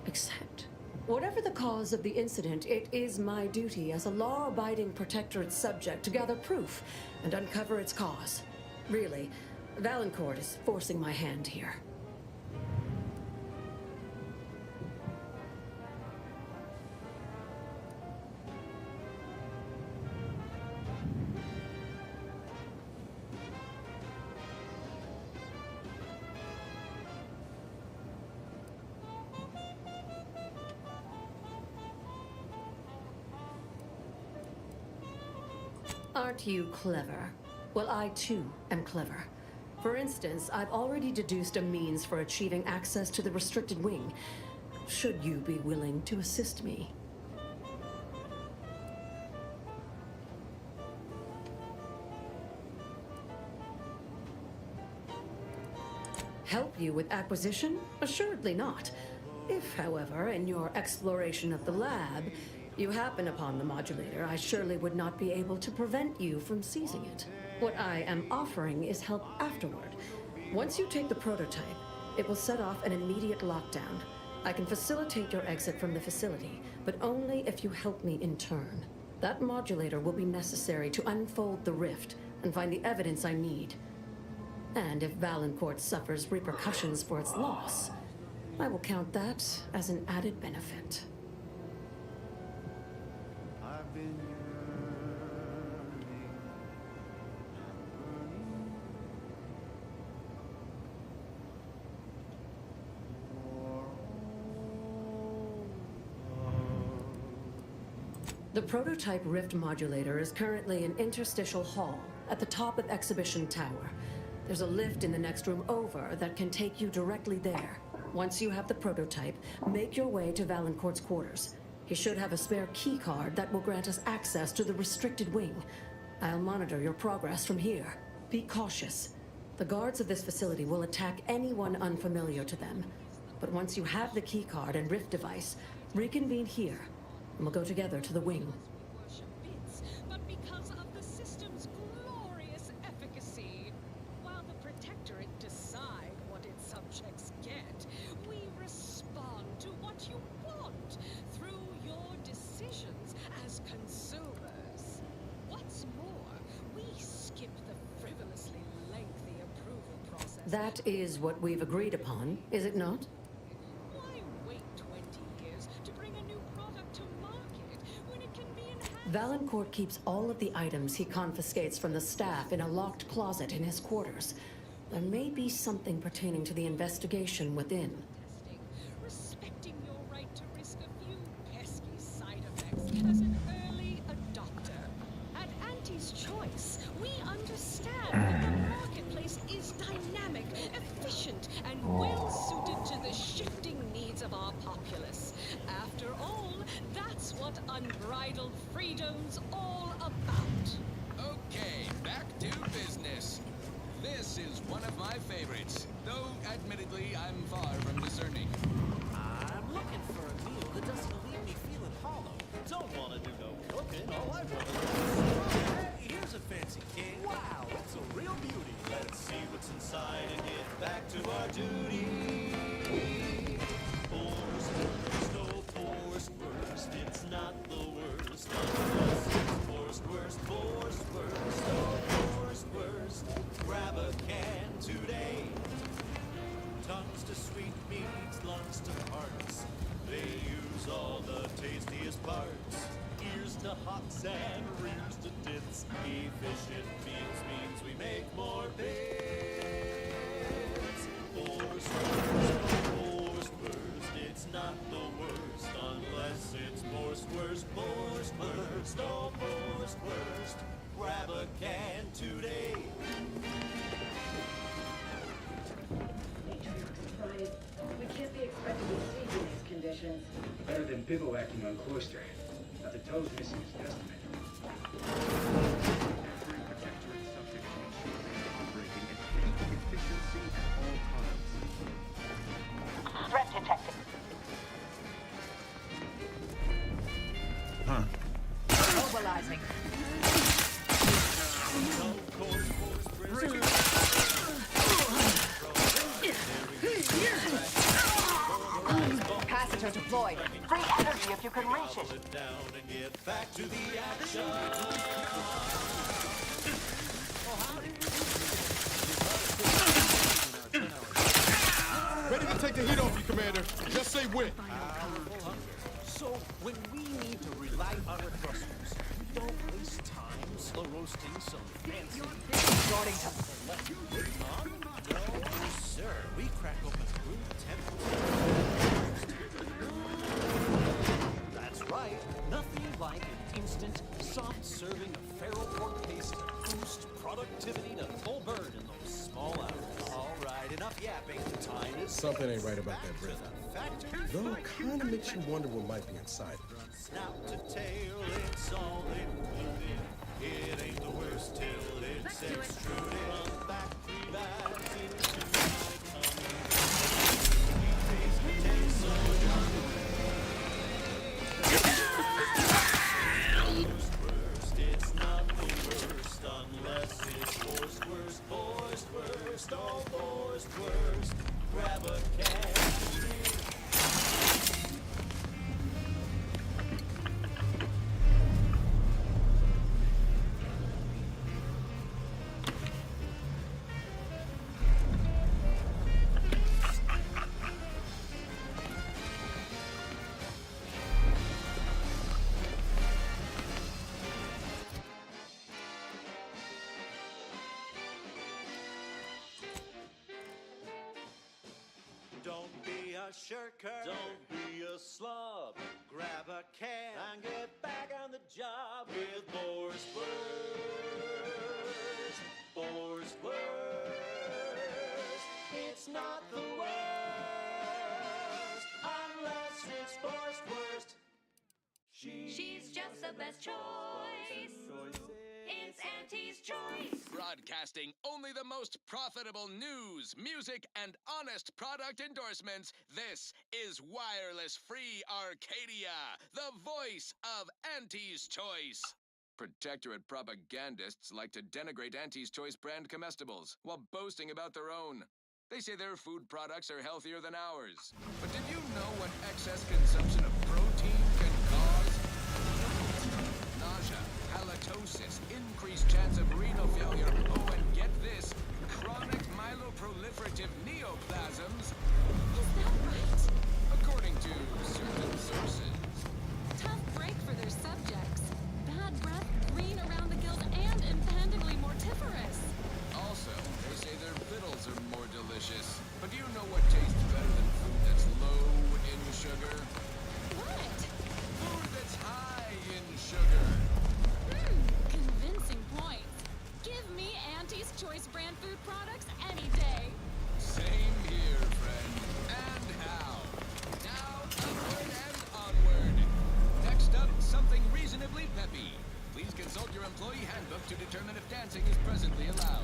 Except, whatever the cause of the incident, it is my duty as a law-abiding protectorate subject to gather proof and uncover its cause. Really, Valancourt is forcing my hand here. Aren't you clever? Well, I too am clever. For instance, I've already deduced a means for achieving access to the restricted wing. Should you be willing to assist me? Help you with acquisition? Assuredly not. If, however, in your exploration of the lab, you happen upon the modulator, I surely would not be able to prevent you from seizing it. What I am offering is help afterward. Once you take the prototype, it will set off an immediate lockdown. I can facilitate your exit from the facility, but only if you help me in turn. That modulator will be necessary to unfold the rift and find the evidence I need. And if Valancourt suffers repercussions for its loss, I will count that as an added benefit. I've been The prototype rift modulator is currently in Interstitial Hall at the top of Exhibition Tower. There's a lift in the next room over that can take you directly there. Once you have the prototype, make your way to Valancourt's quarters. He should have a spare key card that will grant us access to the restricted wing. I'll monitor your progress from here. Be cautious. The guards of this facility will attack anyone unfamiliar to them. But once you have the key card and rift device, reconvene here, and we'll go together to the wing. But because of the system's glorious efficacy, while the Protectorate decide what its subjects get, we respond to what you want through your decisions as consumers. What's more, we skip the frivolously lengthy approval process. That is what we've agreed upon, is it not? Why wait 20 years to bring a new product to market when it can be enhanced? Valancourt keeps all of the items he confiscates from the staff in a locked closet in his quarters. There may be something pertaining to the investigation within. Respecting your right to risk a few pesky side effects as an early adopter. At Auntie's Choice, we understand that the marketplace is dynamic, efficient, and well-suited to the shifting needs of our populace. After all, that's what unbridled freedom's all about. Okay, back to business. This is one of my favorites, though admittedly I'm far from discerning. I'm looking for a meal that doesn't leave me feeling hollow. Don't want to do no cooking. All I want to do is... Hey, here's a fancy cake. Wow, it's a real beauty. Let's see what's inside and get back to our duty. Forced worst, oh, forced worst. It's not the worst. Unless it's forced worst, forced worst, oh, forced worst. Grab a can today. Tongues to sweet meats, lungs to hearts. They use all the tastiest parts. Ears to hocks and rears to tits. Efficient means we make more bits. Forced worst, it's not the worst. Unless it's forced worst, oh, forced worst. Grab a can today. We can't be expected to siege in these conditions. Better than bivouacking on Cloister. Now the toe's missing his testament. Threat detected. Huh. Mobilizing. Capacitor deployed. Free energy if you can reach it. Down and get back to the action. Ready to take the heat off you, Commander. Just say when. So, when we need to relight our thrusters, we don't waste time slow roasting some fancy... No, sir. We crack open room temperature. That's right. Nothing like an instant, soft-serving of feral pork paste to boost productivity to full burn in those small hours. All right, enough yapping. Time is... Something ain't right about that bread. Though it kind of makes you wonder what might be inside. Snout to tail, it's all included. It ain't the worst till it's extruded. From factory bags into my tummy. Sweet taste tastes so yummy. Worst, it's not the worst unless it's forced worst, oh, forced worst. Grab a can. Don't be a shirker. Don't be a slob. Grab a can and get back on the job with Forced Worst. Forced Worst. It's not the worst unless it's forced worst. She's just the best choice. It's Auntie's Choice. Broadcasting only the most profitable news, music, and honest product endorsements, this is Wireless Free Arcadia, the voice of Auntie's Choice. Protectorate propagandists like to denigrate Auntie's Choice brand comestibles while boasting about their own. They say their food products are healthier than ours. But did you know what excess consumption of protein can cause? Nausea, halitosis, increased chance of renal failure, oh, and get this, chronic myeloproliferative neoplasms. Is that right? According to certain sources. Tough break for their subjects. Bad breath, green around the gills, and impendingly mortiferous. Also, they say their fiddles choice brand food products any day. Same here, friend. And how? Now, upward and onward. Next up, something reasonably peppy. Please consult your employee handbook to determine if dancing is presently allowed.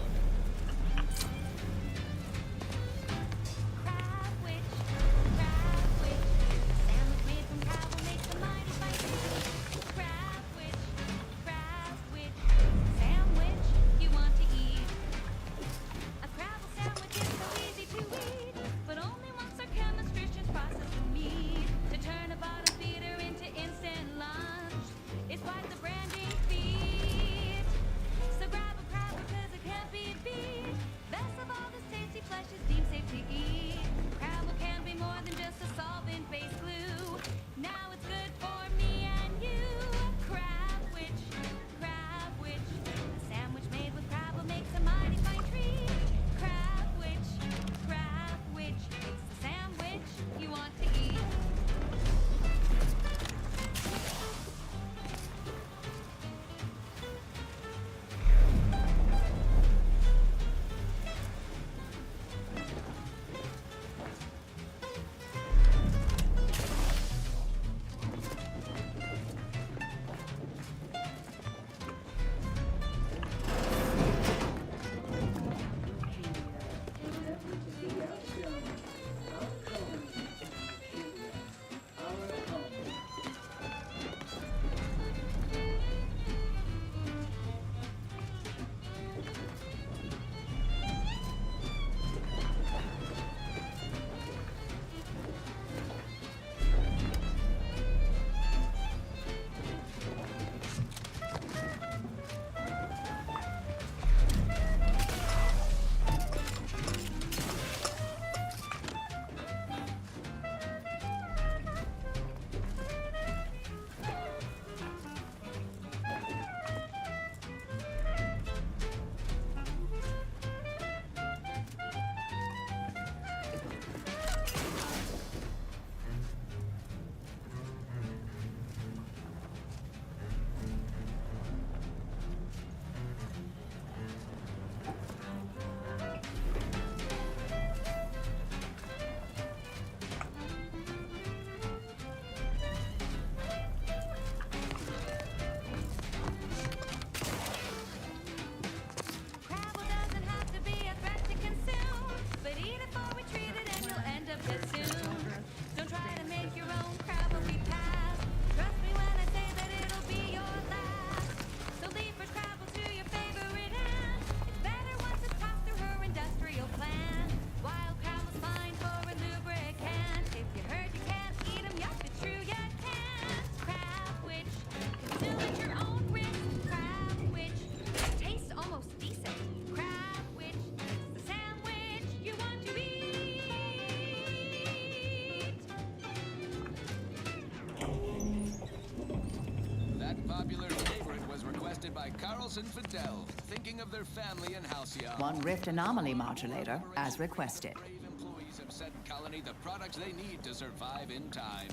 Carlson Fidel, thinking of their family in Halcyon. One Rift anomaly modulator, as requested. Brave employees have sent Colony the products they need to survive in time.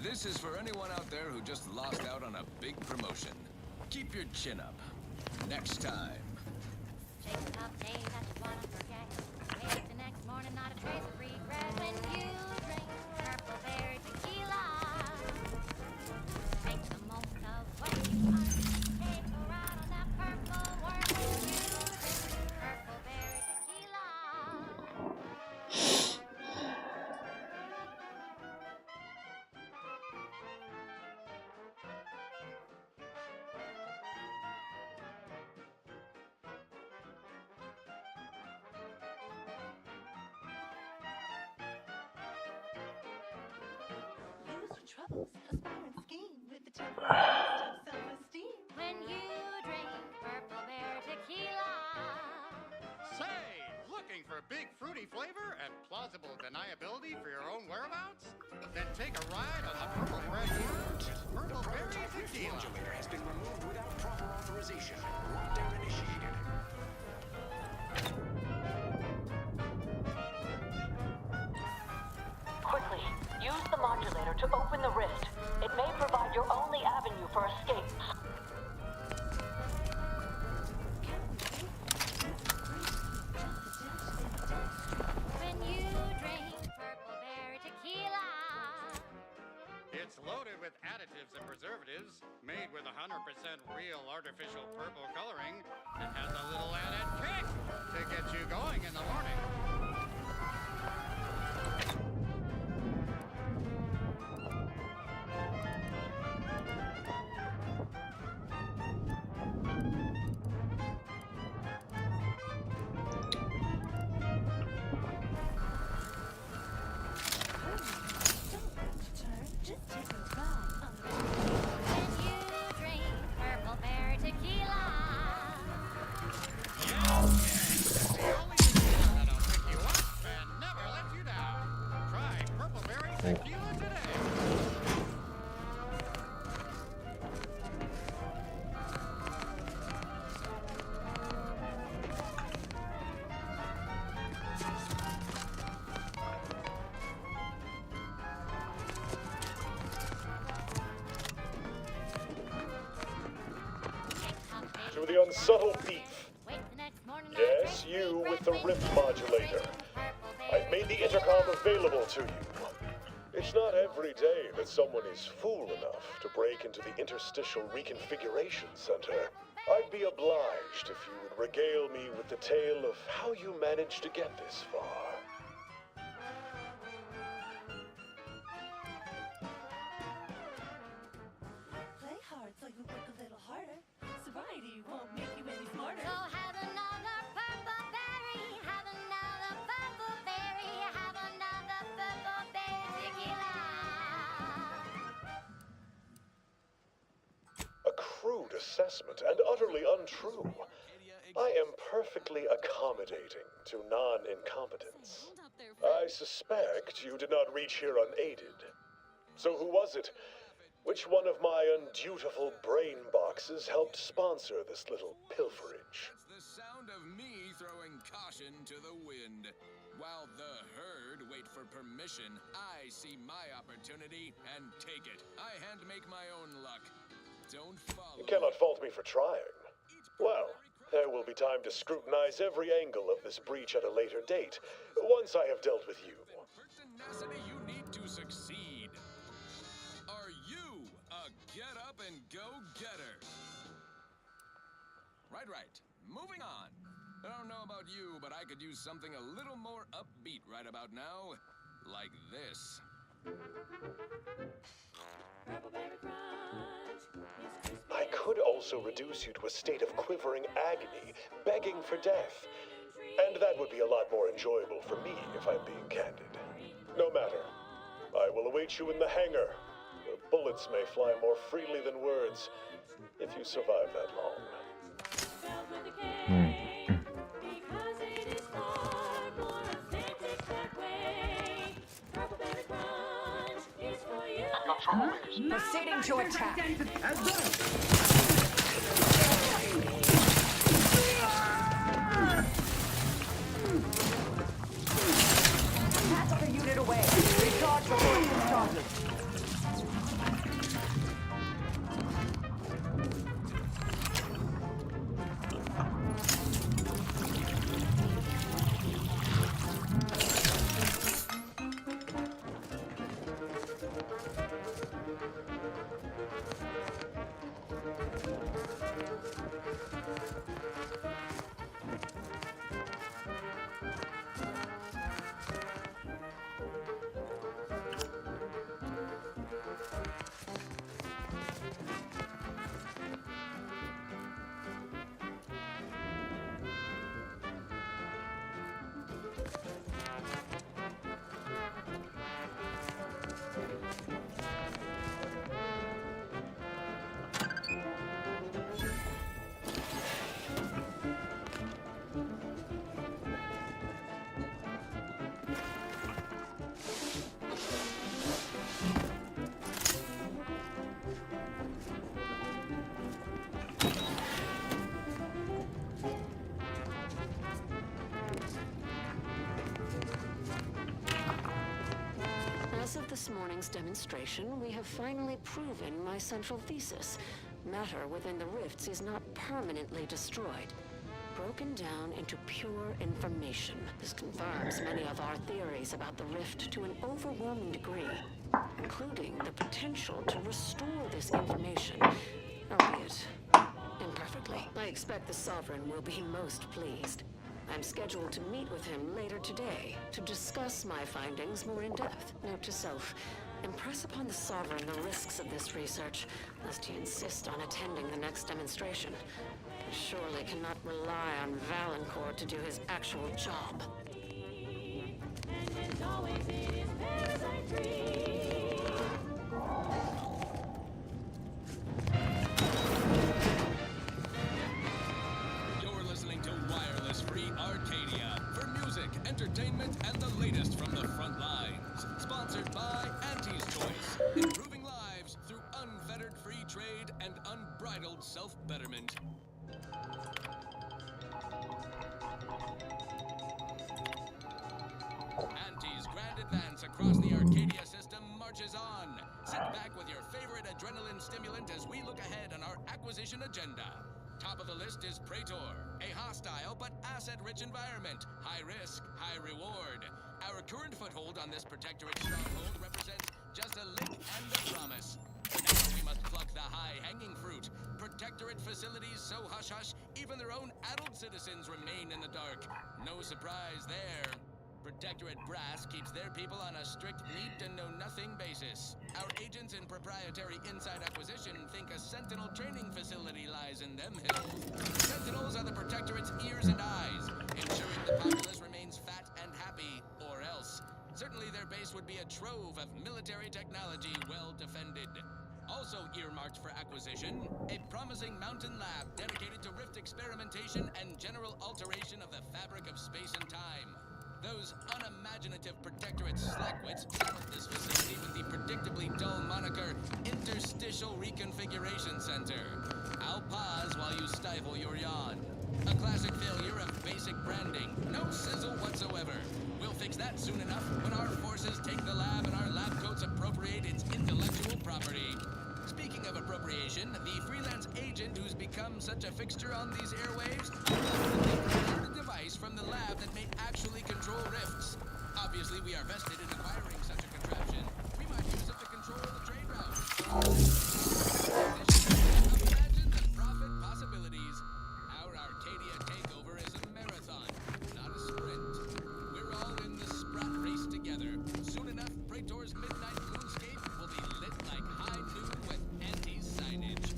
This is for anyone out there who just lost out on a big promotion. Keep your chin up. Next time. Chasing up days that you wanna forget. Wake the next morning, not a trace of regret when you drink purple berry tequila. Make the most of what you are. Take a ride on that purple world when you drink purple berry tequila. Troubles, aspire and scheme with the temper of self-esteem. When you drink purple berry tequila. Say, looking for big fruity flavor and plausible deniability for your own whereabouts? Then take a ride on the purple bread purple berry tequila. Modulator has been removed without proper authorization. Lockdown initiated. Quickly, use the modulator to open the rift. It may provide your only avenue for escape. real artificial purple coloring that has a little added kick to get you going in the morning. Just take a ride on the When you drink Purple Berry Tequila. The only tequila that'll pick you up and never let you down. Try Purple Berry Tequila today. To the unsubtle thief. Yes, you with the rift modulator. I've made the intercom available to you. It's not every day that someone is fool enough to break into the Interstitial Reconfiguration Center. I'd be obliged if you would regale me with the tale of how you managed to get this far. Play hard so you work a little harder. Sobriety won't make you any smarter. So have another purple berry, have another purple berry, have another purple berry tequila. A crude assessment and utterly untrue. I am perfectly accommodating to non-incompetence. I suspect you did not reach here unaided. So who was it? Which one of my undutiful brain boxes helped sponsor this little pilferage? It's the sound of me throwing caution to the wind. While the herd wait for permission, I see my opportunity and take it. I handmake my own luck. Don't follow. You cannot fault me for trying. Well, there will be time to scrutinize every angle of this breach at a later date, once I have dealt with you. Pertinacity you need to succeed. Are you a get-up-and-go-getter? Right. Moving on. I don't know about you, but I could use something a little more upbeat right about now. Like this. I could also reduce you to a state of quivering agony, begging for death. And that would be a lot more enjoyable for me, if I'm being candid. No matter. I will await you in the hangar. Where bullets may fly more freely than words, if you survive that long. Proceeding to attack. That's the unit away. Recharge before you started. As of this morning's demonstration, we have finally proven my central thesis. Matter within the rifts is not permanently destroyed. Broken down into pure information. This confirms many of our theories about the rift to an overwhelming degree, including the potential to restore this information albeit imperfectly. I expect the Sovereign will be most pleased. I'm scheduled to meet with him later today to discuss my findings more in depth. Note to self, impress upon the Sovereign the risks of this research, lest he insist on attending the next demonstration. He surely cannot rely on Valancourt to do his actual job. And as always, it is parasite free. You're listening to Wireless Free Arcadia for music, entertainment, and the latest from the front lines. Sponsored by Auntie's Choice, improving lives through unfettered free trade and unbridled self-betterment. Auntie's grand advance across the Arcadia system marches on. Sit back with your favorite adrenaline stimulant as we look ahead on our acquisition agenda. Top of the list is Praetor, a hostile but asset-rich environment. High risk, high reward. Our current foothold on this protectorate stronghold represents just a lick and a promise. Now we must pluck the high-hanging fruit. Protectorate facilities so hush-hush, even their own adult citizens remain in the dark. No surprise there. Protectorate brass keeps their people on a strict need-to-know-nothing basis. Our agents in proprietary inside acquisition think a Sentinel training facility lies in them hills. Sentinels are the Protectorate's ears and eyes, ensuring the populace remains fat and happy, or else. Certainly their base would be a trove of military technology well defended. Also earmarked for acquisition, a promising mountain lab dedicated to rift experimentation and general alteration of the fabric of space and time. Those unimaginative Protectorate slackwits titled this facility with the predictably dull moniker Interstitial Reconfiguration Center. I'll pause while you stifle your yawn. A classic failure of basic branding. No sizzle whatsoever. We'll fix that soon enough when our forces take the lab and our lab coats appropriate its intellectual property. Speaking of appropriation, the freelance agent who's become such a fixture on these airwaves procured a device from the lab that may actually control rifts. Obviously, we are vested in acquiring such a contraption. We might use it to control the trade routes. Imagine the profit possibilities. Our Arcadia takeover is a marathon, not a sprint. We're all in the sprat race together. Soon enough, Praetor's midnight moonscape will be lit like high noon with anti-signage.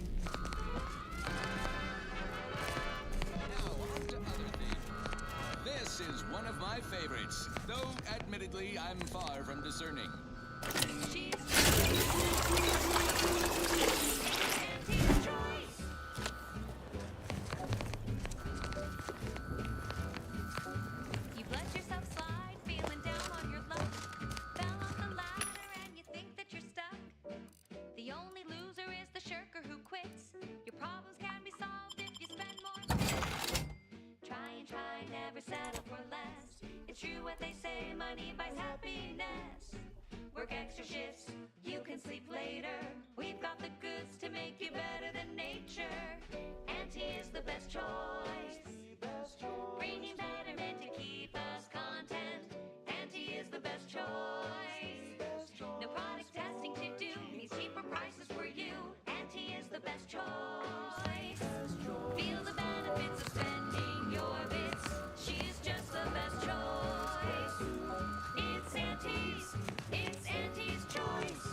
Now, on to other things. This is one of my favorites, though admittedly I'm far from discerning. You've let yourself slide, feeling down on your luck. Fell off the ladder and you think that you're stuck. The only loser is the shirker who quits. Your problems can be solved if you spend more time. Try and try, never settle for less. It's true what they say, money buys happiness. Work extra shifts, you can sleep later. We've got the goods to make you better than nature. Auntie is the best choice. Bringing betterment to keep us content. Auntie is the best choice. No product testing to do means cheaper prices for you. Auntie is the best choice. Feel the benefits of spending your bits. She's just the best choice. It's Auntie's choice.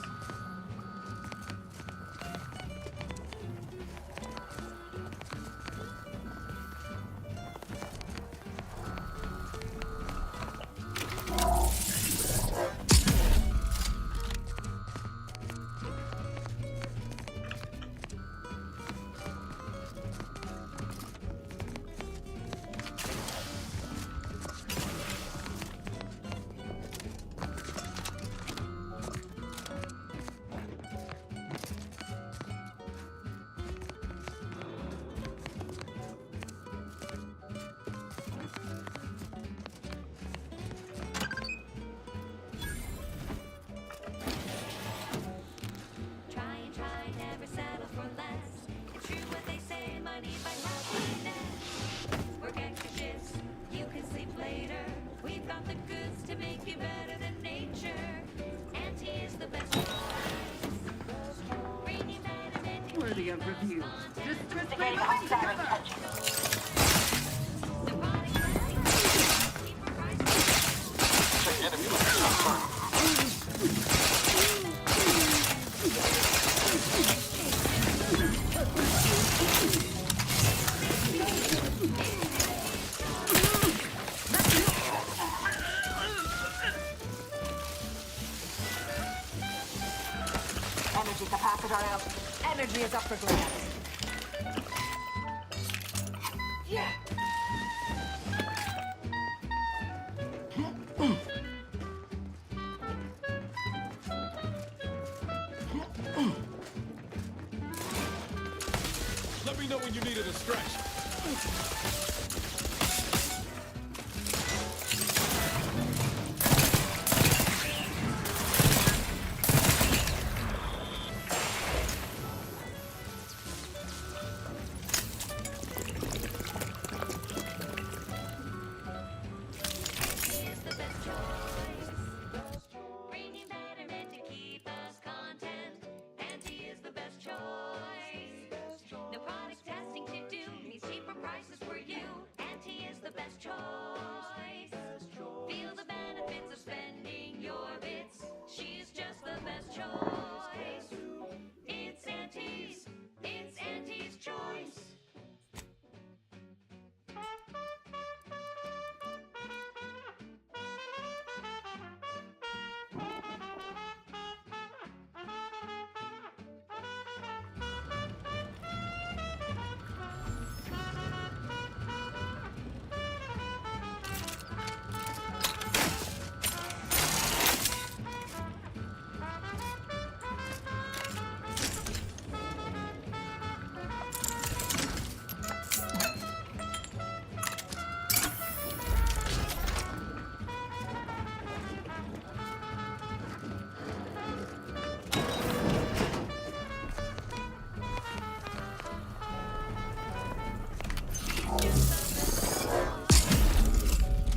Objective review. Investigating hostile intention. Energy capacitor out. Energy is up for grabs. Yeah. Let me know when you need a distraction. Is the best choice. Bringing betterment to keep us content. Auntie is the best choice. No product testing to do. Means cheaper prices for you. Auntie is the best choice. Feel the benefits of spending your bits. She's just the best choice. It's Auntie's. It's Auntie's choice.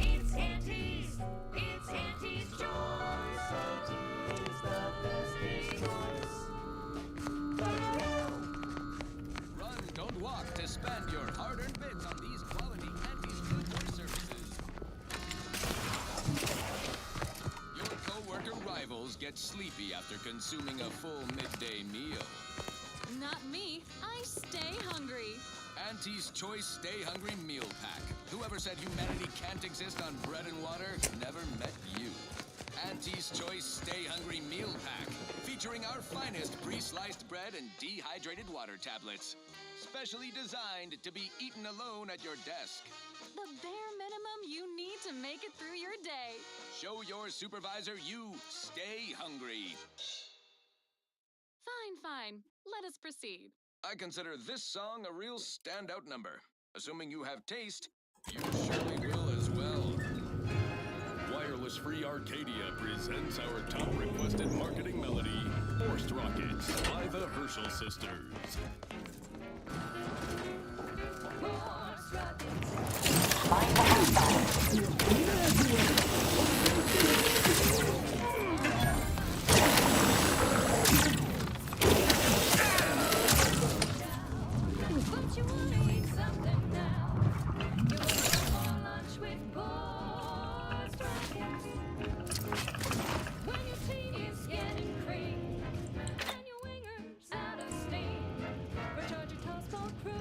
It's Auntie's. It's Auntie's choice. Auntie's the best Run, don't walk to spend your hard-earned bits on these quality Auntie's Good Toy services. Your co-worker rivals get sleepy after consuming a full midday meal. Not me. I stay hungry. Auntie's Choice Stay Hungry Meal Pack. Whoever said humanity can't exist on bread and water never met you. Auntie's Choice Stay Hungry Meal Pack, featuring our finest pre-sliced bread and dehydrated water tablets. Specially designed to be eaten alone at your desk. The bare minimum you need to make it through your day. Show your supervisor you stay hungry. Fine. Let us proceed. I consider this song a real standout number. Assuming you have taste, you surely will as well. Wireless Free Arcadia presents our top requested marketing melody, Forced Rockets by the Herschel Sisters. Force rockets. But you wanna eat something now. You wanna go for lunch with force rockets. When your tea is getting cream and your wingers out of steam, recharge your toast cold crew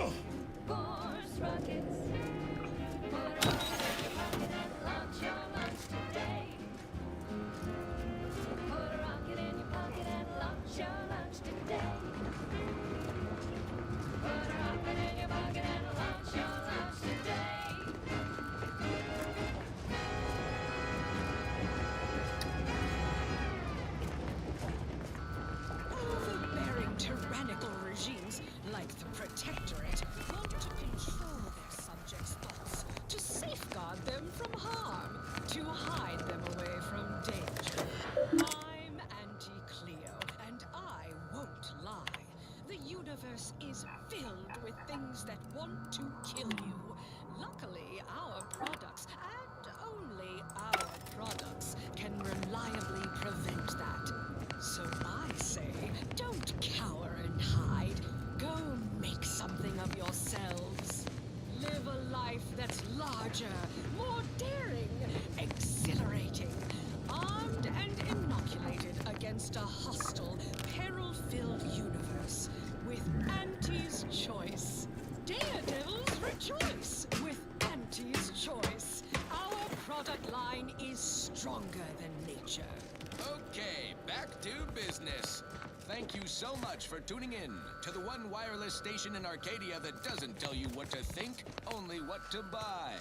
Force rockets. Put a rocket in your pocket and launch your lunch today. Put a rocket in your pocket and launch your lunch today. Put a rocket in your pocket and launch your lunch today. Overbearing tyrannical regimes like the Protectorate want to control their subjects' thoughts, to safeguard them from harm, to hide them away from danger. I'm Anti-Cleo, and I won't lie. The universe is filled with things that want to kill you. Luckily, our products, and only our products, can reliably prevent that. So I say, don't cower and hide. Go make something of yourselves. Live a life that's larger, more daring, exhilarating, armed and inoculated against a hostile, peril-filled universe with Auntie's choice. Daredevils rejoice with Auntie's choice. Our product line is stronger than nature. Okay, back to business. Thank you so much for tuning in to the one wireless station in Arcadia that doesn't tell you what to think, only what to buy.